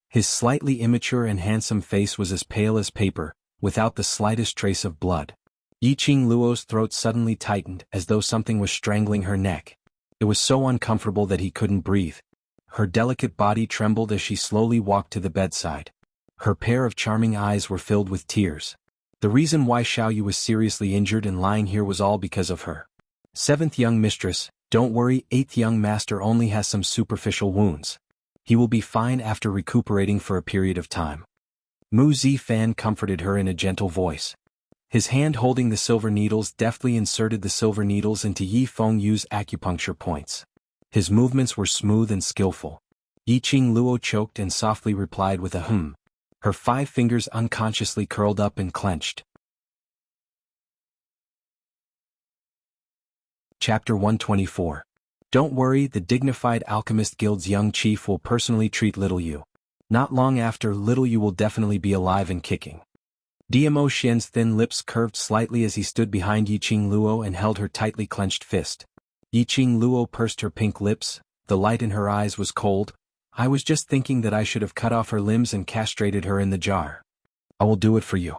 His slightly immature and handsome face was as pale as paper, without the slightest trace of blood. Yiqing Luo's throat suddenly tightened as though something was strangling her neck. It was so uncomfortable that he couldn't breathe. Her delicate body trembled as she slowly walked to the bedside. Her pair of charming eyes were filled with tears. The reason why Xiaoyu was seriously injured and lying here was all because of her. "Seventh young mistress, don't worry, eighth young master only has some superficial wounds. He will be fine after recuperating for a period of time." Mu Zifan comforted her in a gentle voice. His hand holding the silver needles deftly inserted the silver needles into Yi Fengyu's acupuncture points. His movements were smooth and skillful. Yiqing Luo choked and softly replied with a "hmm." Her 5 fingers unconsciously curled up and clenched. Chapter 124. Don't worry, the dignified Alchemist Guild's young chief will personally treat Little Yu. Not long after, Little Yu will definitely be alive and kicking. Diamo Xian's thin lips curved slightly as he stood behind Yiqing Luo and held her tightly clenched fist. Yiqing Luo pursed her pink lips, the light in her eyes was cold. "I was just thinking that I should have cut off her limbs and castrated her in the jar. I will do it for you."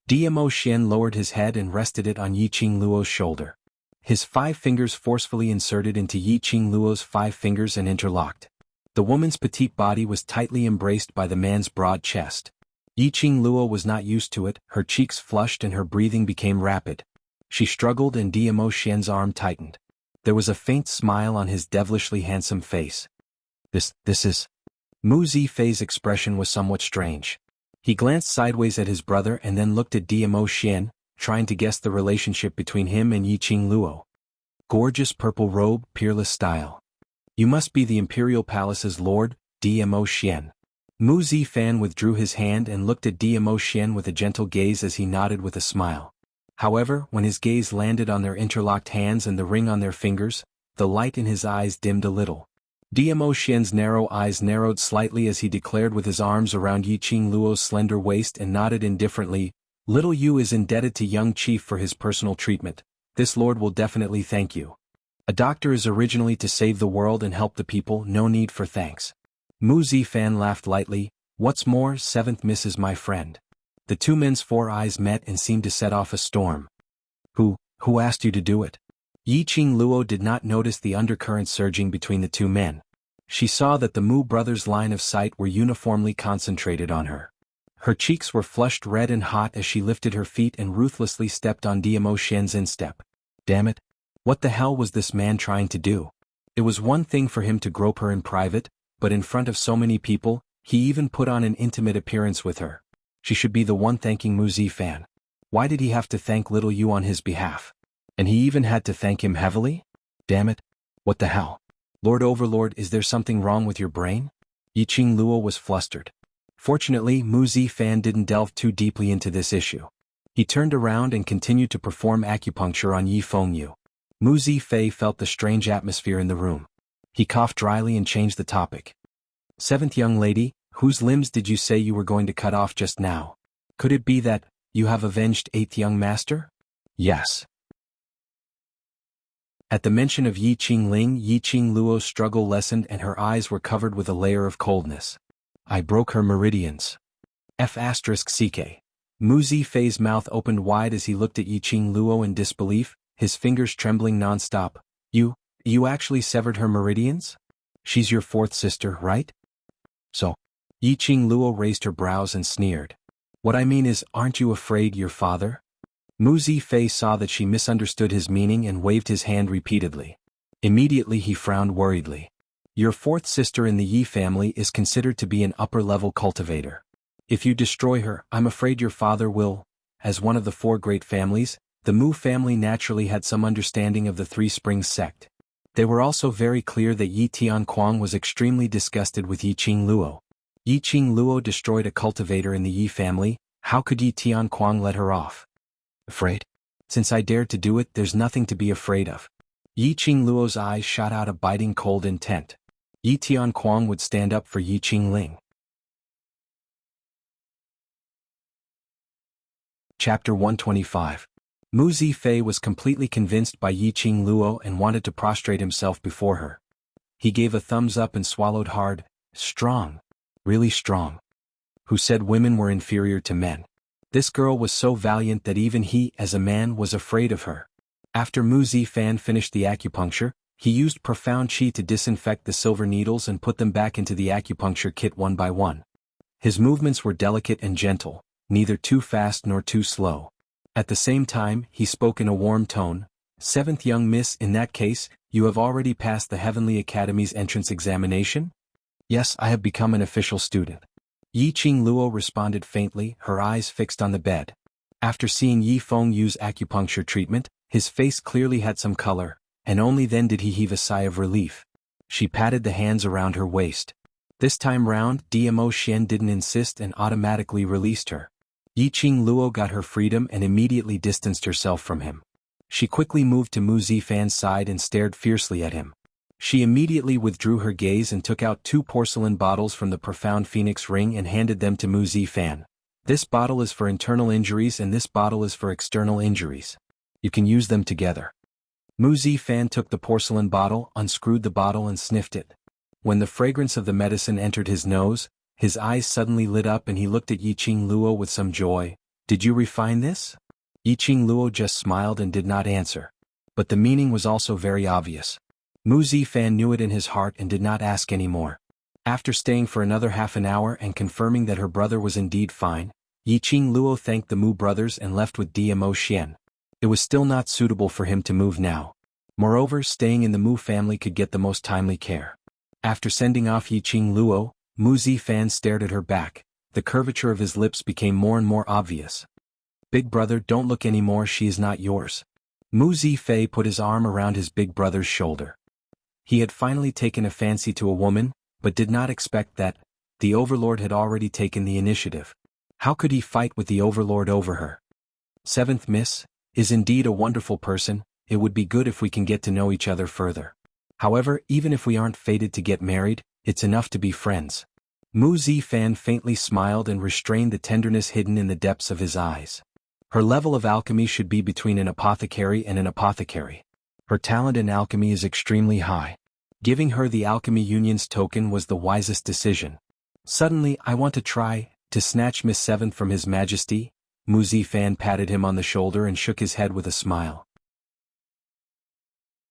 Diamo Xian lowered his head and rested it on Yiqing Luo's shoulder. His 5 fingers forcefully inserted into Yiqing Luo's 5 fingers and interlocked. The woman's petite body was tightly embraced by the man's broad chest. Yiqing Luo was not used to it, her cheeks flushed and her breathing became rapid. She struggled and Diamo Xian's arm tightened. There was a faint smile on his devilishly handsome face. This is... Mu Zifei's expression was somewhat strange. He glanced sideways at his brother and then looked at Diamo Xian, trying to guess the relationship between him and Yiqing Luo. "Gorgeous purple robe, peerless style. You must be the Imperial Palace's lord, Diamo Xian." Mu Zifan withdrew his hand and looked at Diamo Xian with a gentle gaze as he nodded with a smile. However, when his gaze landed on their interlocked hands and the ring on their fingers, the light in his eyes dimmed a little. Diamo Xian's narrow eyes narrowed slightly as he declared with his arms around Yiqing Luo's slender waist and nodded indifferently, "Little Yu is indebted to young chief for his personal treatment. This lord will definitely thank you. A doctor is originally to save the world and help the people, no need for thanks." Mu Zifan laughed lightly. "What's more, 7th Miss is my friend." The 2 men's 4 eyes met and seemed to set off a storm. Who asked you to do it?" Yiqing Luo did not notice the undercurrent surging between the 2 men. She saw that the Mu brothers' line of sight were uniformly concentrated on her. Her cheeks were flushed red and hot as she lifted her feet and ruthlessly stepped on Diamo Xian's instep. Damn it! What the hell was this man trying to do? It was one thing for him to grope her in private, but in front of so many people, he even put on an intimate appearance with her. She should be the one thanking Mu Zifan. Why did he have to thank Little Yu on his behalf? And he even had to thank him heavily? Damn it! What the hell? Lord Overlord, is there something wrong with your brain? Yiqing Luo was flustered. Fortunately, Mu Zifan didn't delve too deeply into this issue. He turned around and continued to perform acupuncture on Yi Fengyu. Mu Zifei felt the strange atmosphere in the room. He coughed dryly and changed the topic. "7th young lady, whose limbs did you say you were going to cut off just now? Could it be that you have avenged 8th young master?" "Yes." At the mention of Yiqing Luo's struggle lessened and her eyes were covered with a layer of coldness. "I broke her meridians." F***ck. Mu Zifei's mouth opened wide as he looked at Yiqing Luo in disbelief, his fingers trembling non-stop. You actually severed her meridians? She's your 4th sister, right?" "So?" Yiqing Luo raised her brows and sneered. "What I mean is, aren't you afraid your father?" Mu Zifei saw that she misunderstood his meaning and waved his hand repeatedly. Immediately he frowned worriedly. Your fourth sister in the Yi family is considered to be an upper-level cultivator. If you destroy her, I'm afraid your father will. As one of the four great families, the Mu family naturally had some understanding of the Three Springs sect. They were also very clear that Yi Tianquang was extremely disgusted with Yi Qingluo. Yi Qingluo destroyed a cultivator in the Yi family, how could Yi Tianquang let her off? Afraid? Since I dared to do it, there's nothing to be afraid of. Yi Qingluo's eyes shot out a biting cold intent. Yi Tianquang would stand up for Yi Qingling. Chapter 125. Mu Zifei was completely convinced by Yi Qingluo and wanted to prostrate himself before her. He gave a thumbs up and swallowed hard. Strong. Really strong. Who said women were inferior to men? This girl was so valiant that even he, as a man, was afraid of her. After Mu Zifan finished the acupuncture, he used profound qi to disinfect the silver needles and put them back into the acupuncture kit one by one. His movements were delicate and gentle, neither too fast nor too slow. At the same time, he spoke in a warm tone. Seventh young miss, in that case, you have already passed the Heavenly Academy's entrance examination? Yes, I have become an official student. Yi Qingluo responded faintly, her eyes fixed on the bed. After seeing Yi Feng use acupuncture treatment, his face clearly had some color, and only then did he heave a sigh of relief. She patted the hands around her waist. This time round, Dmo Xian didn't insist and automatically released her. Yi Qingluo got her freedom and immediately distanced herself from him. She quickly moved to Mu Zifan's side and stared fiercely at him. She immediately withdrew her gaze and took out 2 porcelain bottles from the profound phoenix ring and handed them to Mu Zifan. This bottle is for internal injuries and this bottle is for external injuries. You can use them together. Mu Zifan took the porcelain bottle, unscrewed the bottle and sniffed it. When the fragrance of the medicine entered his nose, his eyes suddenly lit up and he looked at Yi Qingluo with some joy. Did you refine this? Yi Qingluo just smiled and did not answer. But the meaning was also very obvious. Mu Zifan knew it in his heart and did not ask any more. After staying for another half an hour and confirming that her brother was indeed fine, Yi Qingluo thanked the Mu brothers and left with Dmo Xian. It was still not suitable for him to move now. Moreover, staying in the Mu family could get the most timely care. After sending off Yi Qingluo, Mu Zifan stared at her back. The curvature of his lips became more and more obvious. Big brother, don't look anymore, she is not yours. Mu Zifei put his arm around his big brother's shoulder. He had finally taken a fancy to a woman, but did not expect that. The overlord had already taken the initiative. How could he fight with the overlord over her? Seventh miss is indeed a wonderful person. It would be good if we can get to know each other further. However, even if we aren't fated to get married, it's enough to be friends. Mu Zifan faintly smiled and restrained the tenderness hidden in the depths of his eyes. Her level of alchemy should be between an apothecary and an apothecary. Her talent in alchemy is extremely high. Giving her the alchemy union's token was the wisest decision. Suddenly, I want to try to snatch Miss Seventh from His Majesty. Mu Zifan patted him on the shoulder and shook his head with a smile.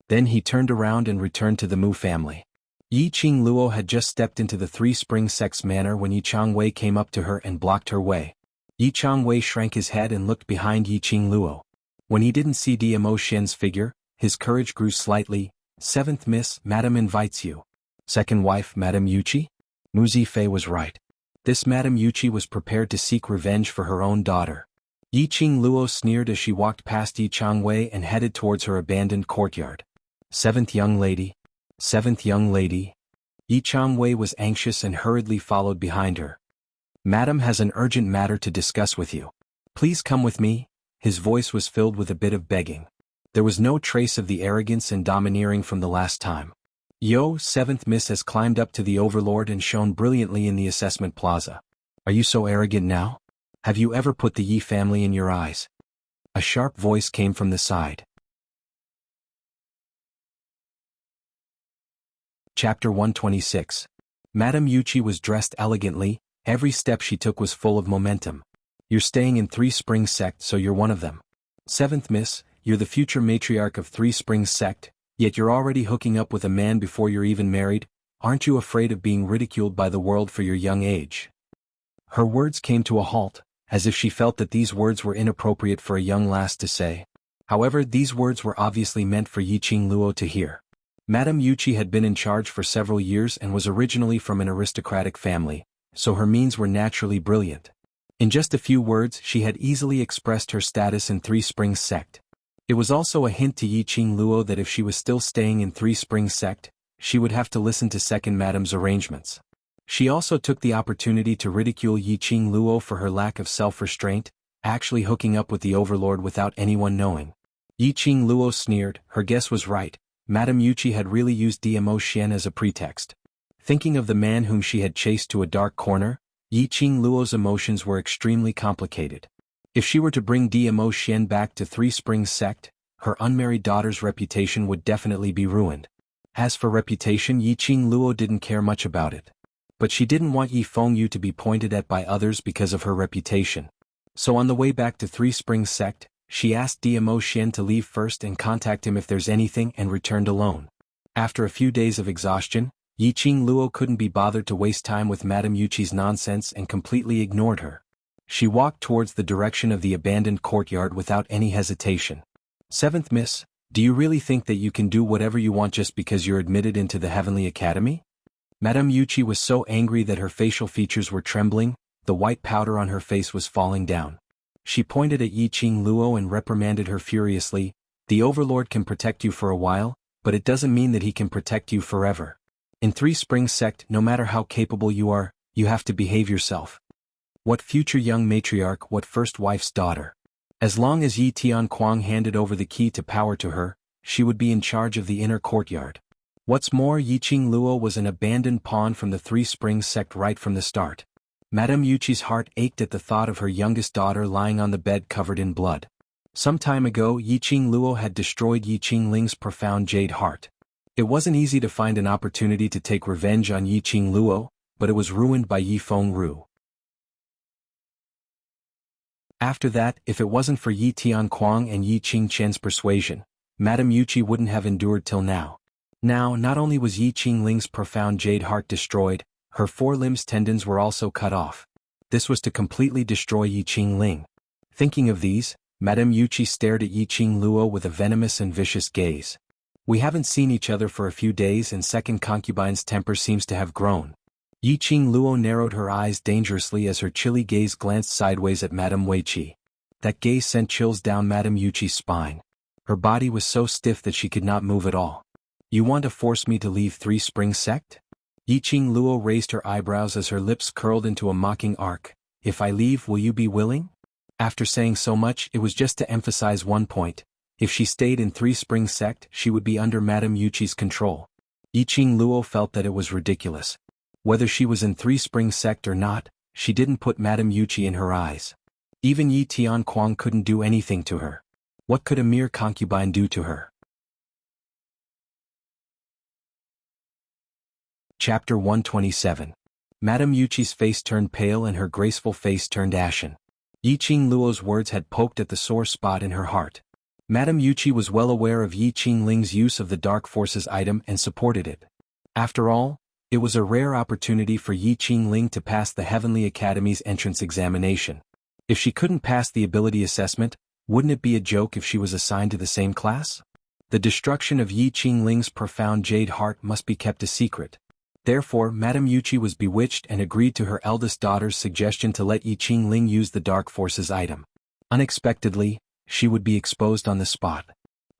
Then he turned around and returned to the Mu family. Yi Qingluo had just stepped into the Three Springs Sect's manor when Yi Changwei came up to her and blocked her way. Yi Changwei shrank his head and looked behind Yi Qingluo. When he didn't see Dmo Xian's figure, his courage grew slightly. Seventh miss, Madame invites you. Second wife, Madame Yuqi? Mu Zifei was right. This Madame Yuqi was prepared to seek revenge for her own daughter. Yi Qingluo sneered as she walked past Yi Changwei and headed towards her abandoned courtyard. Seventh young lady. Seventh young lady. Yi Changwei was anxious and hurriedly followed behind her. Madam has an urgent matter to discuss with you. Please come with me. His voice was filled with a bit of begging. There was no trace of the arrogance and domineering from the last time. Yo, Seventh miss has climbed up to the overlord and shone brilliantly in the assessment plaza. Are you so arrogant now? Have you ever put the Yi family in your eyes? A sharp voice came from the side. Chapter 126. Madame Yuqi was dressed elegantly. Every step she took was full of momentum. You're staying in Three Springs Sect, so you're one of them. Seventh miss, you're the future matriarch of Three Springs Sect, yet you're already hooking up with a man before you're even married. Aren't you afraid of being ridiculed by the world for your young age? Her words came to a halt, as if she felt that these words were inappropriate for a young lass to say. However, these words were obviously meant for Yiqing Luo to hear. Madame Yuqi had been in charge for several years and was originally from an aristocratic family, so her means were naturally brilliant. In just a few words she had easily expressed her status in Three Springs sect. It was also a hint to Yiqing Luo that if she was still staying in Three Springs sect, she would have to listen to Second Madame's arrangements. She also took the opportunity to ridicule Yiqing Luo for her lack of self-restraint, actually hooking up with the overlord without anyone knowing. Yiqing Luo sneered. Her guess was right. Madame Yuqi had really used Diamo Xian as a pretext. Thinking of the man whom she had chased to a dark corner, Yiqing Luo's emotions were extremely complicated. If she were to bring Diamo Xian back to Three Springs sect, her unmarried daughter's reputation would definitely be ruined. As for reputation, Yiqing Luo didn't care much about it. But she didn't want Yi Fengyu to be pointed at by others because of her reputation. So on the way back to Three Springs sect, she asked Diamo Xian to leave first and contact him if there's anything and returned alone. After a few days of exhaustion, Yiqing Luo couldn't be bothered to waste time with Madame Yuqi's nonsense and completely ignored her. She walked towards the direction of the abandoned courtyard without any hesitation. "Seventh Miss, do you really think that you can do whatever you want just because you're admitted into the Heavenly Academy?" Madame Yuqi was so angry that her facial features were trembling, the white powder on her face was falling down. She pointed at Yiqing Luo and reprimanded her furiously. "The Overlord can protect you for a while, but it doesn't mean that he can protect you forever. In Three Springs sect, no matter how capable you are, you have to behave yourself. What future young matriarch, what first wife's daughter? As long as Yi Tianquang handed over the key to power to her, she would be in charge of the inner courtyard. What's more, Yiqing Luo was an abandoned pawn from the Three Springs sect right from the start." Madame Yuqi's heart ached at the thought of her youngest daughter lying on the bed covered in blood. Some time ago, Yiqing Luo had destroyed Yiqing Ling's profound jade heart. It wasn't easy to find an opportunity to take revenge on Yiqing Luo, but it was ruined by Yi Fengyu. After that, if it wasn't for Yi Tianquang and Yi Qingchen's persuasion, Madame Yuqi wouldn't have endured till now. Now, not only was Yiqing Ling's profound jade heart destroyed, her four limbs' tendons were also cut off. This was to completely destroy Yiqing Ling. Thinking of these, Madame Yuqi stared at Yiqing Luo with a venomous and vicious gaze. "We haven't seen each other for a few days and second concubine's temper seems to have grown." Yiqing Luo narrowed her eyes dangerously as her chilly gaze glanced sideways at Madame Weiqi. That gaze sent chills down Madame Yuqi's spine. Her body was so stiff that she could not move at all. "You want to force me to leave Three Springs sect?" Yiqing Luo raised her eyebrows as her lips curled into a mocking arc. "If I leave, will you be willing?" After saying so much, it was just to emphasize one point. If she stayed in Three Springs sect, she would be under Madame Yuqi's control. Yiqing Luo felt that it was ridiculous. Whether she was in Three Springs sect or not, she didn't put Madame Yuqi in her eyes. Even Yi Tianquang couldn't do anything to her. What could a mere concubine do to her? Chapter 127. Madame Yuqi's face turned pale and her graceful face turned ashen. Yiqing Luo's words had poked at the sore spot in her heart. Madame Yuqi was well aware of Yiqing Ling's use of the Dark Forces item and supported it. After all, it was a rare opportunity for Yiqing Ling to pass the Heavenly Academy's entrance examination. If she couldn't pass the ability assessment, wouldn't it be a joke if she was assigned to the same class? The destruction of Yiqing Ling's profound jade heart must be kept a secret. Therefore, Madame Yuqi was bewitched and agreed to her eldest daughter's suggestion to let Yiqing Ling use the Dark Forces item. Unexpectedly, she would be exposed on the spot.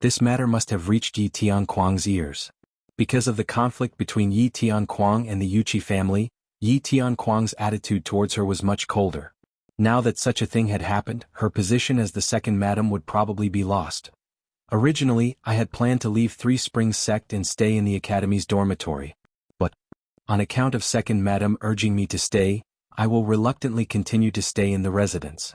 This matter must have reached Yi Tianquang's ears. Because of the conflict between Yi Tianquang and the Yuqi family, Yi Tianquang's attitude towards her was much colder. Now that such a thing had happened, her position as the second madam would probably be lost. "Originally, I had planned to leave Three Springs sect and stay in the academy's dormitory. But, on account of second madam urging me to stay, I will reluctantly continue to stay in the residence."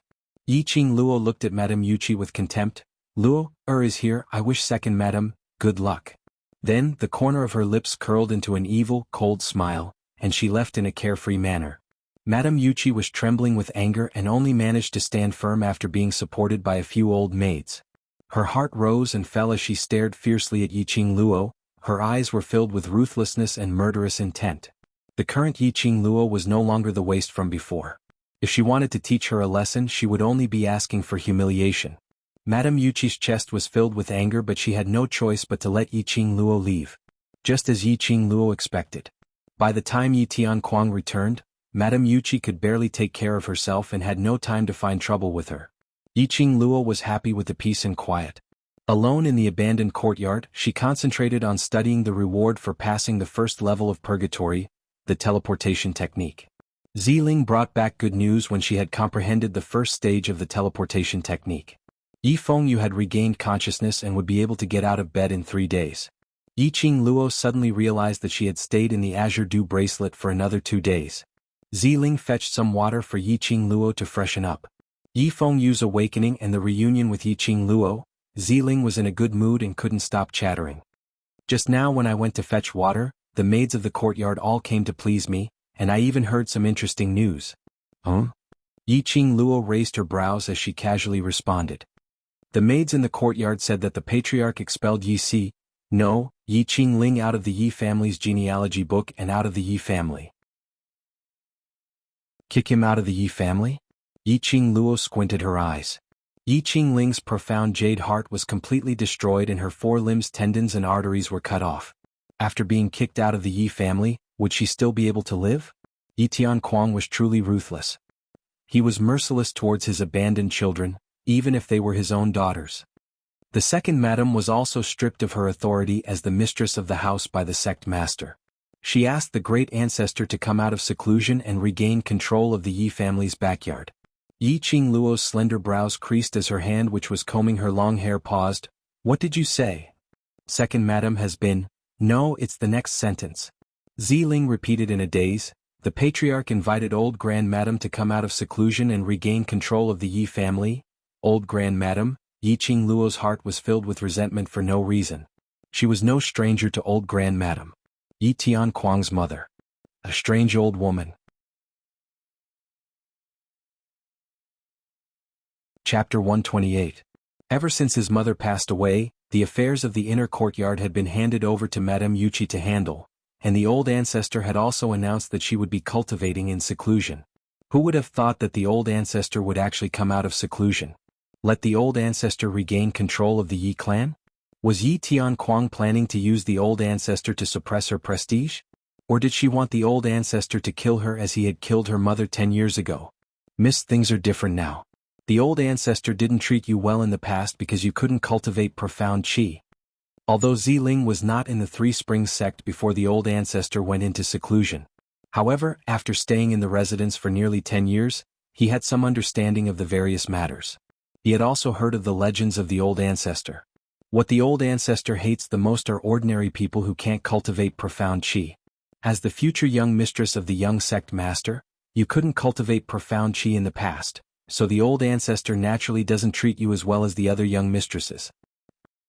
Yiqing Luo looked at Madame Yuqi with contempt. "Luo, is here, I wish second madam, good luck." Then, the corner of her lips curled into an evil, cold smile, and she left in a carefree manner. Madame Yuqi was trembling with anger and only managed to stand firm after being supported by a few old maids. Her heart rose and fell as she stared fiercely at Yiqing Luo. Her eyes were filled with ruthlessness and murderous intent. The current Yiqing Luo was no longer the waste from before. If she wanted to teach her a lesson, she would only be asking for humiliation. Madame Yuchi's chest was filled with anger, but she had no choice but to let Yi Qingluo leave. Just as Yi Qingluo expected. By the time Yi Tianquang returned, Madame Yuchi could barely take care of herself and had no time to find trouble with her. Yi Qingluo was happy with the peace and quiet. Alone in the abandoned courtyard, she concentrated on studying the reward for passing the first level of purgatory, the teleportation technique. Ziling brought back good news when she had comprehended the first stage of the teleportation technique. Yi Fengyu had regained consciousness and would be able to get out of bed in 3 days. Yi Qingluo suddenly realized that she had stayed in the Azure Dew bracelet for another 2 days. Ziling fetched some water for Yi Qingluo to freshen up. Yi Fengyu's awakening and the reunion with Yi Qingluo, Ziling was in a good mood and couldn't stop chattering. Just now when I went to fetch water, the maids of the courtyard all came to please me, and I even heard some interesting news. Huh? Yi Qingluo raised her brows as she casually responded. The maids in the courtyard said that the patriarch expelled Yi Qingling out of the Yi family's genealogy book and out of the Yi family. Kick him out of the Yi family? Yi Qingluo squinted her eyes. Yi Qingling's profound jade heart was completely destroyed and her 4 limbs, tendons and arteries were cut off. After being kicked out of the Yi family, would she still be able to live? Yi Tianquang was truly ruthless. He was merciless towards his abandoned children, even if they were his own daughters. The second madam was also stripped of her authority as the mistress of the house by the sect master. She asked the great ancestor to come out of seclusion and regain control of the Yi family's backyard. Yi Qingluo's slender brows creased as her hand which was combing her long hair paused. What did you say? Second madam has been. No, it's the next sentence. Ziling repeated in a daze. The patriarch invited old grand madam to come out of seclusion and regain control of the Yi family. Old grand madam? Yi Qingluo's heart was filled with resentment for no reason. She was no stranger to old grand madam. Yi Tianquang's mother. A strange old woman. Chapter 128. Ever since his mother passed away, the affairs of the inner courtyard had been handed over to Madame Yuchi to handle, and the old ancestor had also announced that she would be cultivating in seclusion. Who would have thought that the old ancestor would actually come out of seclusion? Let the old ancestor regain control of the Yi clan? Was Yi Tianquang planning to use the old ancestor to suppress her prestige? Or did she want the old ancestor to kill her as he had killed her mother 10 years ago? Miss, things are different now. The old ancestor didn't treat you well in the past because you couldn't cultivate profound qi. Although Ziling was not in the Three Springs sect before the old ancestor went into seclusion. However, after staying in the residence for nearly 10 years, he had some understanding of the various matters. He had also heard of the legends of the old ancestor. What the old ancestor hates the most are ordinary people who can't cultivate profound qi. As the future young mistress of the young sect master, you couldn't cultivate profound qi in the past, so the old ancestor naturally doesn't treat you as well as the other young mistresses.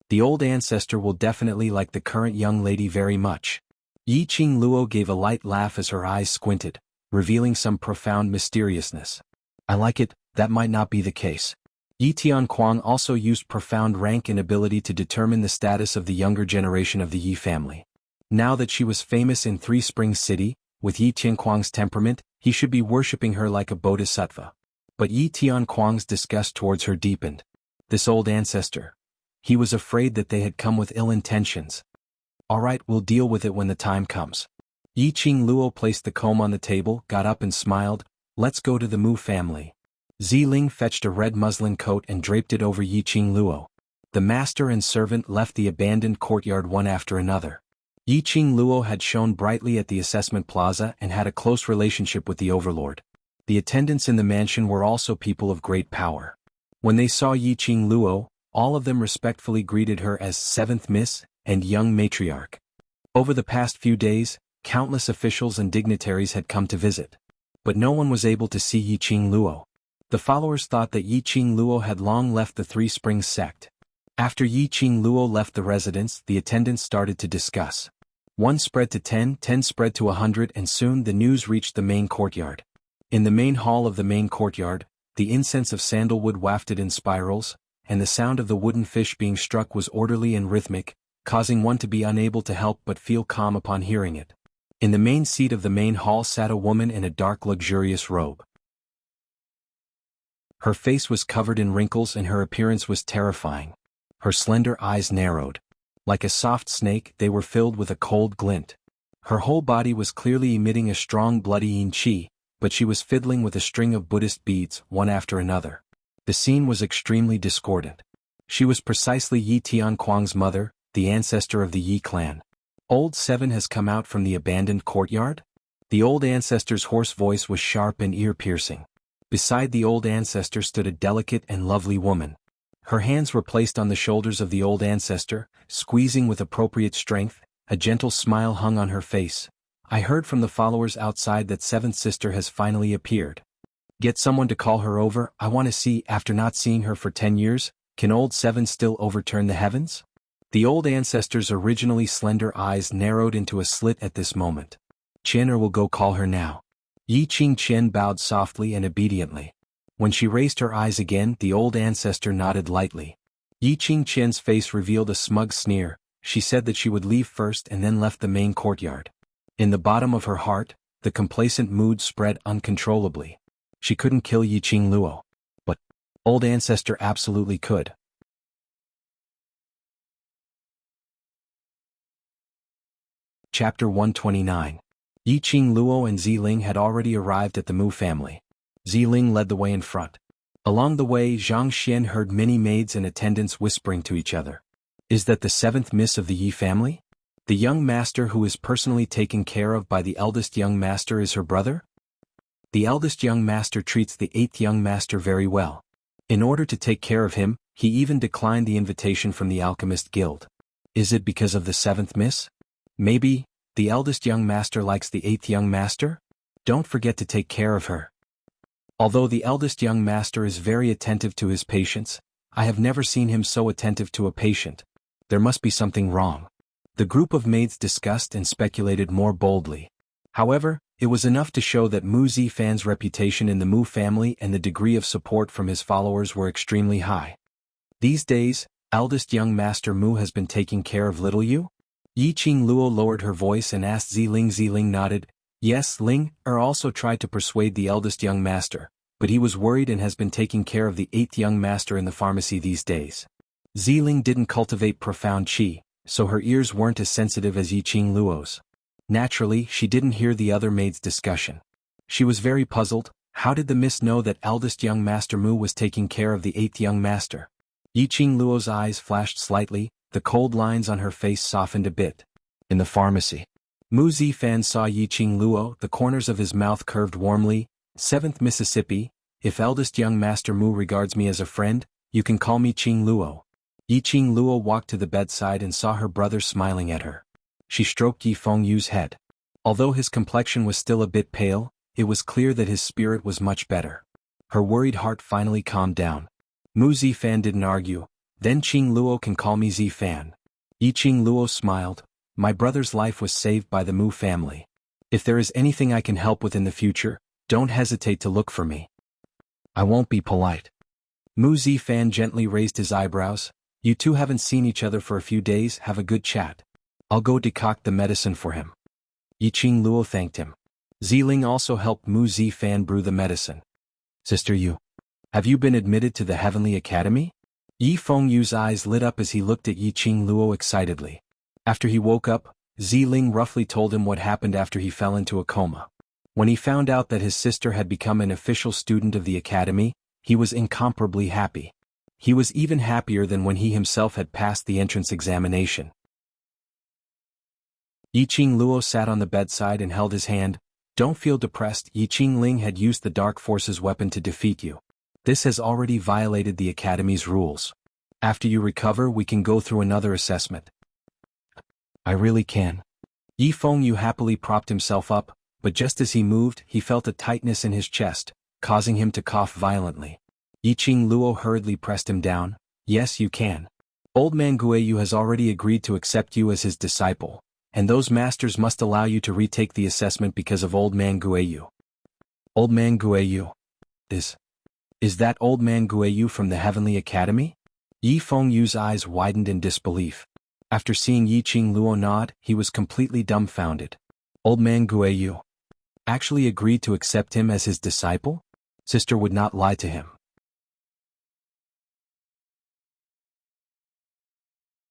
The old ancestor will definitely like the current young lady very much. Yi Qingluo gave a light laugh as her eyes squinted, revealing some profound mysteriousness. I like it, that might not be the case. Yi Tianquang also used profound rank and ability to determine the status of the younger generation of the Yi family. Now that she was famous in Three Springs City, with Yi Tianquang's temperament, he should be worshipping her like a bodhisattva. But Yi Tianquang's disgust towards her deepened. This old ancestor. He was afraid that they had come with ill intentions. Alright, we'll deal with it when the time comes. Yi Qingluo placed the comb on the table, got up and smiled. Let's go to the Mu family. Ziling fetched a red muslin coat and draped it over Yi Qingluo. The master and servant left the abandoned courtyard one after another. Yi Qingluo had shone brightly at the assessment plaza and had a close relationship with the overlord. The attendants in the mansion were also people of great power. When they saw Yi Qingluo, all of them respectfully greeted her as Seventh Miss and Young Matriarch. Over the past few days, countless officials and dignitaries had come to visit. But no one was able to see Yi Qingluo. The followers thought that Yi Qingluo had long left the Three Springs sect. After Yi Qingluo left the residence, the attendants started to discuss. 1 spread to 10, 10 spread to 100, and soon the news reached the main courtyard. In the main hall of the main courtyard, the incense of sandalwood wafted in spirals, and the sound of the wooden fish being struck was orderly and rhythmic, causing one to be unable to help but feel calm upon hearing it. In the main seat of the main hall sat a woman in a dark luxurious robe. Her face was covered in wrinkles and her appearance was terrifying. Her slender eyes narrowed. Like a soft snake, they were filled with a cold glint. Her whole body was clearly emitting a strong bloody yin qi, but she was fiddling with a string of Buddhist beads, one after another. The scene was extremely discordant. She was precisely Yi Tianquang's mother, the ancestor of the Yi clan. Old Seven has come out from the abandoned courtyard? The old ancestor's hoarse voice was sharp and ear-piercing. Beside the old ancestor stood a delicate and lovely woman. Her hands were placed on the shoulders of the old ancestor, squeezing with appropriate strength. A gentle smile hung on her face. I heard from the followers outside that Seventh Sister has finally appeared. Get someone to call her over. I want to see, after not seeing her for 10 years, can old Seven still overturn the heavens? The old ancestor's originally slender eyes narrowed into a slit at this moment. Chen will go call her now. Yi Qing Chen bowed softly and obediently. When she raised her eyes again, the old ancestor nodded lightly. Yi Qing Chen's face revealed a smug sneer. She said that she would leave first and then left the main courtyard. In the bottom of her heart, the complacent mood spread uncontrollably. She couldn't kill Yi Qing Luo. But old ancestor absolutely could. Chapter 129. Yi Qing Luo and Ziling had already arrived at the Mu family. Ziling led the way in front. Along the way, Zhang Xian heard many maids and attendants whispering to each other. Is that the seventh miss of the Yi family? The young master who is personally taken care of by the eldest young master is her brother? The eldest young master treats the eighth young master very well. In order to take care of him, he even declined the invitation from the Alchemist Guild. Is it because of the seventh miss? Maybe, the eldest young master likes the eighth young master? Don't forget to take care of her. Although the eldest young master is very attentive to his patients, I have never seen him so attentive to a patient. There must be something wrong. The group of maids discussed and speculated more boldly. However, it was enough to show that Mu Zifan's reputation in the Mu family and the degree of support from his followers were extremely high. These days, eldest young master Mu has been taking care of little you? Yi Qing Luo lowered her voice and asked Ziling. Ziling nodded. Yes, Ling also tried to persuade the eldest young master, but he was worried and has been taking care of the eighth young master in the pharmacy these days. Ziling didn't cultivate profound qi, so her ears weren't as sensitive as Yi Qing Luo's. Naturally, she didn't hear the other maid's discussion. She was very puzzled. How did the miss know that eldest young master Mu was taking care of the eighth young master? Yi Qing Luo's eyes flashed slightly, the cold lines on her face softened a bit. In the pharmacy. Mu Zifan saw Yi Qing Luo, the corners of his mouth curved warmly. 7th Mississippi, if eldest young master Mu regards me as a friend, you can call me Qing Luo. Yi Qing Luo walked to the bedside and saw her brother smiling at her. She stroked Yi Fengyu's head. Although his complexion was still a bit pale, it was clear that his spirit was much better. Her worried heart finally calmed down. Mu Zifan didn't argue. Then Qing Luo can call me Zifan. Yi Qing Luo smiled. My brother's life was saved by the Mu family. If there is anything I can help with in the future, don't hesitate to look for me. I won't be polite. Mu Zifan gently raised his eyebrows. You two haven't seen each other for a few days, have a good chat. I'll go decoct the medicine for him. Yi Qing Luo thanked him. Ziling also helped Mu Zifan brew the medicine. Sister Yu, have you been admitted to the Heavenly Academy? Yi Fengyu's eyes lit up as he looked at Yi Qing Luo excitedly. After he woke up, Ziling roughly told him what happened after he fell into a coma. When he found out that his sister had become an official student of the academy, he was incomparably happy. He was even happier than when he himself had passed the entrance examination. Yi Qing Luo sat on the bedside and held his hand. Don't feel depressed. Yi Qing Ling had used the Dark Force's weapon to defeat you. This has already violated the academy's rules. After you recover, we can go through another assessment. I really can. Yi Fengyu happily propped himself up, but just as he moved, he felt a tightness in his chest, causing him to cough violently. Yi Qing Luo hurriedly pressed him down. Yes, you can. Old man Guiyu has already agreed to accept you as his disciple, and those masters must allow you to retake the assessment because of Old man Guiyu. Old man Guiyu. Is that Old man Guiyu from the Heavenly Academy? Yi Fengyu's eyes widened in disbelief. After seeing Yi Qing Luo nod, he was completely dumbfounded. Old man Guiyu actually agreed to accept him as his disciple? Sister would not lie to him.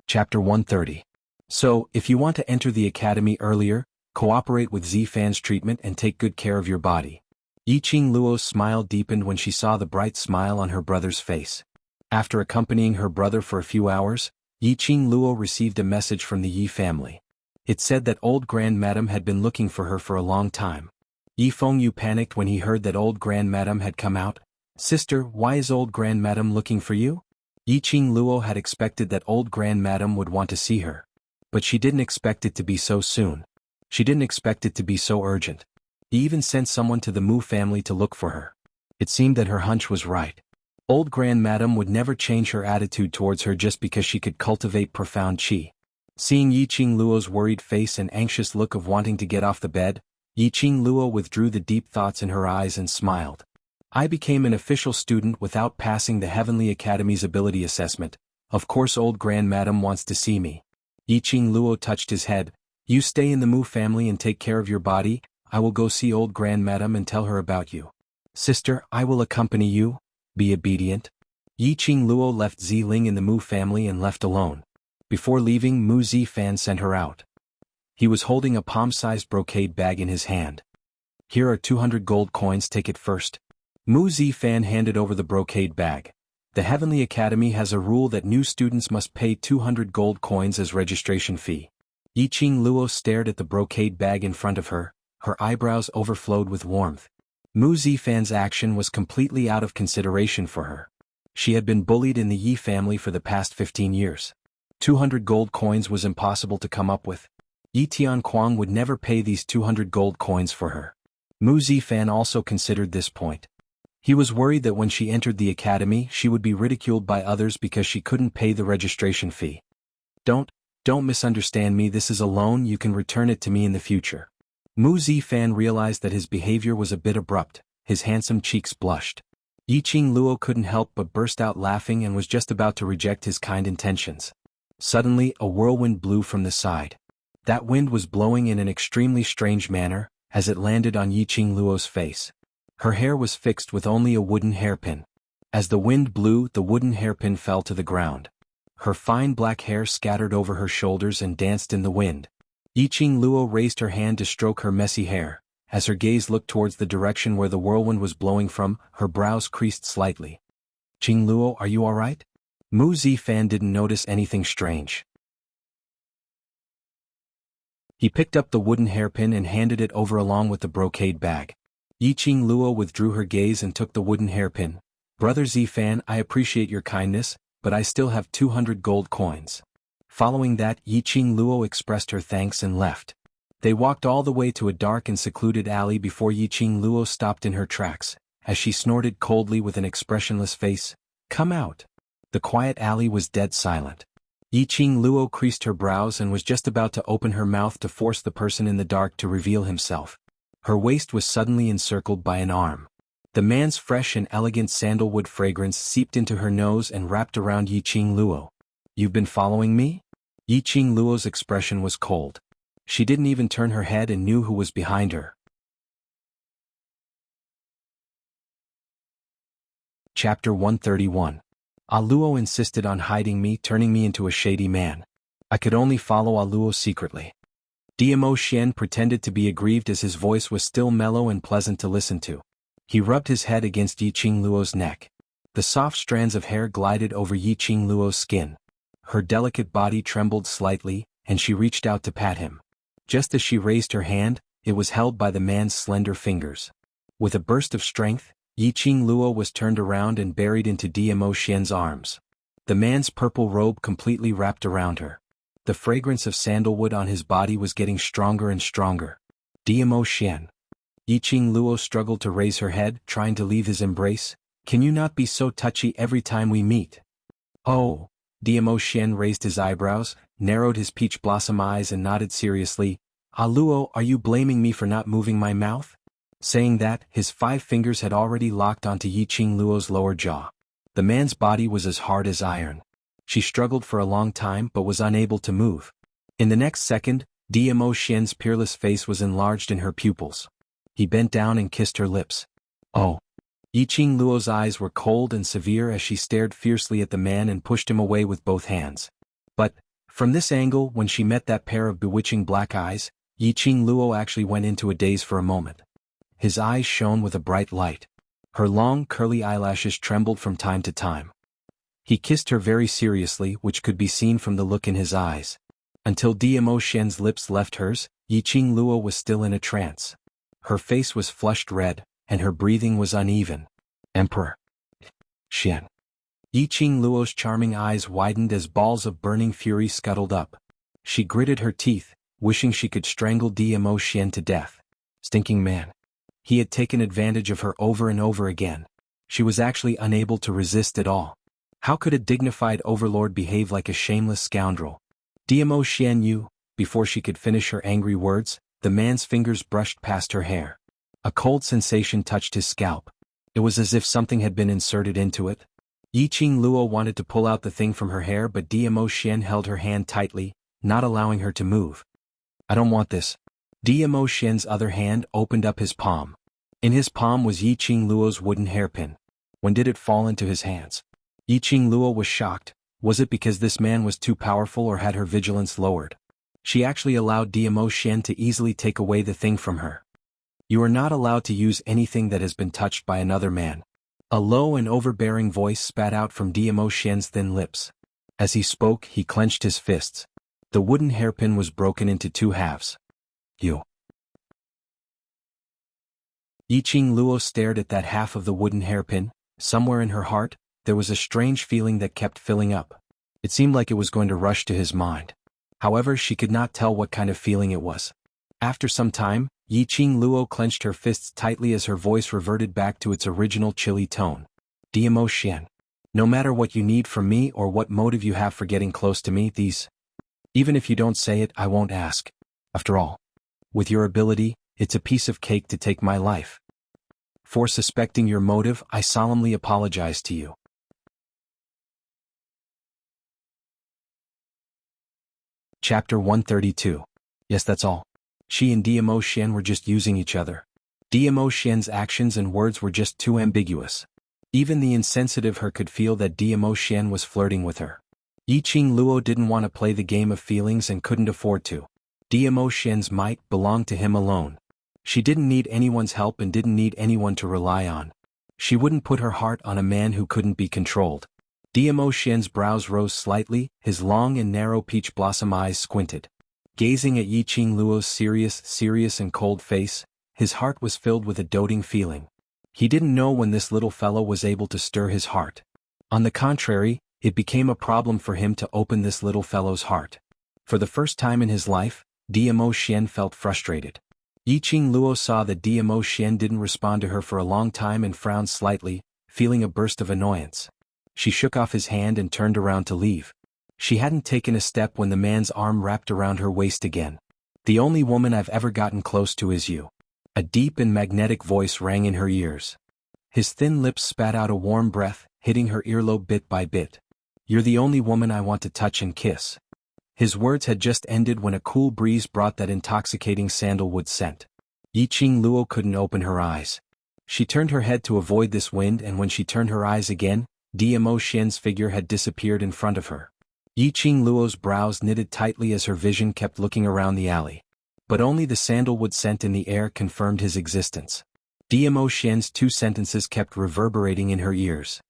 Chapter 130. So, if you want to enter the academy earlier, cooperate with Zifan's treatment and take good care of your body. Yiqing Luo's smile deepened when she saw the bright smile on her brother's face. After accompanying her brother for a few hours, Yiqing Luo received a message from the Yi family. It said that old grandmadam had been looking for her for a long time. Yi Fengyu panicked when he heard that old grandmadam had come out. Sister, why is old grandmadam looking for you? Yiqing Luo had expected that old grandmadam would want to see her. But she didn't expect it to be so soon. She didn't expect it to be so urgent. He even sent someone to the Mu family to look for her. It seemed that her hunch was right. Old grandmadam would never change her attitude towards her just because she could cultivate profound qi. Seeing Yiqing Luo's worried face and anxious look of wanting to get off the bed, Yiqing Luo withdrew the deep thoughts in her eyes and smiled. I became an official student without passing the Heavenly Academy's ability assessment. Of course old grandmadam wants to see me. Yiqing Luo touched his head. You stay in the Mu family and take care of your body. I will go see old grandmadam and tell her about you. Sister, I will accompany you. Be obedient. Yiqing Luo left Ziling in the Mu family and left alone. Before leaving, Mu Zifan sent her out. He was holding a palm-sized brocade bag in his hand. Here are 200 gold coins, take it first. Mu Zifan handed over the brocade bag. The Heavenly Academy has a rule that new students must pay 200 gold coins as registration fee. Yiqing Luo stared at the brocade bag in front of her. Her eyebrows overflowed with warmth. Mu Zifan's action was completely out of consideration for her. She had been bullied in the Yi family for the past 15 years. 200 gold coins was impossible to come up with. Yi Tianquang would never pay these 200 gold coins for her. Mu Zifan also considered this point. He was worried that when she entered the academy she would be ridiculed by others because she couldn't pay the registration fee. Don't misunderstand me, this is a loan, you can return it to me in the future. Mu Zifan realized that his behavior was a bit abrupt, his handsome cheeks blushed. Yiqing Luo couldn't help but burst out laughing and was just about to reject his kind intentions. Suddenly, a whirlwind blew from the side. That wind was blowing in an extremely strange manner, as it landed on Yiqing Luo's face. Her hair was fixed with only a wooden hairpin. As the wind blew, the wooden hairpin fell to the ground. Her fine black hair scattered over her shoulders and danced in the wind. Yiqing Luo raised her hand to stroke her messy hair. As her gaze looked towards the direction where the whirlwind was blowing from, her brows creased slightly. Qing Luo, are you alright? Mu Zifan didn't notice anything strange. He picked up the wooden hairpin and handed it over along with the brocade bag. Yiqing Luo withdrew her gaze and took the wooden hairpin. Brother Zifan, I appreciate your kindness, but I still have 200 gold coins. Following that, Yiqing Luo expressed her thanks and left. They walked all the way to a dark and secluded alley before Yiqing Luo stopped in her tracks, as she snorted coldly with an expressionless face. Come out. The quiet alley was dead silent. Yiqing Luo creased her brows and was just about to open her mouth to force the person in the dark to reveal himself. Her waist was suddenly encircled by an arm. The man's fresh and elegant sandalwood fragrance seeped into her nose and wrapped around Yiqing Luo. You've been following me? Yiqing Luo's expression was cold. She didn't even turn her head and knew who was behind her. Chapter 131. Luo insisted on hiding me, turning me into a shady man. I could only follow Luo secretly. Dmo Xian pretended to be aggrieved as his voice was still mellow and pleasant to listen to. He rubbed his head against Yiqing Luo's neck. The soft strands of hair glided over Yiqing Luo's skin. Her delicate body trembled slightly, and she reached out to pat him. Just as she raised her hand, it was held by the man's slender fingers. With a burst of strength, Yiqing Luo was turned around and buried into Dmo Xian's arms. The man's purple robe completely wrapped around her. The fragrance of sandalwood on his body was getting stronger and stronger. Dmo Xian. Yiqing Luo struggled to raise her head, trying to leave his embrace. Can you not be so touchy every time we meet? Oh. Dmo Xian raised his eyebrows, narrowed his peach blossom eyes and nodded seriously. Luo, are you blaming me for not moving my mouth? Saying that, his 5 fingers had already locked onto Yiqing Luo's lower jaw. The man's body was as hard as iron. She struggled for a long time but was unable to move. In the next second, Dmo Xian's peerless face was enlarged in her pupils. He bent down and kissed her lips. Oh. Yiqing Luo's eyes were cold and severe as she stared fiercely at the man and pushed him away with both hands. But, From this angle, when she met that pair of bewitching black eyes, Yiqing Luo actually went into a daze for a moment. His eyes shone with a bright light. Her long, curly eyelashes trembled from time to time. He kissed her very seriously, which could be seen from the look in his eyes. Until Dmo Xian's lips left hers, Yiqing Luo was still in a trance. Her face was flushed red, and her breathing was uneven. Emperor Xian. Yiqing Luo's charming eyes widened as balls of burning fury scuttled up. She gritted her teeth, wishing she could strangle Dmo Xian to death. Stinking man. He had taken advantage of her over and over again. She was actually unable to resist at all. How could a dignified overlord behave like a shameless scoundrel? Dmo Xian Yu, before she could finish her angry words, the man's fingers brushed past her hair. A cold sensation touched his scalp. It was as if something had been inserted into it. Yiqing Luo wanted to pull out the thing from her hair, but Dmo Xian held her hand tightly, not allowing her to move. I don't want this. Dmo Xian's other hand opened up his palm. In his palm was Yiqing Luo's wooden hairpin. When did it fall into his hands? Yiqing Luo was shocked. Was it because this man was too powerful or had her vigilance lowered? She actually allowed Dmo Xian to easily take away the thing from her. You are not allowed to use anything that has been touched by another man. A low and overbearing voice spat out from Dmo Xian's thin lips. As he spoke, he clenched his fists. The wooden hairpin was broken into two halves. You. Yiqing Luo stared at that half of the wooden hairpin. Somewhere in her heart, there was a strange feeling that kept filling up. It seemed like it was going to rush to his mind. However, she could not tell what kind of feeling it was. After some time, Yiqing Luo clenched her fists tightly as her voice reverted back to its original chilly tone. Dmo Xian. No matter what you need from me or what motive you have for getting close to me, even if you don't say it, I won't ask. After all, with your ability, it's a piece of cake to take my life. For suspecting your motive, I solemnly apologize to you. Chapter 132. Yes, that's all. She and Dmo Xian were just using each other. Dmo Xian's actions and words were just too ambiguous. Even the insensitive her could feel that Dmo Xian was flirting with her. Yiqing Luo didn't want to play the game of feelings and couldn't afford to. Dmo Xian's might belonged to him alone. She didn't need anyone's help and didn't need anyone to rely on. She wouldn't put her heart on a man who couldn't be controlled. Dmo Xian's brows rose slightly, his long and narrow peach blossom eyes squinted. Gazing at Yiqing Luo's serious and cold face, his heart was filled with a doting feeling. He didn't know when this little fellow was able to stir his heart. On the contrary, it became a problem for him to open this little fellow's heart. For the first time in his life, Dmo Xian felt frustrated. Yiqing Luo saw that Dmo Xian didn't respond to her for a long time and frowned slightly, feeling a burst of annoyance. She shook off his hand and turned around to leave. She hadn't taken a step when the man's arm wrapped around her waist again. The only woman I've ever gotten close to is you. A deep and magnetic voice rang in her ears. His thin lips spat out a warm breath, hitting her earlobe bit by bit. You're the only woman I want to touch and kiss. His words had just ended when a cool breeze brought that intoxicating sandalwood scent. Yiqing Luo couldn't open her eyes. She turned her head to avoid this wind, and when she turned her eyes again, Dmo Xian's figure had disappeared in front of her. Yiqing Luo's brows knitted tightly as her vision kept looking around the alley. But only the sandalwood scent in the air confirmed his existence. Dmo Xian's two sentences kept reverberating in her ears.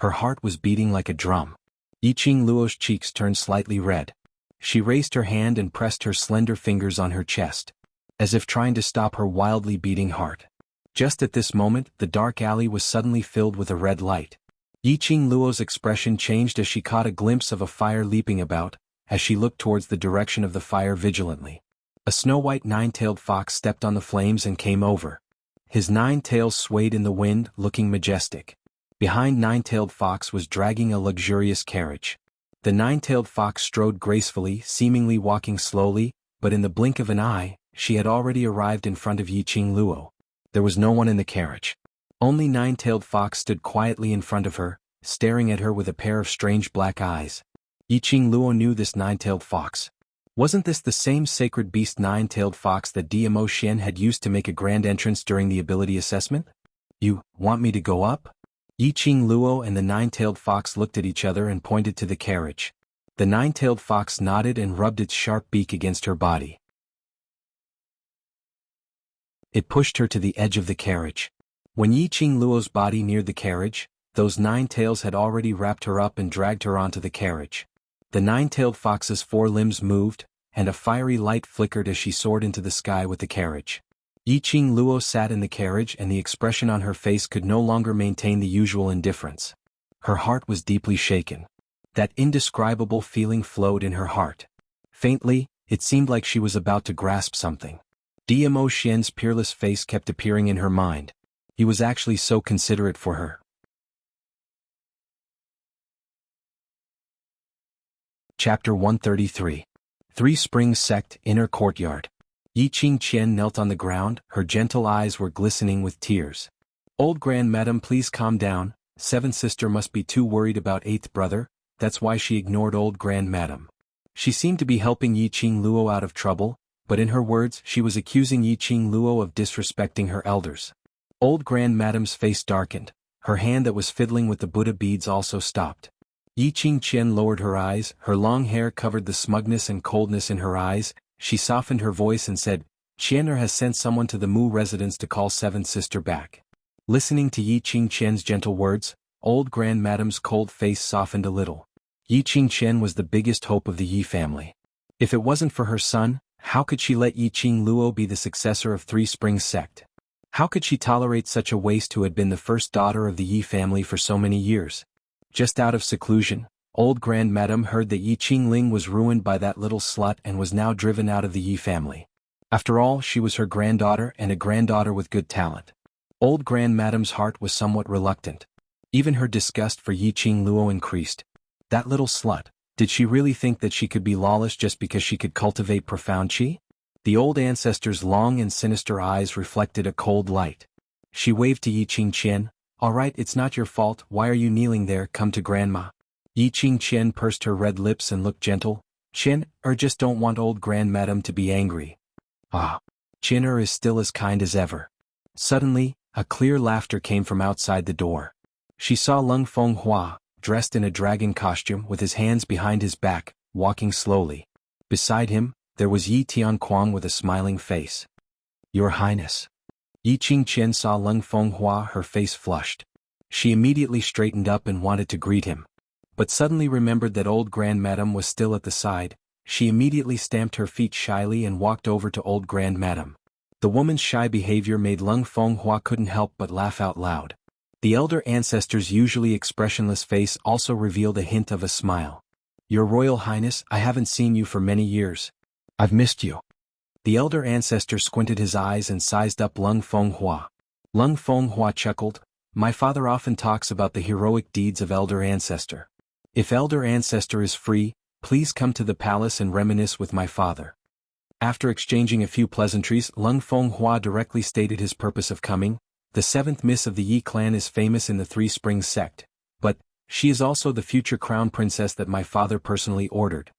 Her heart was beating like a drum. Yiqing Luo's cheeks turned slightly red. She raised her hand and pressed her slender fingers on her chest, as if trying to stop her wildly beating heart. Just at this moment, the dark alley was suddenly filled with a red light. Yiqing Luo's expression changed as she caught a glimpse of a fire leaping about, as she looked towards the direction of the fire vigilantly. A snow-white nine-tailed fox stepped on the flames and came over. His 9 tails swayed in the wind, looking majestic. Behind Nine-tailed Fox was dragging a luxurious carriage. The 9-tailed fox strode gracefully, seemingly walking slowly, but in the blink of an eye, she had already arrived in front of Yiqing Luo. There was no one in the carriage. Only 9-tailed Fox stood quietly in front of her, staring at her with a pair of strange black eyes. Yiqing Luo knew this 9-tailed fox. Wasn't this the same sacred beast 9-tailed fox that Dmo Xian had used to make a grand entrance during the ability assessment? You want me to go up? Yiqing Luo and the 9-tailed fox looked at each other and pointed to the carriage. The nine-tailed fox nodded and rubbed its sharp beak against her body. It pushed her to the edge of the carriage. When Yiqing Luo's body neared the carriage, those 9 tails had already wrapped her up and dragged her onto the carriage. The nine-tailed fox's 4 limbs moved, and a fiery light flickered as she soared into the sky with the carriage. Yiqing Luo sat in the carriage and the expression on her face could no longer maintain the usual indifference. Her heart was deeply shaken. That indescribable feeling flowed in her heart. Faintly, it seemed like she was about to grasp something. Dmo Xian's peerless face kept appearing in her mind. He was actually so considerate for her. Chapter 133. Three Springs Sect, Inner Courtyard. Yiqing Qian knelt on the ground, her gentle eyes were glistening with tears. Old grandmadam, please calm down, 7th sister must be too worried about 8th brother, that's why she ignored old grandmadam. She seemed to be helping Yiqing Luo out of trouble, but in her words she was accusing Yiqing Luo of disrespecting her elders. Old grandmadam's face darkened, her hand that was fiddling with the Buddha beads also stopped. Yiqing Qian lowered her eyes, her long hair covered the smugness and coldness in her eyes. She softened her voice and said, Qianer has sent someone to the Mu residence to call 7th sister back. Listening to Yiqing Qian's gentle words, old grandmadam's cold face softened a little. Yiqing Qian was the biggest hope of the Yi family. If it wasn't for her son, how could she let Yiqing Luo be the successor of Three Springs Sect? How could she tolerate such a waste who had been the first daughter of the Yi family for so many years? Just out of seclusion, old grandmadam heard that Yiqing Ling was ruined by that little slut and was now driven out of the Yi family. After all, she was her granddaughter and a granddaughter with good talent. Old grandmadam's heart was somewhat reluctant. Even her disgust for Yiqing Luo increased. That little slut, did she really think that she could be lawless just because she could cultivate profound qi? The old ancestor's long and sinister eyes reflected a cold light. She waved to Yiqing Qian, all right, it's not your fault, why are you kneeling there, come to grandma. Yiqing Qian pursed her red lips and looked gentle, Qian, just don't want old grandmadam to be angry. Ah. Qian is still as kind as ever. Suddenly, a clear laughter came from outside the door. She saw Lung Fenghua, dressed in a dragon costume with his hands behind his back, walking slowly. Beside him, there was Yi Tianquang with a smiling face. Your Highness. Yiqing Qian saw Lung Fenghua, her face flushed. She immediately straightened up and wanted to greet him. But suddenly remembered that old grandmadam was still at the side. She immediately stamped her feet shyly and walked over to old grandmadam. The woman's shy behavior made Lung Fenghua couldn't help but laugh out loud. The elder ancestor's usually expressionless face also revealed a hint of a smile. Your Royal Highness, I haven't seen you for many years. I've missed you. The elder ancestor squinted his eyes and sized up Lung Fenghua. Lung Fenghua chuckled, my father often talks about the heroic deeds of elder ancestor. If elder ancestor is free, please come to the palace and reminisce with my father. After exchanging a few pleasantries, Lung Fenghua directly stated his purpose of coming. The 7th Miss of the Yi clan is famous in the Three Springs sect, but she is also the future crown princess that my father personally ordered.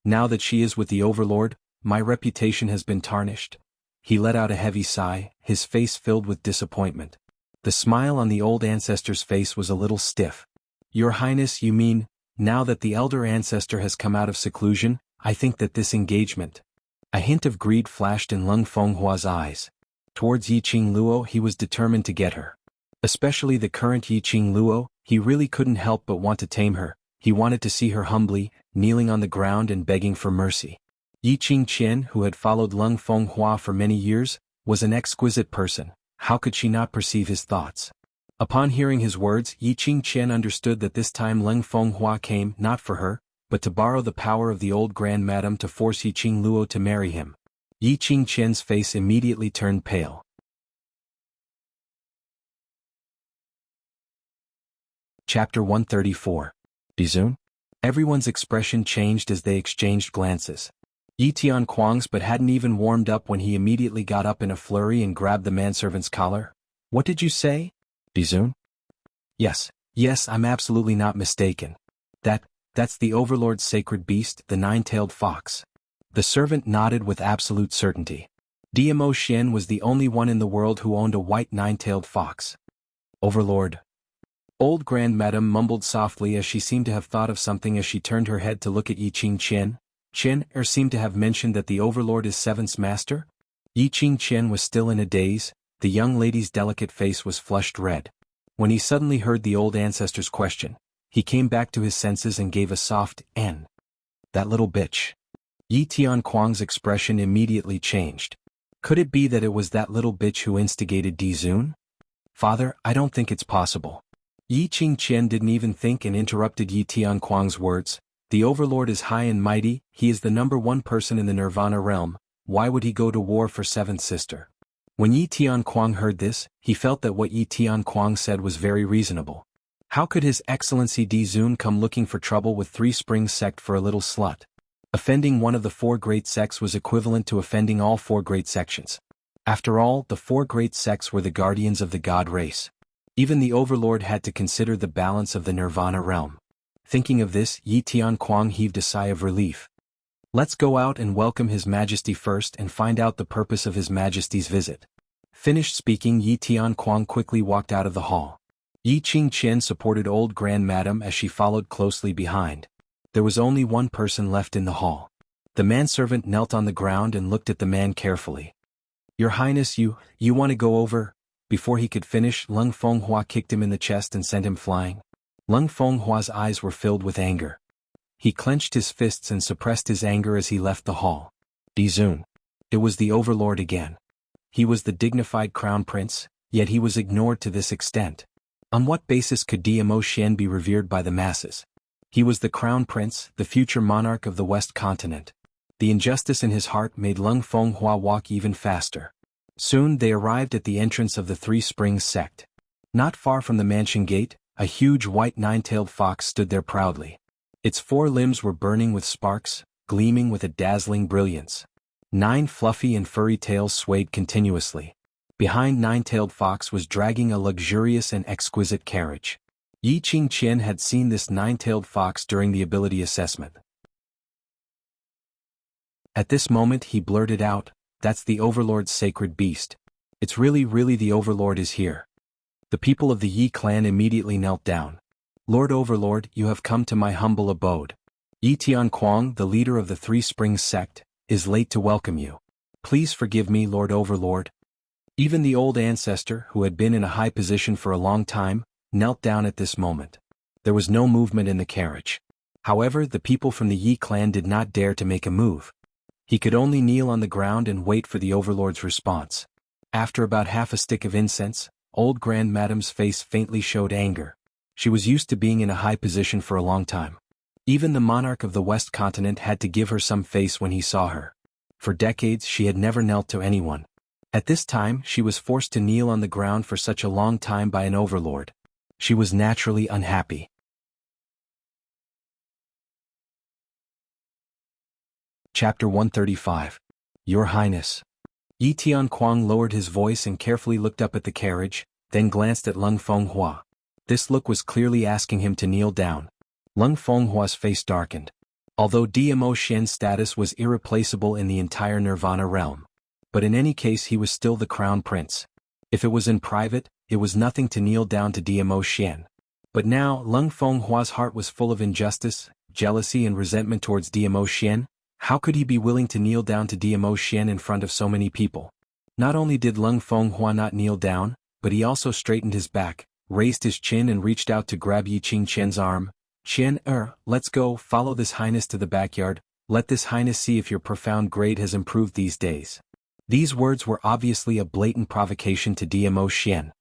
Now that she is with the overlord, my reputation has been tarnished. He let out a heavy sigh, his face filled with disappointment. The smile on the old ancestor's face was a little stiff. Your Highness, you mean, now that the elder ancestor has come out of seclusion, I think that this engagement. A hint of greed flashed in Lung Fenghua's eyes. Towards Yiqing Luo he was determined to get her. Especially the current Yiqing Luo, he really couldn't help but want to tame her. He wanted to see her humbly, kneeling on the ground and begging for mercy. Yiqing Qian, who had followed Lung Fenghua for many years, was an exquisite person. How could she not perceive his thoughts? Upon hearing his words, Yiqing Qian understood that this time Lung Fenghua came not for her, but to borrow the power of the old grandmadam to force Yiqing Luo to marry him. Yiqing Qian's face immediately turned pale. Chapter 134. Bizun? Everyone's expression changed as they exchanged glances. Yi Tianquang's but hadn't even warmed up when he immediately got up in a flurry and grabbed the manservant's collar. What did you say? Bizun? Yes, I'm absolutely not mistaken. That's the overlord's sacred beast, the nine-tailed fox. The servant nodded with absolute certainty. Dmo Xian was the only one in the world who owned a white nine-tailed fox. Overlord. Old grandmadam mumbled softly as she seemed to have thought of something as she turned her head to look at Yi Ching Qian. Seemed to have mentioned that the overlord is Seven's master? Yi Ching Qian was still in a daze, the young lady's delicate face was flushed red. When he suddenly heard the old ancestor's question, he came back to his senses and gave a soft "N." That little bitch. Yi Tianquang's expression immediately changed. Could it be that it was that little bitch who instigated Di Zun? Father, I don't think it's possible. Yi Ching Qian didn't even think and interrupted Yi Tianquang's words. The overlord is high and mighty, he is the #1 person in the Nirvana realm, why would he go to war for Seventh sister? When Yi Tianquang heard this, he felt that what Yi Tianquang said was very reasonable. How could His Excellency Di Zun come looking for trouble with Three Springs sect for a little slut? Offending one of the 4 great sects was equivalent to offending all 4 great sections. After all, the 4 great sects were the guardians of the god race. Even the overlord had to consider the balance of the Nirvana realm. Thinking of this, Yi Tianquang heaved a sigh of relief. Let's go out and welcome His Majesty first and find out the purpose of His Majesty's visit. Finished speaking, Yi Tianquang quickly walked out of the hall. Yi Ching Qian supported old grandmadam as she followed closely behind. There was only one person left in the hall. The manservant knelt on the ground and looked at the man carefully. Your Highness, you want to go over? Before he could finish, Lung Fenghua kicked him in the chest and sent him flying. Lung Fenghua's eyes were filled with anger. He clenched his fists and suppressed his anger as he left the hall. Di Zun. It was the overlord again. He was the dignified crown prince, yet he was ignored to this extent. On what basis could Dmo Xian be revered by the masses? He was the crown prince, the future monarch of the West Continent. The injustice in his heart made Lung Fenghua walk even faster. Soon they arrived at the entrance of the Three Springs sect. Not far from the mansion gate, a huge white nine-tailed fox stood there proudly. Its 4 limbs were burning with sparks, gleaming with a dazzling brilliance. 9 fluffy and furry tails swayed continuously. Behind Nine-Tailed Fox was dragging a luxurious and exquisite carriage. Yi Ching Qian had seen this Nine-Tailed Fox during the ability assessment. At this moment he blurted out, "That's the Overlord's sacred beast. It's really the Overlord is here." The people of the Yi clan immediately knelt down. "Lord Overlord, you have come to my humble abode. Yi Tianquang, the leader of the Three Springs sect, is late to welcome you. Please forgive me, Lord Overlord." Even the old ancestor, who had been in a high position for a long time, knelt down at this moment. There was no movement in the carriage. However, the people from the Yi clan did not dare to make a move. He could only kneel on the ground and wait for the Overlord's response. After about half a stick of incense, old grandmadam's face faintly showed anger. She was used to being in a high position for a long time. Even the monarch of the West Continent had to give her some face when he saw her. For decades she had never knelt to anyone. At this time she was forced to kneel on the ground for such a long time by an overlord. She was naturally unhappy. Chapter 135. Your Highness. Yi Tianquang lowered his voice and carefully looked up at the carriage, then glanced at Lung Fenghua. This look was clearly asking him to kneel down. Lung Fenghua's face darkened. Although Dmo Xian's status was irreplaceable in the entire Nirvana realm. But in any case he was still the crown prince. If it was in private, it was nothing to kneel down to Dmo Xian. But now Lung Fenghua's heart was full of injustice, jealousy and resentment towards Dmo Xian. How could he be willing to kneel down to Dmo Xian in front of so many people? Not only did Lung Fenghua not kneel down, but he also straightened his back, raised his chin and reached out to grab Yi Ching Qian's arm. "Qian, let's go, follow this highness to the backyard, let this highness see if your profound grade has improved these days." These words were obviously a blatant provocation to Dmo Xian.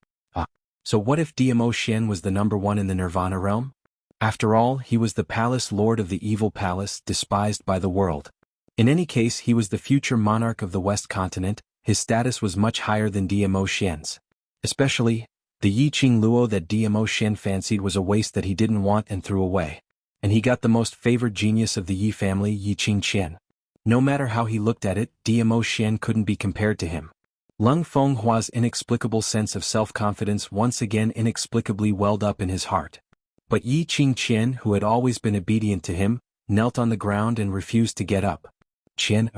So what if Dmo Xian was the #1 in the Nirvana realm? After all, he was the palace lord of the evil palace, despised by the world. In any case, he was the future monarch of the West Continent. His status was much higher than Dmo Xian's. Especially, the Yi Ching Luo that Dmo Xian fancied was a waste that he didn't want and threw away. And he got the most favored genius of the Yi family, Yi Ching Qian. No matter how he looked at it, Dmo Xian couldn't be compared to him. Lung Fenghua's inexplicable sense of self-confidence once again inexplicably welled up in his heart. But Yi Ching Qian, who had always been obedient to him, knelt on the ground and refused to get up. "Qian,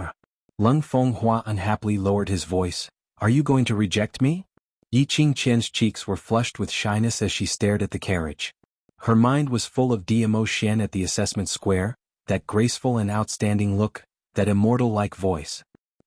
Lung Fenghua unhappily lowered his voice. "Are you going to reject me?" Yi Qingqian's cheeks were flushed with shyness as she stared at the carriage. Her mind was full of Dmo Xian at the assessment square, that graceful and outstanding look, that immortal-like voice.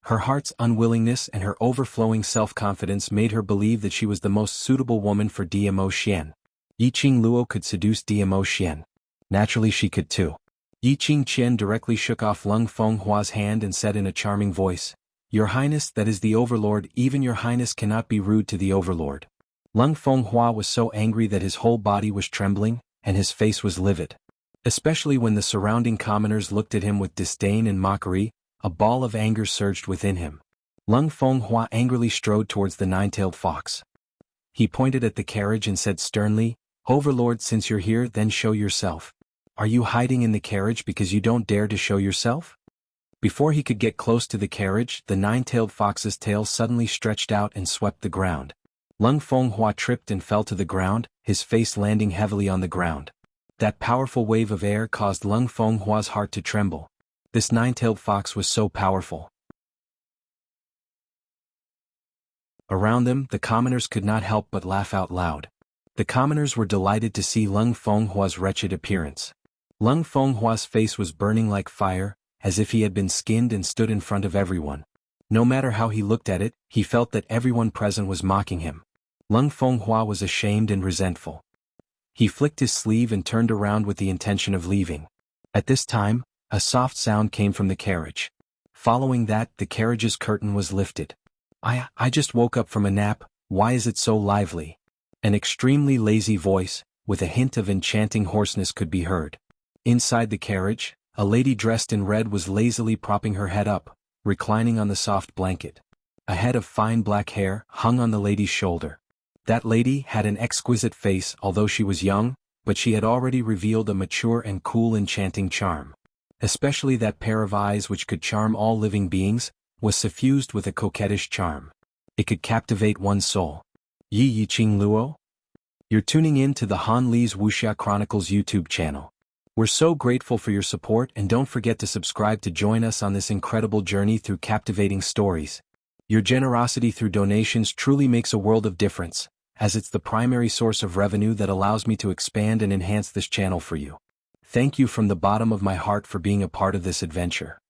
Her heart's unwillingness and her overflowing self-confidence made her believe that she was the most suitable woman for Dmo Xian. Yi Qingluo could seduce Dmo Xian. Naturally she could too. Yi Qingqian directly shook off Lung Fenghua's hand and said in a charming voice, "Your Highness, that is the Overlord, even your Highness cannot be rude to the Overlord." Lung Fenghua was so angry that his whole body was trembling, and his face was livid. Especially when the surrounding commoners looked at him with disdain and mockery, a ball of anger surged within him. Lung Fenghua angrily strode towards the nine-tailed fox. He pointed at the carriage and said sternly, "Overlord, since you're here, then show yourself. Are you hiding in the carriage because you don't dare to show yourself?" Before he could get close to the carriage, the nine-tailed fox's tail suddenly stretched out and swept the ground. Lung Fenghua tripped and fell to the ground, his face landing heavily on the ground. That powerful wave of air caused Lung Fenghua's heart to tremble. This nine-tailed fox was so powerful. Around them, the commoners could not help but laugh out loud. The commoners were delighted to see Lung Fenghua's wretched appearance. Lung Fenghua's face was burning like fire, as if he had been skinned and stood in front of everyone. No matter how he looked at it, he felt that everyone present was mocking him. Lung Fenghua was ashamed and resentful. He flicked his sleeve and turned around with the intention of leaving. At this time, a soft sound came from the carriage. Following that, the carriage's curtain was lifted. I just woke up from a nap, why is it so lively?" An extremely lazy voice, with a hint of enchanting hoarseness could be heard. Inside the carriage, a lady dressed in red was lazily propping her head up, reclining on the soft blanket. A head of fine black hair hung on the lady's shoulder. That lady had an exquisite face although she was young, but she had already revealed a mature and cool enchanting charm. Especially that pair of eyes which could charm all living beings, was suffused with a coquettish charm. It could captivate one's soul. Yi Qingluo? You're tuning in to the Han Li's Wuxia Chronicles YouTube channel. We're so grateful for your support, and don't forget to subscribe to join us on this incredible journey through captivating stories. Your generosity through donations truly makes a world of difference, as it's the primary source of revenue that allows me to expand and enhance this channel for you. Thank you from the bottom of my heart for being a part of this adventure.